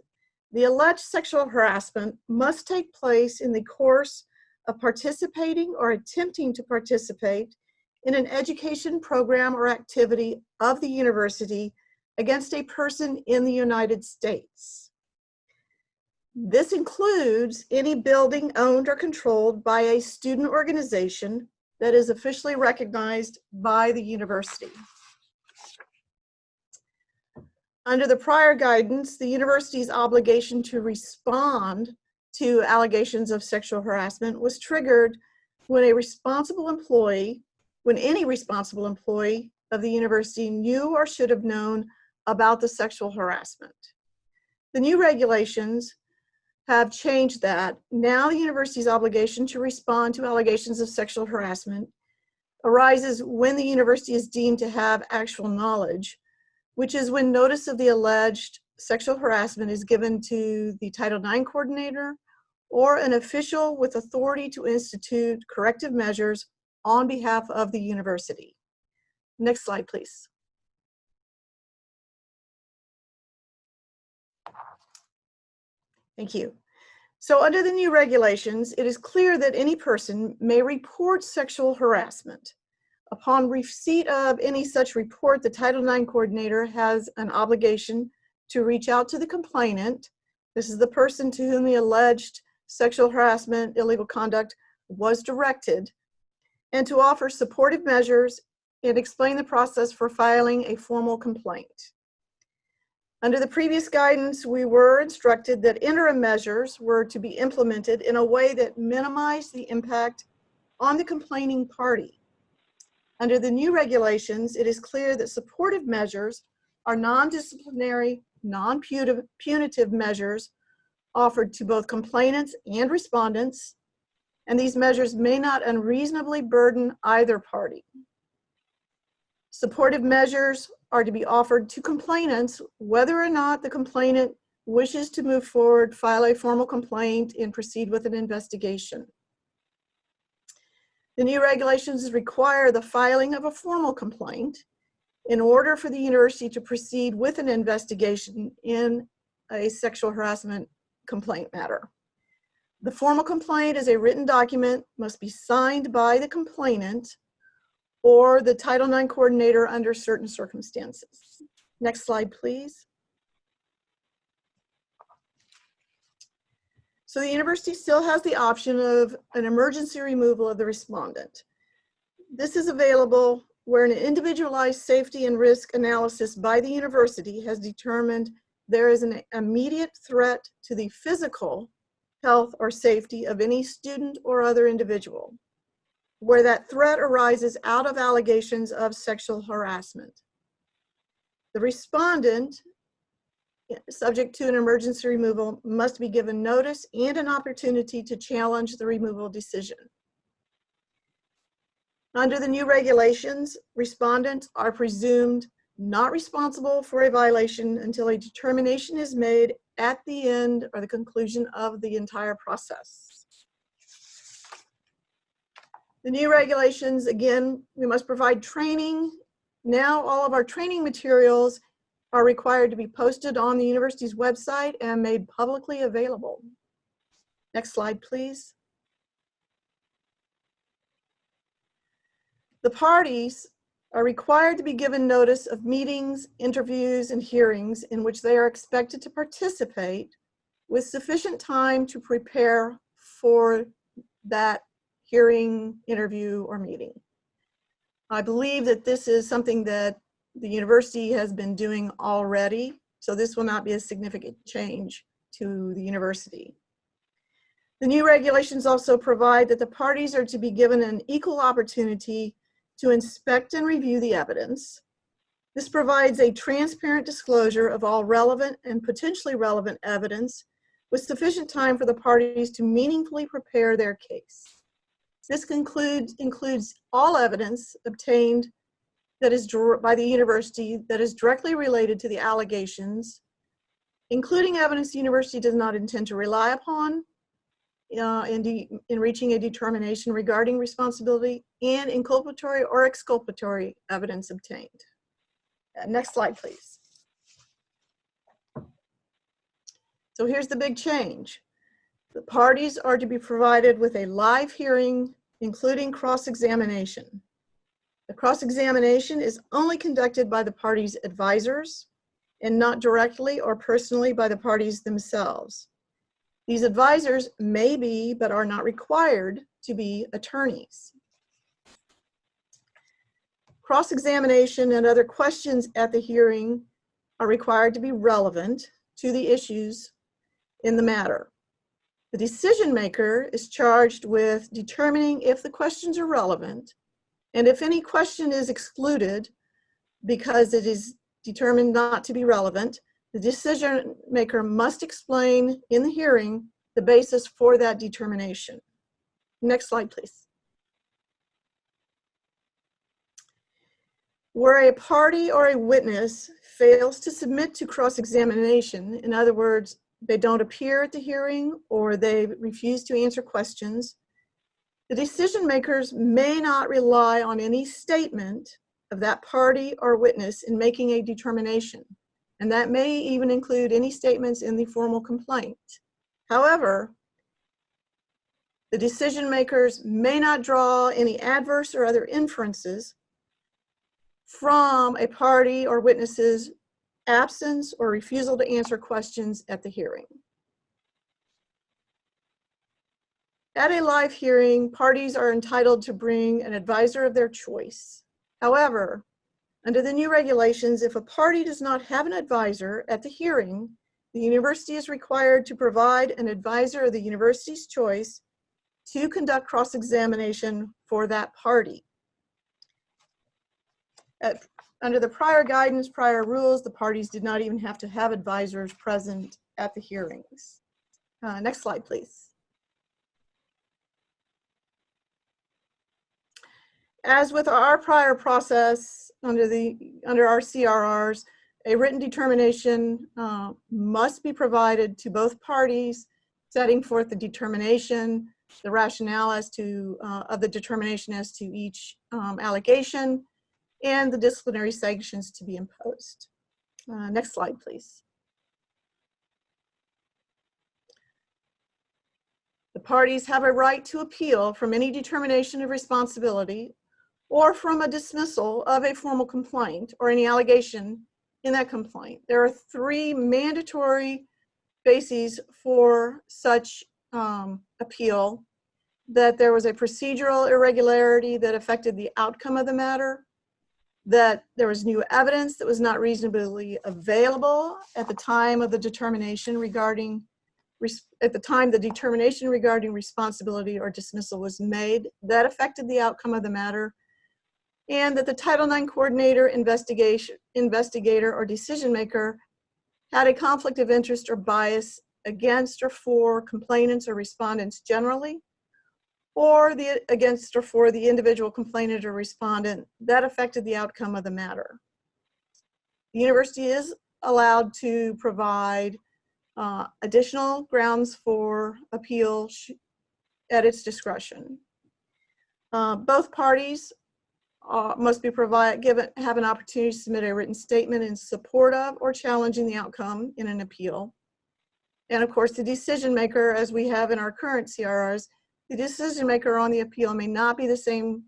Speaker 6: The alleged sexual harassment must take place in the course of participating or attempting to participate in an education program or activity of the university against a person in the United States. This includes any building owned or controlled by a student organization that is officially recognized by the university. Under the prior guidance, the university's obligation to respond to allegations of sexual harassment was triggered when any responsible employee of the university knew or should have known about the sexual harassment. The new regulations have changed that. Now the university's obligation to respond to allegations of sexual harassment arises when the university is deemed to have actual knowledge, which is when notice of the alleged sexual harassment is given to the Title IX coordinator or an official with authority to institute corrective measures on behalf of the university. Next slide, please. Thank you. So under the new regulations, it is clear that any person may report sexual harassment. Upon receipt of any such report, the Title IX coordinator has an obligation to reach out to the complainant. This is the person to whom the alleged sexual harassment, illegal conduct was directed, and to offer supportive measures and explain the process for filing a formal complaint. Under the previous guidance, we were instructed that interim measures were to be implemented in a way that minimized the impact on the complaining party. Under the new regulations, it is clear that supportive measures are non-disciplinary, non-punitive measures offered to both complainants and respondents, and these measures may not unreasonably burden either party. Supportive measures are to be offered to complainants whether or not the complainant wishes to move forward, file a formal complaint, and proceed with an investigation. The new regulations require the filing of a formal complaint in order for the university to proceed with an investigation in a sexual harassment complaint matter. The formal complaint is a written document, must be signed by the complainant or the Title IX coordinator under certain circumstances. Next slide, please. So the university still has the option of an emergency removal of the respondent. This is available where an individualized safety and risk analysis by the university has determined there is an immediate threat to the physical health or safety of any student or other individual, where that threat arises out of allegations of sexual harassment. The respondent, subject to an emergency removal, must be given notice and an opportunity to challenge the removal decision. Under the new regulations, respondents are presumed not responsible for a violation until a determination is made at the end or the conclusion of the entire process. The new regulations, again, we must provide training. Now all of our training materials are required to be posted on the university's website and made publicly available. Next slide, please. The parties are required to be given notice of meetings, interviews, and hearings in which they are expected to participate with sufficient time to prepare for that hearing, interview, or meeting. I believe that this is something that the university has been doing already, so this will not be a significant change to the university. The new regulations also provide that the parties are to be given an equal opportunity to inspect and review the evidence, This provides a transparent disclosure of all relevant and potentially relevant evidence with sufficient time for the parties to meaningfully prepare their case. This includes all evidence obtained that is by the university that is directly related to the allegations, including evidence the university does not intend to rely upon in reaching a determination regarding responsibility, and inculpatory or exculpatory evidence obtained. Next slide, please. So here's the big change. The parties are to be provided with a live hearing, including cross-examination. The cross-examination is only conducted by the parties' advisors and not directly or personally by the parties themselves. These advisors may be, but are not required to be, attorneys. Cross-examination and other questions at the hearing are required to be relevant to the issues in the matter. The decision maker is charged with determining if the questions are relevant, and if any question is excluded because it is determined not to be relevant, the decision maker must explain in the hearing the basis for that determination. Next slide, please. Where a party or a witness fails to submit to cross-examination, in other words, they don't appear at the hearing or they refuse to answer questions, the decision makers may not rely on any statement of that party or witness in making a determination, and that may even include any statements in the formal complaint. However, the decision makers may not draw any adverse or other inferences from a party or witness's absence or refusal to answer questions at the hearing. At a live hearing, parties are entitled to bring an advisor of their choice. However, under the new regulations, if a party does not have an advisor at the hearing, the university is required to provide an advisor of the university's choice to conduct cross-examination for that party. Under the prior guidance, prior rules, the parties did not even have to have advisors present at the hearings. Next slide, please. As with our prior process under our CRRs, a written determination must be provided to both parties, setting forth the determination, the rationale as to of the determination as to each allegation, and the disciplinary sanctions to be imposed. Next slide, please. The parties have a right to appeal from any determination of responsibility or from a dismissal of a formal complaint or any allegation in that complaint. There are 3 mandatory bases for such appeal: that there was a procedural irregularity that affected the outcome of the matter, that there was new evidence that was not reasonably available at the time of the determination regarding responsibility or dismissal was made that affected the outcome of the matter, and that the Title IX coordinator, investigator, or decision maker had a conflict of interest or bias against or for complainants or respondents generally, or against or for the individual complainant or respondent that affected the outcome of the matter. The university is allowed to provide additional grounds for appeal at its discretion. Both parties must be have an opportunity to submit a written statement in support of or challenging the outcome in an appeal. And of course, the decision maker, as we have in our current CRRs, the decision maker on the appeal may not be the same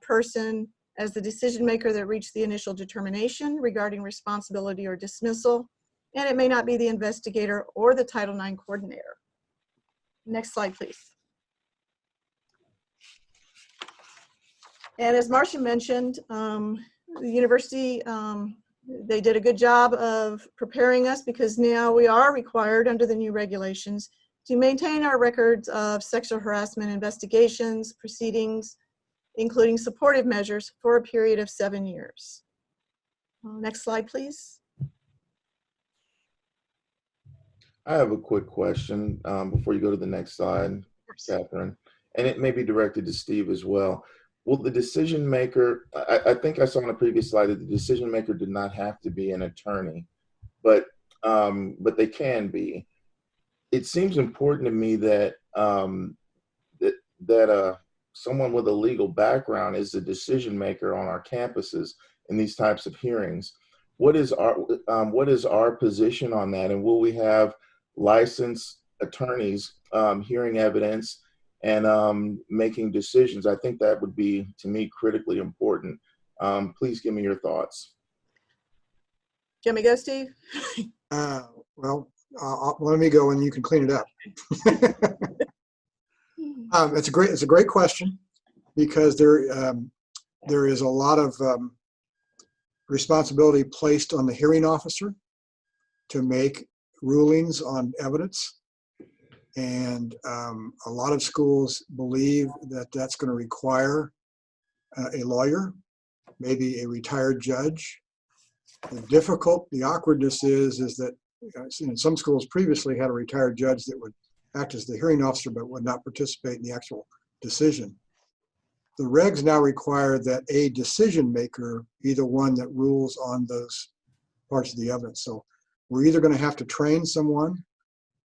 Speaker 6: person as the decision maker that reached the initial determination regarding responsibility or dismissal, and it may not be the investigator or the Title IX coordinator. Next slide, please. And as Marcia mentioned, the university, they did a good job of preparing us, because now we are required under the new regulations to maintain our records of sexual harassment investigations, proceedings, including supportive measures, for a period of 7 years. Next slide, please.
Speaker 13: I have a quick question before you go to the next slide, Catherine, and it may be directed to Steve as well. Will the decision maker, I think I saw on a previous slide that the decision maker did not have to be an attorney, but they can be. It seems important to me that someone with a legal background is the decision maker on our campuses in these types of hearings. What is our position on that, and will we have licensed attorneys hearing evidence and making decisions? I think that would be, to me, critically important. Please give me your thoughts.
Speaker 6: Jimmy, go, Steve.
Speaker 19: Well, let me go and you can clean it up. It's a great question, because there is a lot of responsibility placed on the hearing officer to make rulings on evidence. And a lot of schools believe that that's going to require a lawyer, maybe a retired judge. The awkwardness is that some schools previously had a retired judge that would act as the hearing officer but would not participate in the actual decision. The regs now require that a decision maker be the one that rules on those parts of the evidence. So we're either going to have to train someone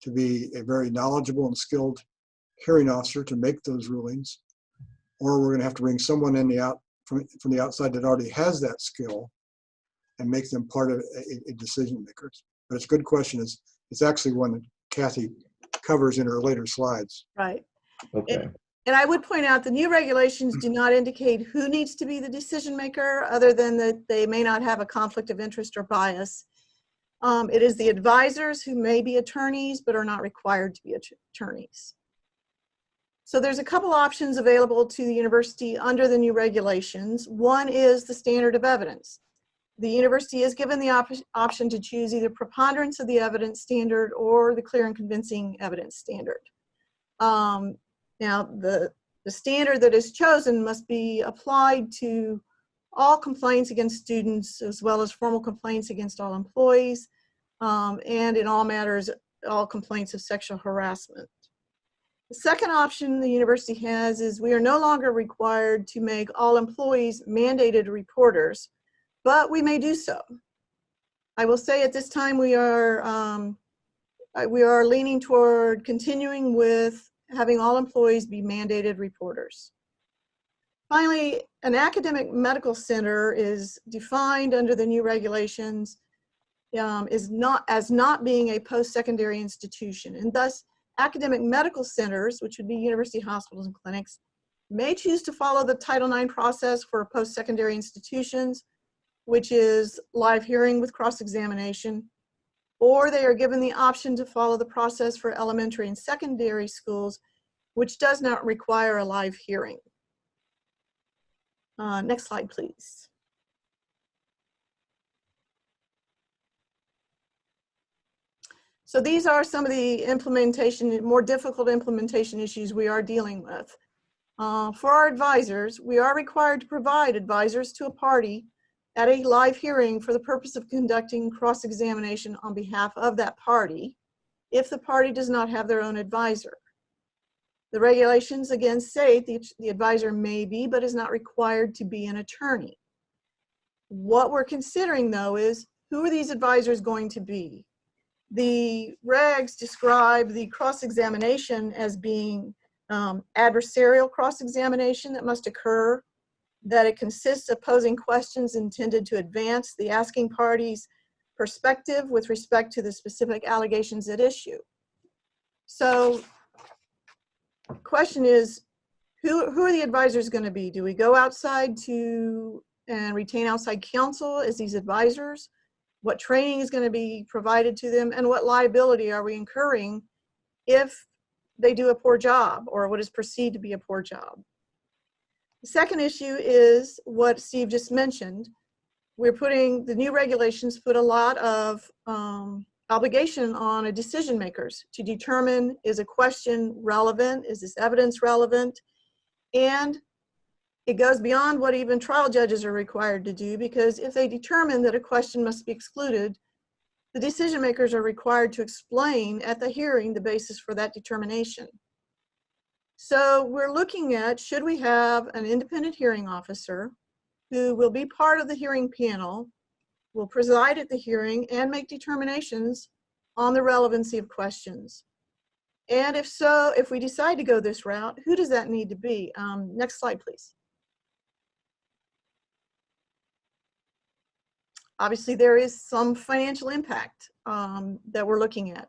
Speaker 19: to be a very knowledgeable and skilled hearing officer to make those rulings, or we're going to have to bring someone from the outside that already has that skill and make them part of a decision maker. But it's a good question. It's actually one that Kathy covers in her later slides.
Speaker 6: Right.
Speaker 13: Okay.
Speaker 6: And I would point out the new regulations do not indicate who needs to be the decision maker, other than that they may not have a conflict of interest or bias. It is the advisors who may be attorneys but are not required to be attorneys. So there's a couple options available to the university under the new regulations. One is the standard of evidence. The university is given the option to choose either preponderance of the evidence standard or the clear and convincing evidence standard. Now, the standard that is chosen must be applied to all complaints against students, as well as formal complaints against all employees, and in all matters, all complaints of sexual harassment. The second option the university has is we are no longer required to make all employees mandated reporters, but we may do so. I will say at this time we are leaning toward continuing with having all employees be mandated reporters. Finally, an academic medical center is defined under the new regulations as not being a post-secondary institution, and thus academic medical centers, which would be university hospitals and clinics, may choose to follow the Title IX process for post-secondary institutions, which is live hearing with cross-examination, or they are given the option to follow the process for elementary and secondary schools, which does not require a live hearing. Next slide, please. So these are some of the more difficult implementation issues we are dealing with. For our advisors, we are required to provide advisors to a party at a live hearing for the purpose of conducting cross-examination on behalf of that party, if the party does not have their own advisor. The regulations again say the advisor may be, but is not required to be, an attorney. What we're considering, though, is who are these advisors going to be? The regs describe the cross-examination as being adversarial cross-examination that must occur, that it consists of posing questions intended to advance the asking party's perspective with respect to the specific allegations at issue. So the question is, who are the advisors going to be? Do we go outside and retain outside counsel as these advisors? What training is going to be provided to them, and what liability are we incurring if they do a poor job or what is perceived to be a poor job? The second issue is what Steve just mentioned. The new regulations put a lot of obligation on decision makers to determine, is a question relevant? Is this evidence relevant? And it goes beyond what even trial judges are required to do, because if they determine that a question must be excluded, the decision makers are required to explain at the hearing the basis for that determination. So we're looking at, should we have an independent hearing officer who will be part of the hearing panel, will preside at the hearing and make determinations on the relevancy of questions? And if so, if we decide to go this route, who does that need to be? Next slide, please. Obviously, there is some financial impact that we're looking at.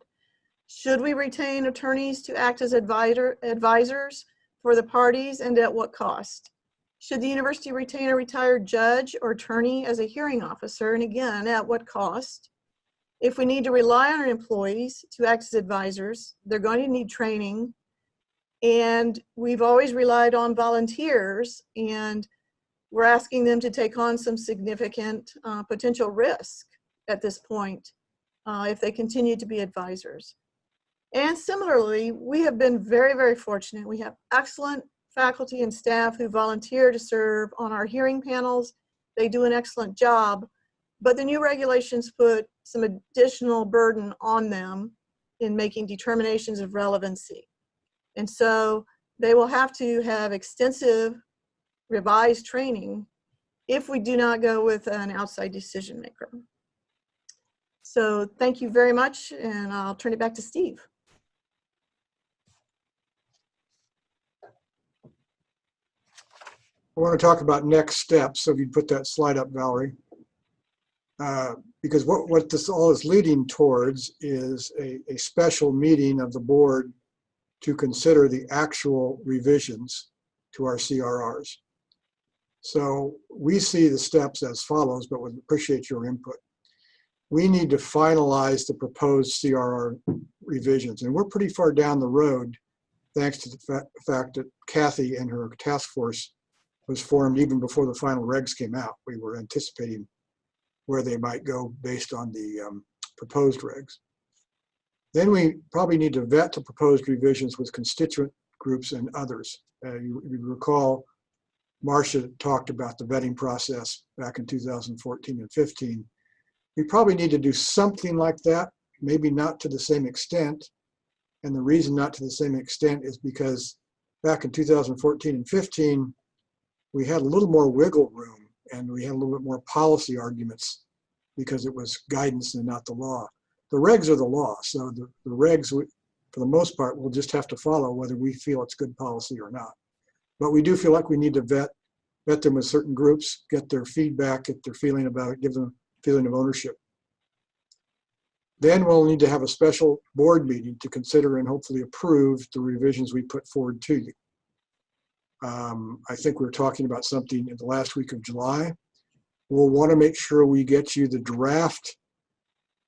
Speaker 6: Should we retain attorneys to act as advisors for the parties, and at what cost? Should the university retain a retired judge or attorney as a hearing officer, and again, at what cost? If we need to rely on our employees to act as advisors, they're going to need training. And we've always relied on volunteers, and we're asking them to take on some significant potential risk at this point if they continue to be advisors. And similarly, we have been very, very fortunate. We have excellent faculty and staff who volunteer to serve on our hearing panels. They do an excellent job, but the new regulations put some additional burden on them in making determinations of relevancy. And so they will have to have extensive revised training if we do not go with an outside decision maker. So thank you very much, and I'll turn it back to Steve.
Speaker 19: I want to talk about next steps. So if you'd put that slide up, Valerie. Because what this all is leading towards is a special meeting of the board to consider the actual revisions to our CRRs. So we see the steps as follows, but would appreciate your input. We need to finalize the proposed CRR revisions, and we're pretty far down the road thanks to the fact that Kathy and her task force was formed even before the final regs came out. We were anticipating where they might go based on the proposed regs. Then we probably need to vet the proposed revisions with constituent groups and others. You recall Marcia talked about the vetting process back in 2014 and 15. We probably need to do something like that, maybe not to the same extent. And the reason not to the same extent is because back in 2014 and 15, we had a little more wiggle room and we had a little bit more policy arguments because it was guidance and not the law. The regs are the law, so the regs, for the most part, we'll just have to follow whether we feel it's good policy or not. But we do feel like we need to vet them with certain groups, get their feedback, get their feeling about it, give them a feeling of ownership. Then we'll need to have a special board meeting to consider and hopefully approve the revisions we put forward to you. I think we're talking about something in the last week of July. We'll want to make sure we get you the draft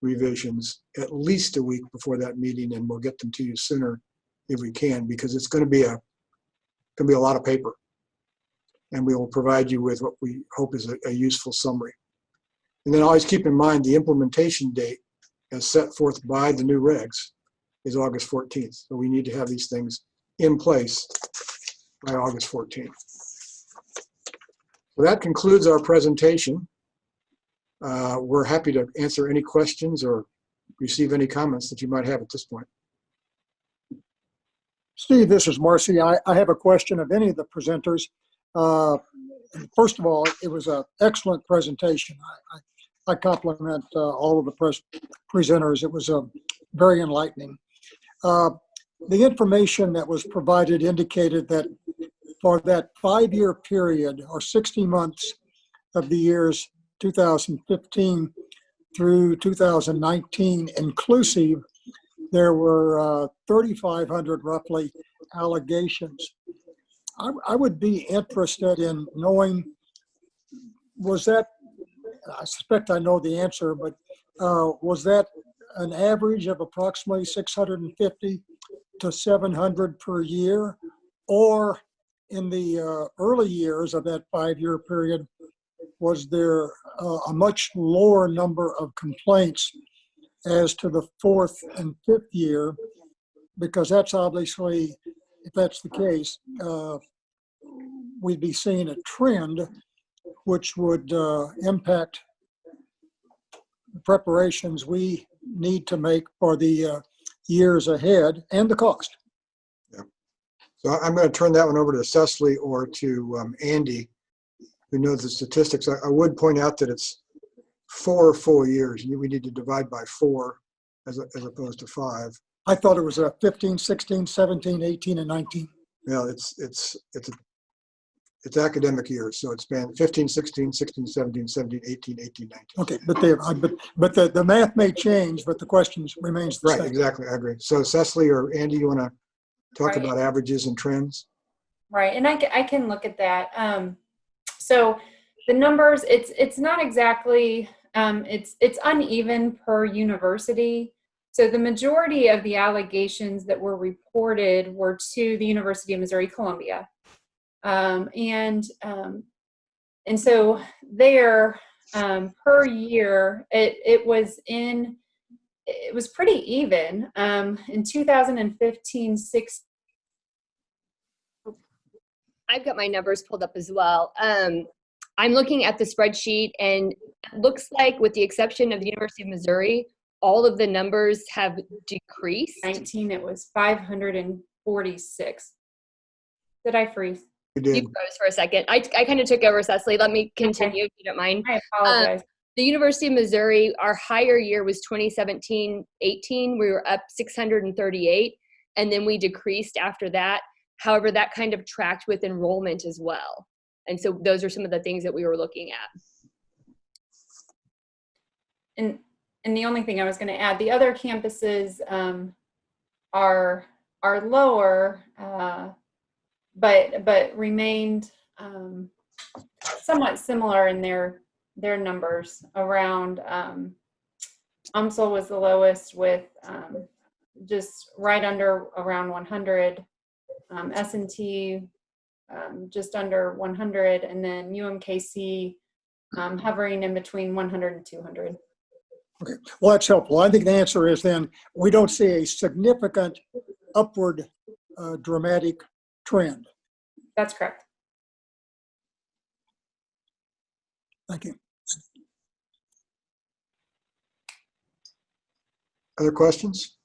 Speaker 19: revisions at least a week before that meeting, and we'll get them to you sooner if we can, because it's going to be a lot of paper, and we will provide you with what we hope is a useful summary. And then always keep in mind the implementation date as set forth by the new regs is August 14th. So we need to have these things in place by August 14th. So that concludes our presentation. We're happy to answer any questions or receive any comments that you might have at this point.
Speaker 14: Steve, this is Marcy. I have a question of any of the presenters. First of all, it was an excellent presentation. I compliment all of the presenters. It was very enlightening. The information that was provided indicated that for that 5-year period, or 60 months of the years 2015 through 2019 inclusive, there were 3,500 roughly allegations. I would be interested in knowing, was that, I suspect I know the answer, but was that an average of approximately 650 to 700 per year? Or in the early years of that 5-year period, was there a much lower number of complaints as to the 4th and 5th year? Because that's obviously, if that's the case, we'd be seeing a trend which would impact the preparations we need to make for the years ahead and the cost.
Speaker 19: Yeah. So I'm going to turn that one over to Cecily or to Andy, who knows the statistics. I would point out that it's 4 full years. We need to divide by 4 as opposed to 5.
Speaker 14: I thought it was 15, 16, 17, 18, and 19.
Speaker 19: Yeah, it's academic years, so it's been 15, 16, 16, 17, 17, 18, 18, 19.
Speaker 14: Okay, but the math may change, but the question remains the same.
Speaker 19: Right, exactly, I agree. So Cecily or Andy, you want to talk
Speaker 20: Right.
Speaker 19: about averages and trends?
Speaker 20: Right, and I can look at that. So the numbers, it's not exactly, it's uneven per university. So the majority of the allegations that were reported were to the University of Missouri-Columbia. And so there, per year, it was pretty even. In 2015,
Speaker 21: I've got my numbers pulled up as well. I'm looking at the spreadsheet, and it looks like, with the exception of the University of Missouri, all of the numbers have decreased.
Speaker 20: 19, it was 546. Did I freeze?
Speaker 19: You did.
Speaker 21: You froze for a second. I kind of took over, Cecily. Let me continue, if you don't mind.
Speaker 20: I apologize.
Speaker 21: The University of Missouri, our higher year was 2017-18. We were up 638, and then we decreased after that. However, that kind of tracked with enrollment as well. And so those are some of the things that we were looking at.
Speaker 20: And the only thing I was going to add, the other campuses are lower, but remained somewhat similar in their numbers. Around UMSL was the lowest with just right under around 100. S&T just under 100, and then UMKC hovering in between 100 and 200.
Speaker 14: Okay, well, that's helpful. I think the answer is then we don't see a significant upward dramatic trend.
Speaker 20: That's correct.
Speaker 14: Thank you.
Speaker 19: Other questions?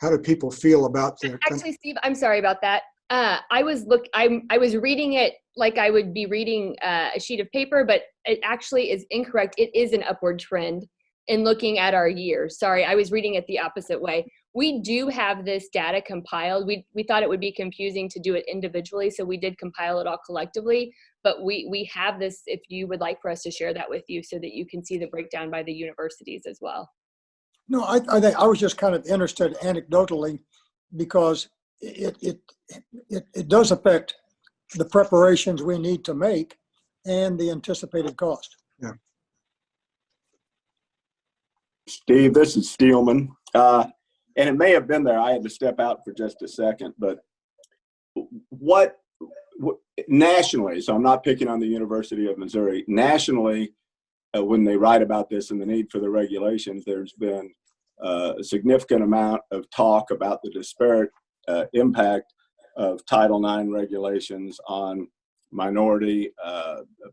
Speaker 19: How do people feel about the?
Speaker 21: Actually, Steve, I'm sorry about that. I was reading it like I would be reading a sheet of paper, but it actually is incorrect. It is an upward trend in looking at our year. Sorry, I was reading it the opposite way. We do have this data compiled. We thought it would be confusing to do it individually, so we did compile it all collectively. But we have this, if you would like for us to share that with you so that you can see the breakdown by the universities as well.
Speaker 14: No, I think I was just kind of interested anecdotally because it does affect the preparations we need to make and the anticipated cost.
Speaker 19: Yeah.
Speaker 3: Steve, this is Steelman. And it may have been there. I had to step out for just a second, but what nationally, so I'm not picking on the University of Missouri, nationally, when they write about this and the need for the regulations, there's been a significant amount of talk about the disparate impact of Title IX regulations on minority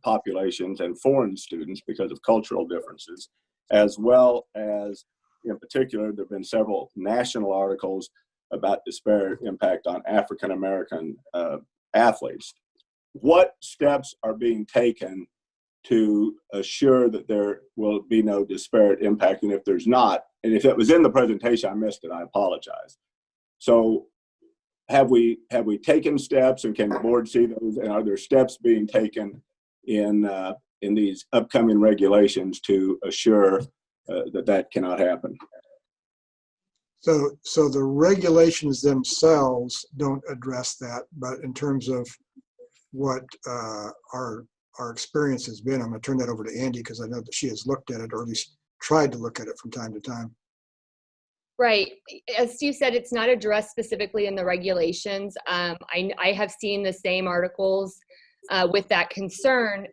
Speaker 3: populations and foreign students because of cultural differences, as well as, in particular, there have been several national articles about disparate impact on African American athletes. What steps are being taken to assure that there will be no disparate impact? And if there's not, and if it was in the presentation, I missed it, I apologize. So have we taken steps, and can the board see those? And are there steps being taken in these upcoming regulations to assure that cannot happen?
Speaker 19: So the regulations themselves don't address that, but in terms of what our experience has been, I'm going to turn that over to Andy because I know that she has looked at it, or at least tried to look at it from time to time.
Speaker 21: Right. As Steve said, it's not addressed specifically in the regulations. I have seen the same articles with that concern.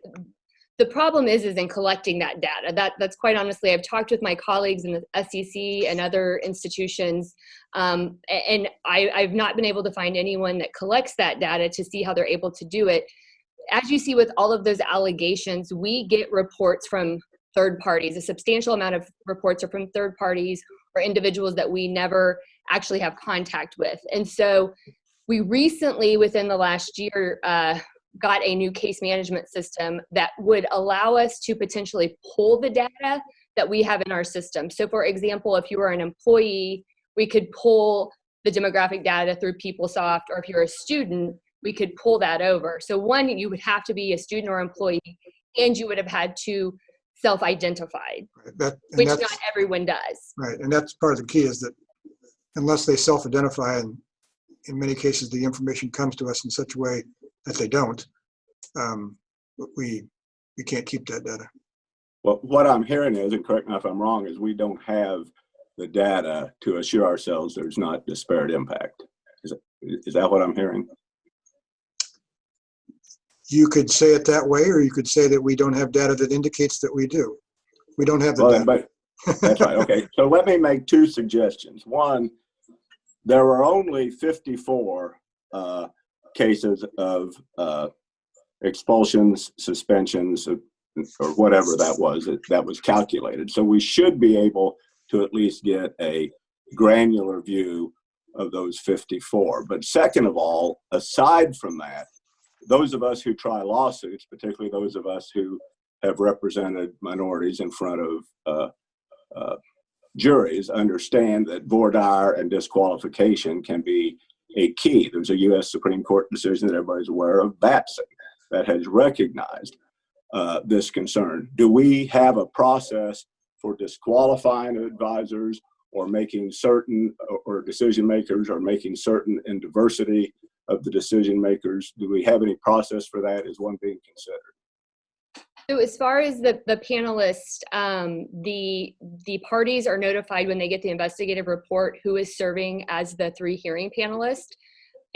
Speaker 21: The problem is in collecting that data. That's quite honestly, I've talked with my colleagues in the SEC and other institutions, and I've not been able to find anyone that collects that data to see how they're able to do it. As you see with all of those allegations, we get reports from third parties. A substantial amount of reports are from third parties or individuals that we never actually have contact with. And so we recently, within the last year, got a new case management system that would allow us to potentially pull the data that we have in our system. So for example, if you were an employee, we could pull the demographic data through PeopleSoft, or if you're a student, we could pull that over. So one, you would have to be a student or employee, and you would have had to self-identify, which not everyone does.
Speaker 19: Right, and that's part of the key, is that unless they self-identify, and in many cases the information comes to us in such a way that they don't, we can't keep that data.
Speaker 3: Well, what I'm hearing is, and correct me if I'm wrong, is we don't have the data to assure ourselves there's not disparate impact. Is that what I'm hearing?
Speaker 19: You could say it that way, or you could say that we don't have data that indicates that we do. We don't have the data.
Speaker 3: But that's right. Okay, so let me make two suggestions. One, there are only 54 cases of expulsions, suspensions, or whatever that was calculated. So we should be able to at least get a granular view of those 54. But second of all, aside from that, those of us who try lawsuits, particularly those of us who have represented minorities in front of juries, understand that voir dire and disqualification can be a key. There's a U.S. Supreme Court decision that everybody's aware of, Batson, that has recognized this concern. Do we have a process for disqualifying advisors, or making certain, or decision makers, or making certain in diversity of the decision makers? Do we have any process for that? Is one being considered?
Speaker 21: So as far as the panelists, the parties are notified when they get the investigative report who is serving as the 3 hearing panelists,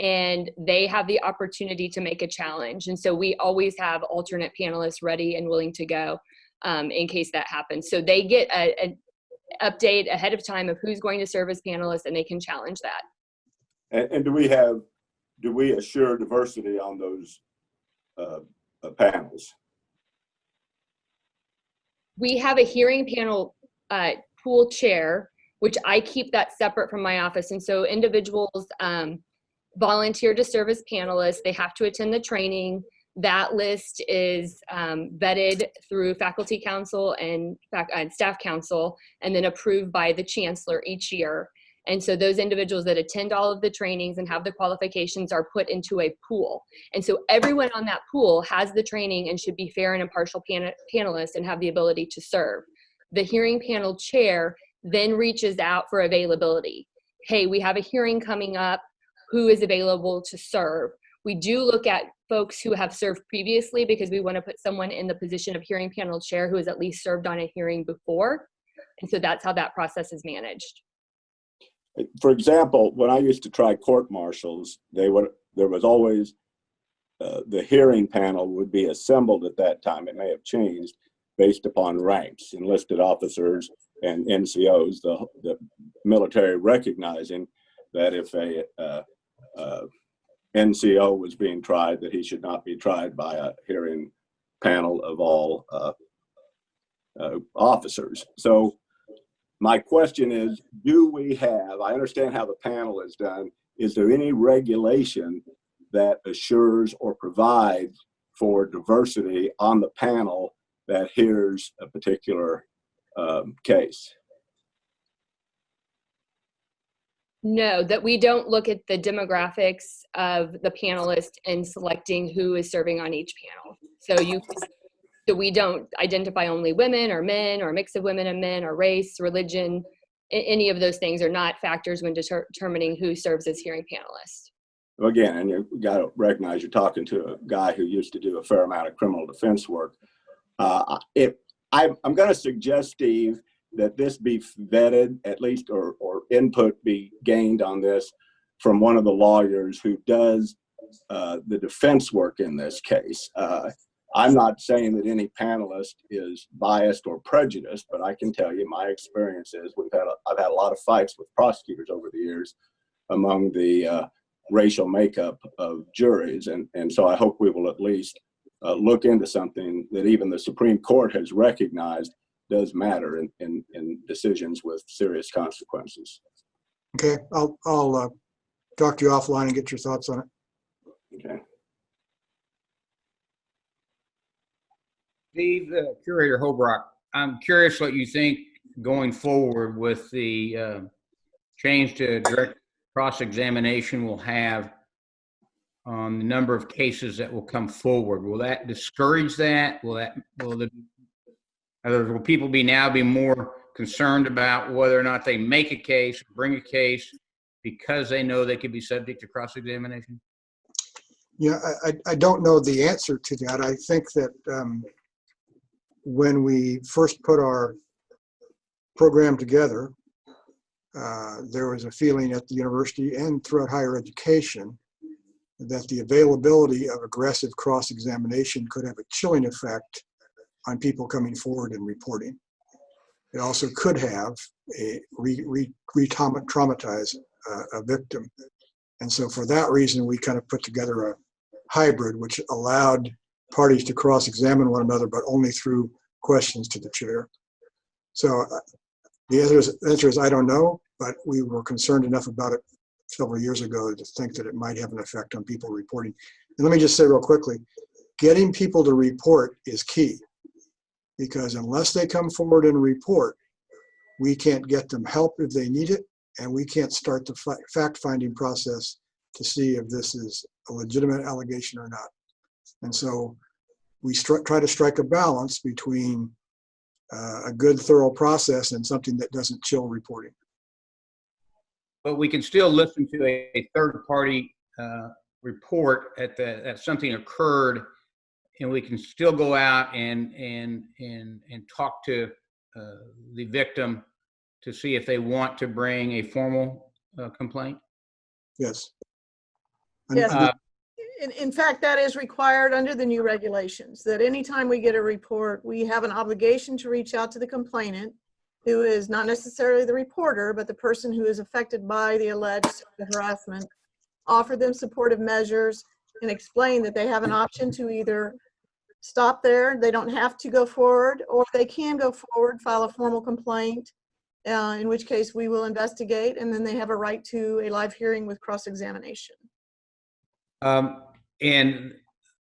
Speaker 21: and they have the opportunity to make a challenge. And so we always have alternate panelists ready and willing to go in case that happens. So they get an update ahead of time of who's going to serve as panelists, and they can challenge that.
Speaker 3: And do we assure diversity on those panels?
Speaker 21: We have a hearing panel pool chair, which I keep that separate from my office. And so individuals volunteer to serve as panelists. They have to attend the training. That list is vetted through faculty council and staff council, and then approved by the chancellor each year. And so those individuals that attend all of the trainings and have the qualifications are put into a pool. And so everyone on that pool has the training and should be fair and impartial panelists and have the ability to serve. The hearing panel chair then reaches out for availability. Hey, we have a hearing coming up. Who is available to serve? We do look at folks who have served previously, because we want to put someone in the position of hearing panel chair who has at least served on a hearing before. And so that's how that process is managed.
Speaker 3: For example, when I used to try court martials, there was always the hearing panel would be assembled at that time. It may have changed based upon ranks, enlisted officers and NCOs, the military recognizing that if a NCO was being tried, that he should not be tried by a hearing panel of all officers. So my question is, do we have, I understand how the panel is done, is there any regulation that assures or provides for diversity on the panel that hears a particular case?
Speaker 21: No, that we don't look at the demographics of the panelists in selecting who is serving on each panel. So we don't identify only women or men, or a mix of women and men, or race, religion. Any of those things are not factors when determining who serves as hearing panelists.
Speaker 3: Again, and you got to recognize you're talking to a guy who used to do a fair amount of criminal defense work. I'm going to suggest, Steve, that this be vetted at least, or input be gained on this from one of the lawyers who does the defense work in this case. I'm not saying that any panelist is biased or prejudiced, but I can tell you my experience is I've had a lot of fights with prosecutors over the years among the racial makeup of juries. And so I hope we will at least look into something that even the Supreme Court has recognized does matter in decisions with serious consequences.
Speaker 19: Okay, I'll talk to you offline and get your thoughts on it.
Speaker 3: Okay.
Speaker 9: Steve, Curator Hobrock, I'm curious what you think going forward with the change to direct cross-examination will have on the number of cases that will come forward. Will that discourage that? Will people now be more concerned about whether or not they make a case, bring a case, because they know they could be subject to cross-examination?
Speaker 19: Yeah, I don't know the answer to that. I think that when we first put our program together, there was a feeling at the university and throughout higher education that the availability of aggressive cross-examination could have a chilling effect on people coming forward and reporting. It also could have a re-traumatize a victim. And so for that reason, we kind of put together a hybrid, which allowed parties to cross-examine one another, but only through questions to the chair. So the answer is I don't know, but we were concerned enough about it several years ago to think that it might have an effect on people reporting. And let me just say real quickly, getting people to report is key, because unless they come forward and report, we can't get them help if they need it, and we can't start the fact-finding process to see if this is a legitimate allegation or not. And so we try to strike a balance between a good, thorough process and something that doesn't chill reporting.
Speaker 9: But we can still listen to a third-party report that something occurred, and we can still go out and talk to the victim to see if they want to bring a formal complaint.
Speaker 19: Yes.
Speaker 6: Yes. In fact, that is required under the new regulations, that anytime we get a report, we have an obligation to reach out to the complainant, who is not necessarily the reporter, but the person who is affected by the alleged harassment, offer them supportive measures, and explain that they have an option to either stop there, they don't have to go forward, or they can go forward, file a formal complaint, in which case we will investigate, and then they have a right to a live hearing with cross-examination.
Speaker 9: And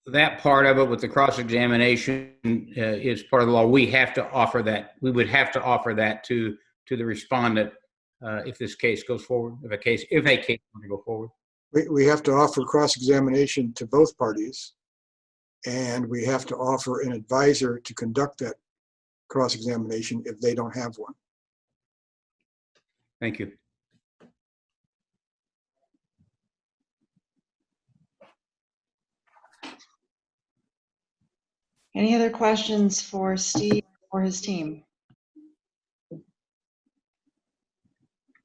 Speaker 9: that part of it with the cross-examination is part of the law. We have to offer that. We would have to offer that to the respondent if this case goes forward, if a case were to go forward.
Speaker 19: We have to offer cross-examination to both parties, and we have to offer an advisor to conduct that cross-examination if they don't have one.
Speaker 9: Thank you.
Speaker 2: Any other questions for Steve or his team?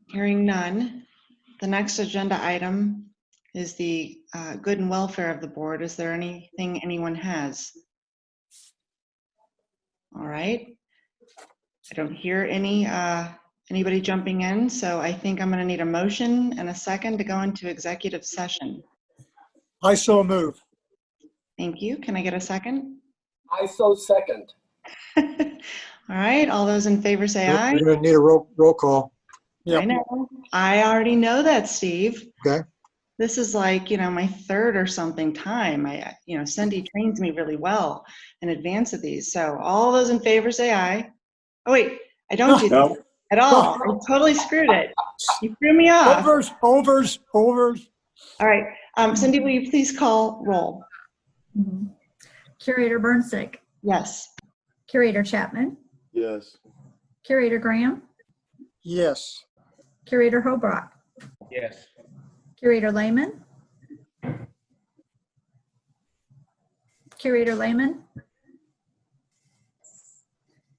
Speaker 2: Hearing none, the next agenda item is the good and welfare of the board. Is there anything anyone has? All right. I don't hear anybody jumping in, so I think I'm going to need a motion and a second to go into executive session.
Speaker 14: I so move.
Speaker 2: Thank you. Can I get a second?
Speaker 4: I so second.
Speaker 2: All right. All those in favor say aye.
Speaker 19: We're going to need a roll call.
Speaker 2: Yep. I know. I already know that, Steve.
Speaker 19: Okay.
Speaker 2: This is like, my third or something time. Cindy trains me really well in advance of these. So all those in favor say aye. Oh, wait, I don't do that at all. I totally screwed it. You threw me off.
Speaker 14: Overs.
Speaker 2: All right. Cindy, will you please call roll?
Speaker 1: Mm-hmm. Curator Burnsick.
Speaker 2: Yes.
Speaker 1: Curator Chapman.
Speaker 13: Yes.
Speaker 1: Curator Graham.
Speaker 14: Yes.
Speaker 1: Curator Hobrock.
Speaker 9: Yes.
Speaker 1: Curator Lehman. Curator Lehman.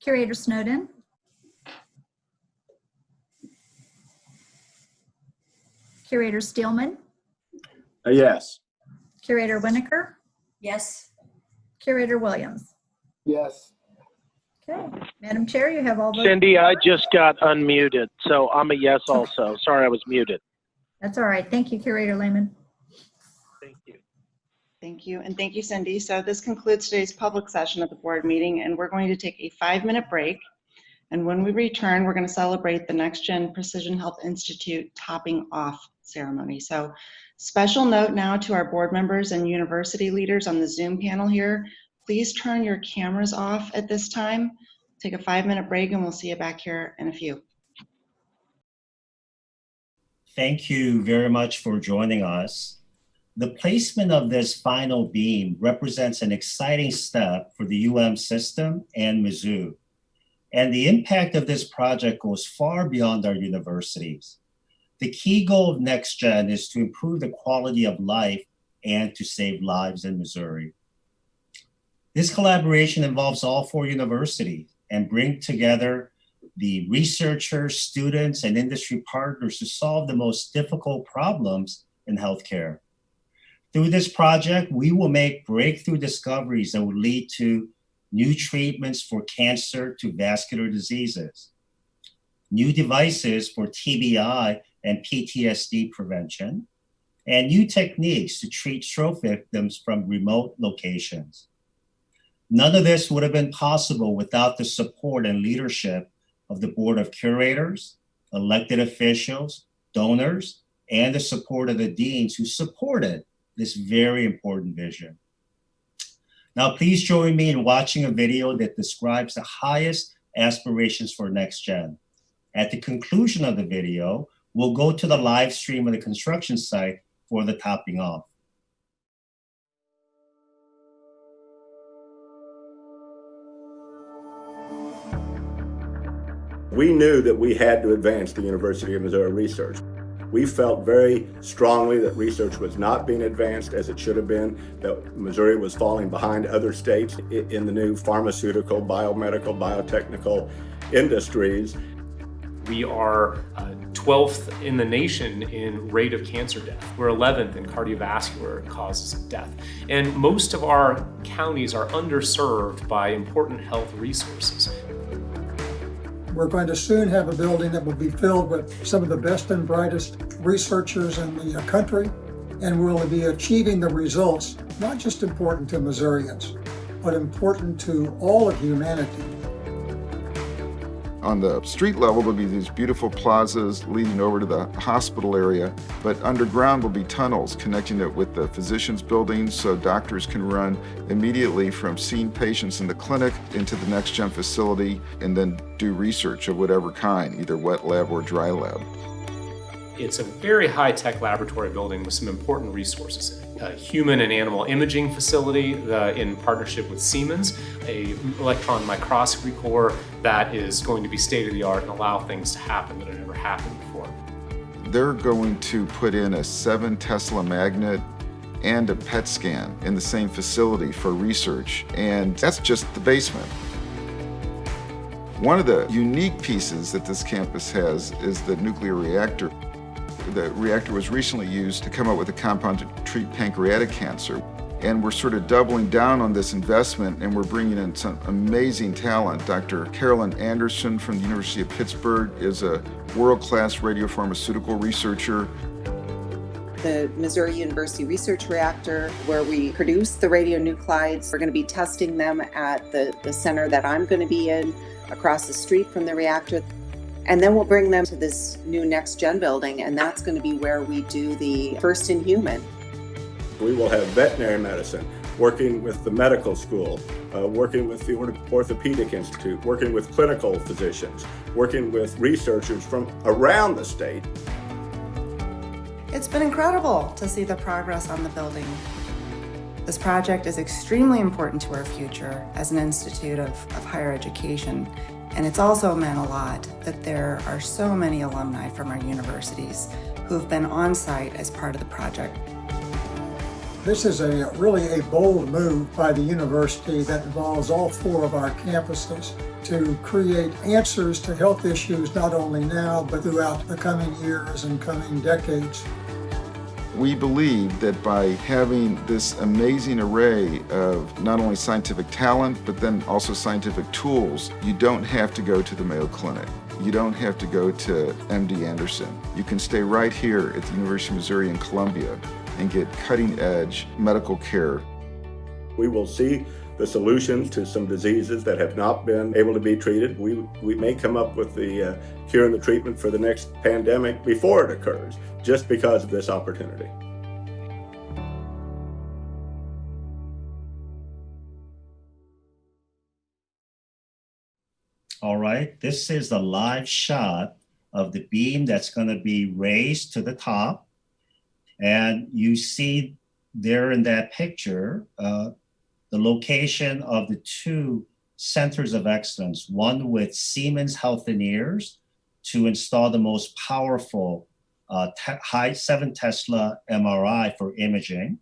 Speaker 1: Curator Snowden. Curator Steelman.
Speaker 3: Yes.
Speaker 1: Curator Winokur.
Speaker 22: Yes.
Speaker 1: Curator Williams.
Speaker 4: Yes.
Speaker 1: Okay. Madam Chair, you have all those.
Speaker 16: Cindy, I just got unmuted, so I'm a yes also. Sorry, I was muted.
Speaker 1: That's all right. Thank you, Curator Lehman.
Speaker 16: Thank you.
Speaker 2: Thank you, and thank you, Cindy. So this concludes today's public session of the board meeting, and we're going to take a 5-minute break. And when we return, we're going to celebrate the Next Gen Precision Health Institute topping off ceremony. So special note now to our board members and university leaders on the Zoom panel here. Please turn your cameras off at this time. Take a 5-minute break and we'll see you back here in a few.
Speaker 8: Thank you very much for joining us. The placement of this final beam represents an exciting step for the UM system and Mizzou. And the impact of this project goes far beyond our universities. The key goal of NextGen is to improve the quality of life and to save lives in Missouri. This collaboration involves all 4 universities and bring together the researchers, students, and industry partners to solve the most difficult problems in healthcare. Through this project, we will make breakthrough discoveries that will lead to new treatments for cancer to vascular diseases, new devices for TBI and PTSD prevention, and new techniques to treat stroke victims from remote locations. None of this would have been possible without the support and leadership of the Board of Curators, elected officials, donors, and the support of the deans who supported this very important vision. Now, please join me in watching a video that describes the highest aspirations for NextGen. At the conclusion of the video, we'll go to the live stream of the construction site for the topping off.
Speaker 3: We knew that we had to advance the University of Missouri research. We felt very strongly that research was not being advanced as it should have been, that Missouri was falling behind other states in the new pharmaceutical, biomedical, biotechnical industries.
Speaker 10: We are 12th in the nation in rate of cancer death. We're 11th in cardiovascular causes of death. And most of our counties are underserved by important health resources.
Speaker 14: We're going to soon have a building that will be filled with some of the best and brightest researchers in the country, and we'll be achieving the results not just important to Missourians, but important to all of humanity.
Speaker 18: On the street level, there'll be these beautiful plazas leading over to the hospital area, but underground will be tunnels connecting it with the physicians' buildings so doctors can run immediately from seeing patients in the clinic into the NextGen facility and then do research of whatever kind, either wet lab or dry lab.
Speaker 10: It's a very high-tech laboratory building with some important resources. A human and animal imaging facility in partnership with Siemens, an electron microscopy core that is going to be state-of-the-art and allow things to happen that have never happened before.
Speaker 18: They're going to put in a 7 Tesla magnet and a PET scan in the same facility for research, and that's just the basement. One of the unique pieces that this campus has is the nuclear reactor. The reactor was recently used to come up with a compound to treat pancreatic cancer. And we're sort of doubling down on this investment, and we're bringing in some amazing talent. Dr. Carolyn Anderson from the University of Pittsburgh is a world-class radiopharmaceutical researcher.
Speaker 22: The Missouri University Research Reactor, where we produce the radionuclides. We're going to be testing them at the center that I'm going to be in, across the street from the reactor. And then we'll bring them to this new NextGen building, and that's going to be where we do the first in human.
Speaker 3: We will have veterinary medicine, working with the medical school, working with the Orthopedic Institute, working with clinical physicians, working with researchers from around the state.
Speaker 23: It's been incredible to see the progress on the building. This project is extremely important to our future as an institute of higher education. And it's also meant a lot that there are so many alumni from our universities who have been on site as part of the project.
Speaker 14: This is really a bold move by the university that involves all 4 of our campuses to create answers to health issues not only now, but throughout the coming years and coming decades.
Speaker 18: We believe that by having this amazing array of not only scientific talent, but then also scientific tools, you don't have to go to the Mayo Clinic. You don't have to go to MD Anderson. You can stay right here at the University of Missouri in Columbia and get cutting-edge medical care.
Speaker 3: We will see the solutions to some diseases that have not been able to be treated. We may come up with the cure and the treatment for the next pandemic before it occurs, just because of this opportunity.
Speaker 8: All right, this is the live shot of the beam that's going to be raised to the top. And you see there in that picture, the location of the two centers of excellence, one with Siemens Healthineers to install the most powerful high 7 Tesla MRI for imaging,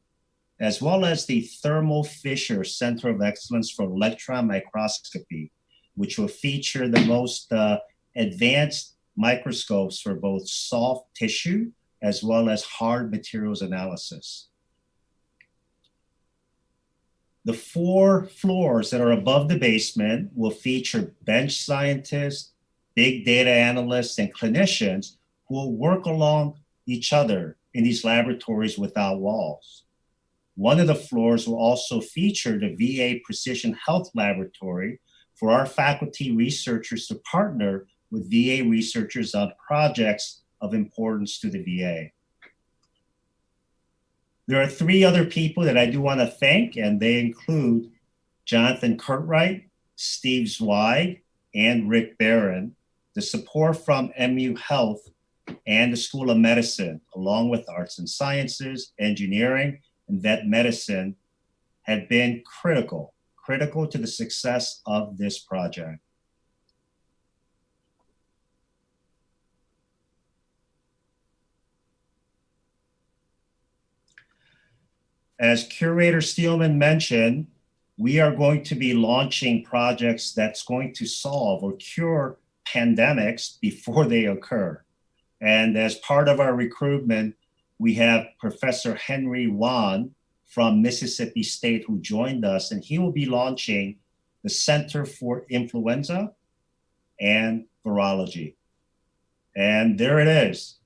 Speaker 8: as well as the Thermo Fisher Center of Excellence for Electron Microscopy, which will feature the most advanced microscopes for both soft tissue as well as hard materials analysis. The 4 floors that are above the basement will feature bench scientists, big data analysts, and clinicians who will work along each other in these laboratories without walls. One of the floors will also feature the VA Precision Health Laboratory for our faculty researchers to partner with VA researchers on projects of importance to the VA. There are 3 other people that I do want to thank, and they include Jonathan Curtright, Steve Zweig, and Rick Barron. The support from MU Health and the School of Medicine, along with Arts and Sciences, Engineering, and Vet Medicine, have been critical to the success of this project. As Curator Steelman mentioned, we are going to be launching projects that's going to solve or cure pandemics before they occur. And as part of our recruitment, we have Professor Henry Wan from Mississippi State who joined us, and he will be launching the Center for Influenza and Virology. And there it is.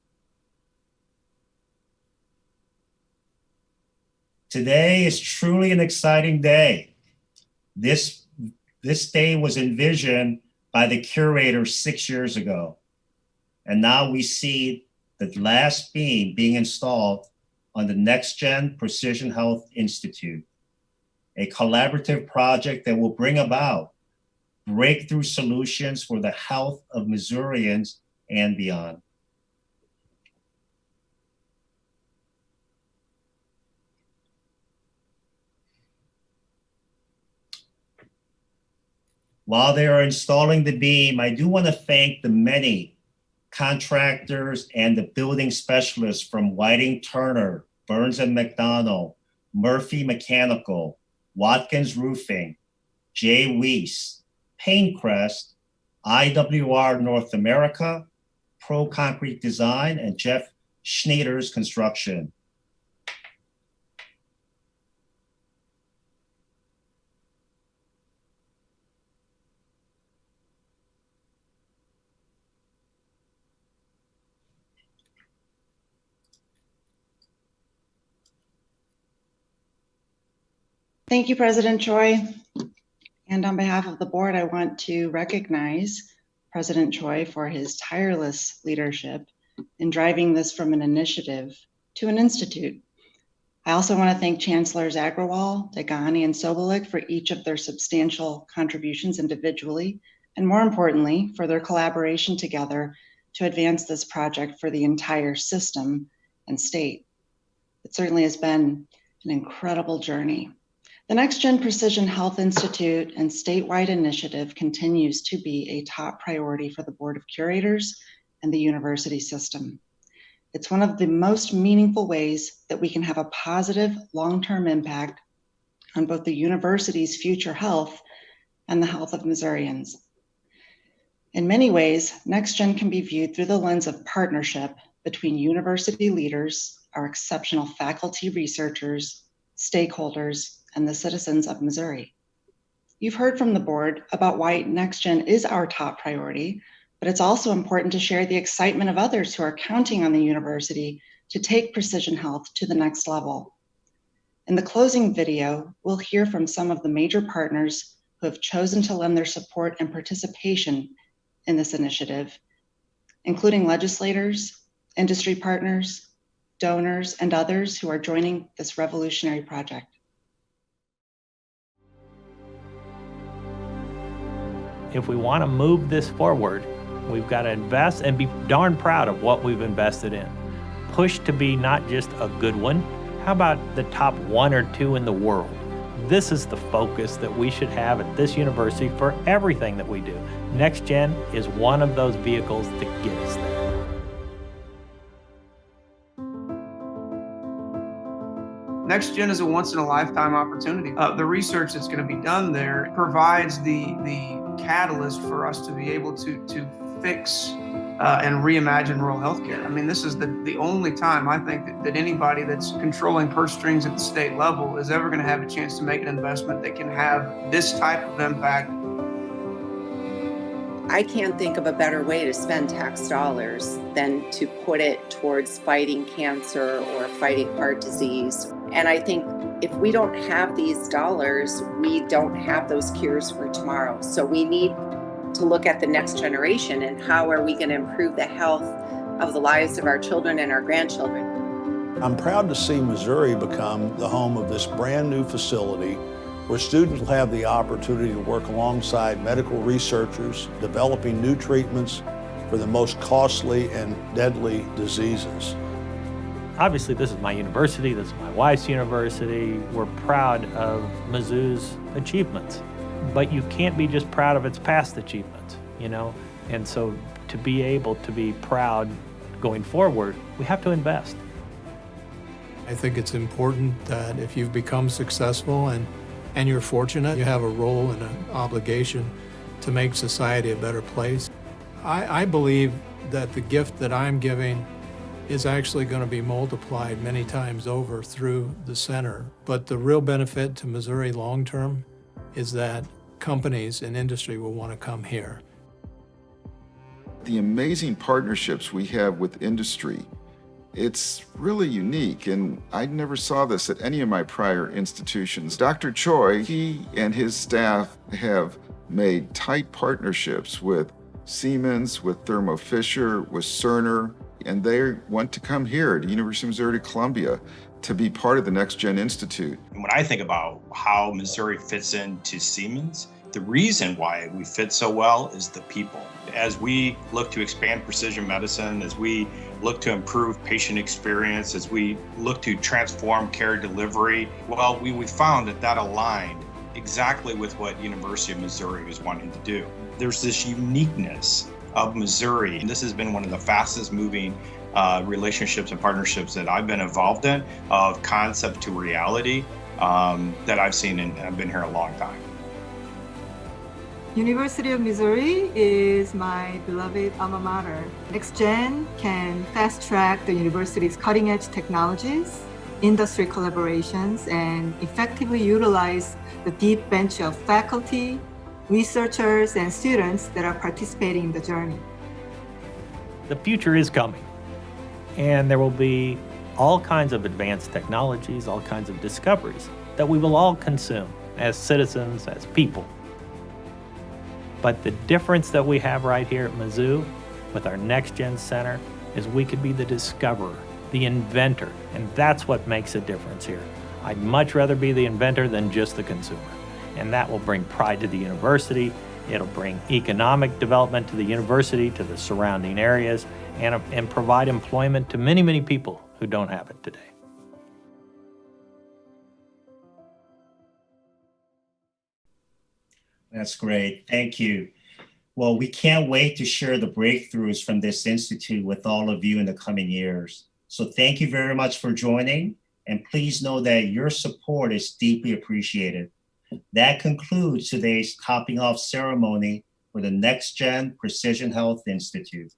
Speaker 8: Today is truly an exciting day. This day was envisioned by the curator 6 years ago. And now we see the last beam being installed on the NextGen Precision Health Institute, a collaborative project that will bring about breakthrough solutions for the health of Missourians and beyond. While they are installing the beam, I do want to thank the many contractors and the building specialists from Whiting Turner, Burns and McDonnell, Murphy Mechanical, Watkins Roofing, Jay Weiss, Painecrest, IWR North America, Pro Concrete Design, and Jeff Schneider's Construction.
Speaker 2: Thank you, President Choi. And on behalf of the board, I want to recognize President Choi for his tireless leadership in driving this from an initiative to an institute. I also want to thank Chancellors Agrawal, Degani, and Sobolik for each of their substantial contributions individually, and more importantly, for their collaboration together to advance this project for the entire system and state. It certainly has been an incredible journey. The NextGen Precision Health Institute and statewide initiative continues to be a top priority for the Board of Curators and the university system. It's one of the most meaningful ways that we can have a positive long-term impact on both the university's future health and the health of Missourians. In many ways, NextGen can be viewed through the lens of partnership between university leaders, our exceptional faculty, researchers, stakeholders, and the citizens of Missouri. You've heard from the board about why NextGen is our top priority, but it's also important to share the excitement of others who are counting on the university to take precision health to the next level. In the closing video, we'll hear from some of the major partners who have chosen to lend their support and participation in this initiative, including legislators, industry partners, donors, and others who are joining this revolutionary project.
Speaker 7: If we want to move this forward, we've got to invest and be darn proud of what we've invested in. Push to be not just a good one, how about the top 1 or 2 in the world? This is the focus that we should have at this university for everything that we do. NextGen is one of those vehicles to get us there.
Speaker 11: NextGen is a once-in-a-lifetime opportunity. The research that's going to be done there provides the catalyst for us to be able to fix and reimagine rural healthcare. I mean, this is the only time I think that anybody that's controlling purse strings at the state level is ever going to have a chance to make an investment that can have this type of impact.
Speaker 22: I can't think of a better way to spend tax dollars than to put it towards fighting cancer or fighting heart disease. And I think if we don't have these dollars, we don't have those cures for tomorrow. So we need to look at the next generation and how are we going to improve the health of the lives of our children and our grandchildren.
Speaker 12: I'm proud to see Missouri become the home of this brand new facility where students will have the opportunity to work alongside medical researchers, developing new treatments for the most costly and deadly diseases.
Speaker 7: Obviously, this is my university, this is my wife's university. We're proud of Mizzou's achievements, but you can't be just proud of its past achievements, you know? And so to be able to be proud going forward, we have to invest.
Speaker 24: I think it's important that if you've become successful and you're fortunate, you have a role and an obligation to make society a better place. I believe that the gift that I'm giving is actually going to be multiplied many times over through the center. But the real benefit to Missouri long-term is that companies and industry will want to come here.
Speaker 18: The amazing partnerships we have with industry, it's really unique, and I never saw this at any of my prior institutions. Dr. Choi, he and his staff have made tight partnerships with Siemens, with Thermo Fisher, with Cerner, and they want to come here to University of Missouri to Columbia to be part of the NextGen Institute.
Speaker 25: And when I think about how Missouri fits into Siemens, the reason why we fit so well is the people. As we look to expand precision medicine, as we look to improve patient experience, as we look to transform care delivery, well, we found that aligned exactly with what University of Missouri was wanting to do. There's this uniqueness of Missouri, and this has been one of the fastest moving relationships and partnerships that I've been involved in, of concept to reality, that I've seen, and I've been here a long time.
Speaker 26: University of Missouri is my beloved alma mater. NextGen can fast-track the university's cutting-edge technologies, industry collaborations, and effectively utilize the deep bench of faculty, researchers, and students that are participating in the journey.
Speaker 7: The future is coming, and there will be all kinds of advanced technologies, all kinds of discoveries that we will all consume as citizens, as people. But the difference that we have right here at Mizzou with our NextGen Center is we could be the discoverer, the inventor, and that's what makes a difference here. I'd much rather be the inventor than just the consumer. And that will bring pride to the university. It'll bring economic development to the university, to the surrounding areas, and provide employment to many, many people who don't have it today.
Speaker 8: That's great. Thank you. Well, we can't wait to share the breakthroughs from this institute with all of you in the coming years. So thank you very much for joining, and please know that your support is deeply appreciated. That concludes today's topping off ceremony for the NextGen Precision Health Institute.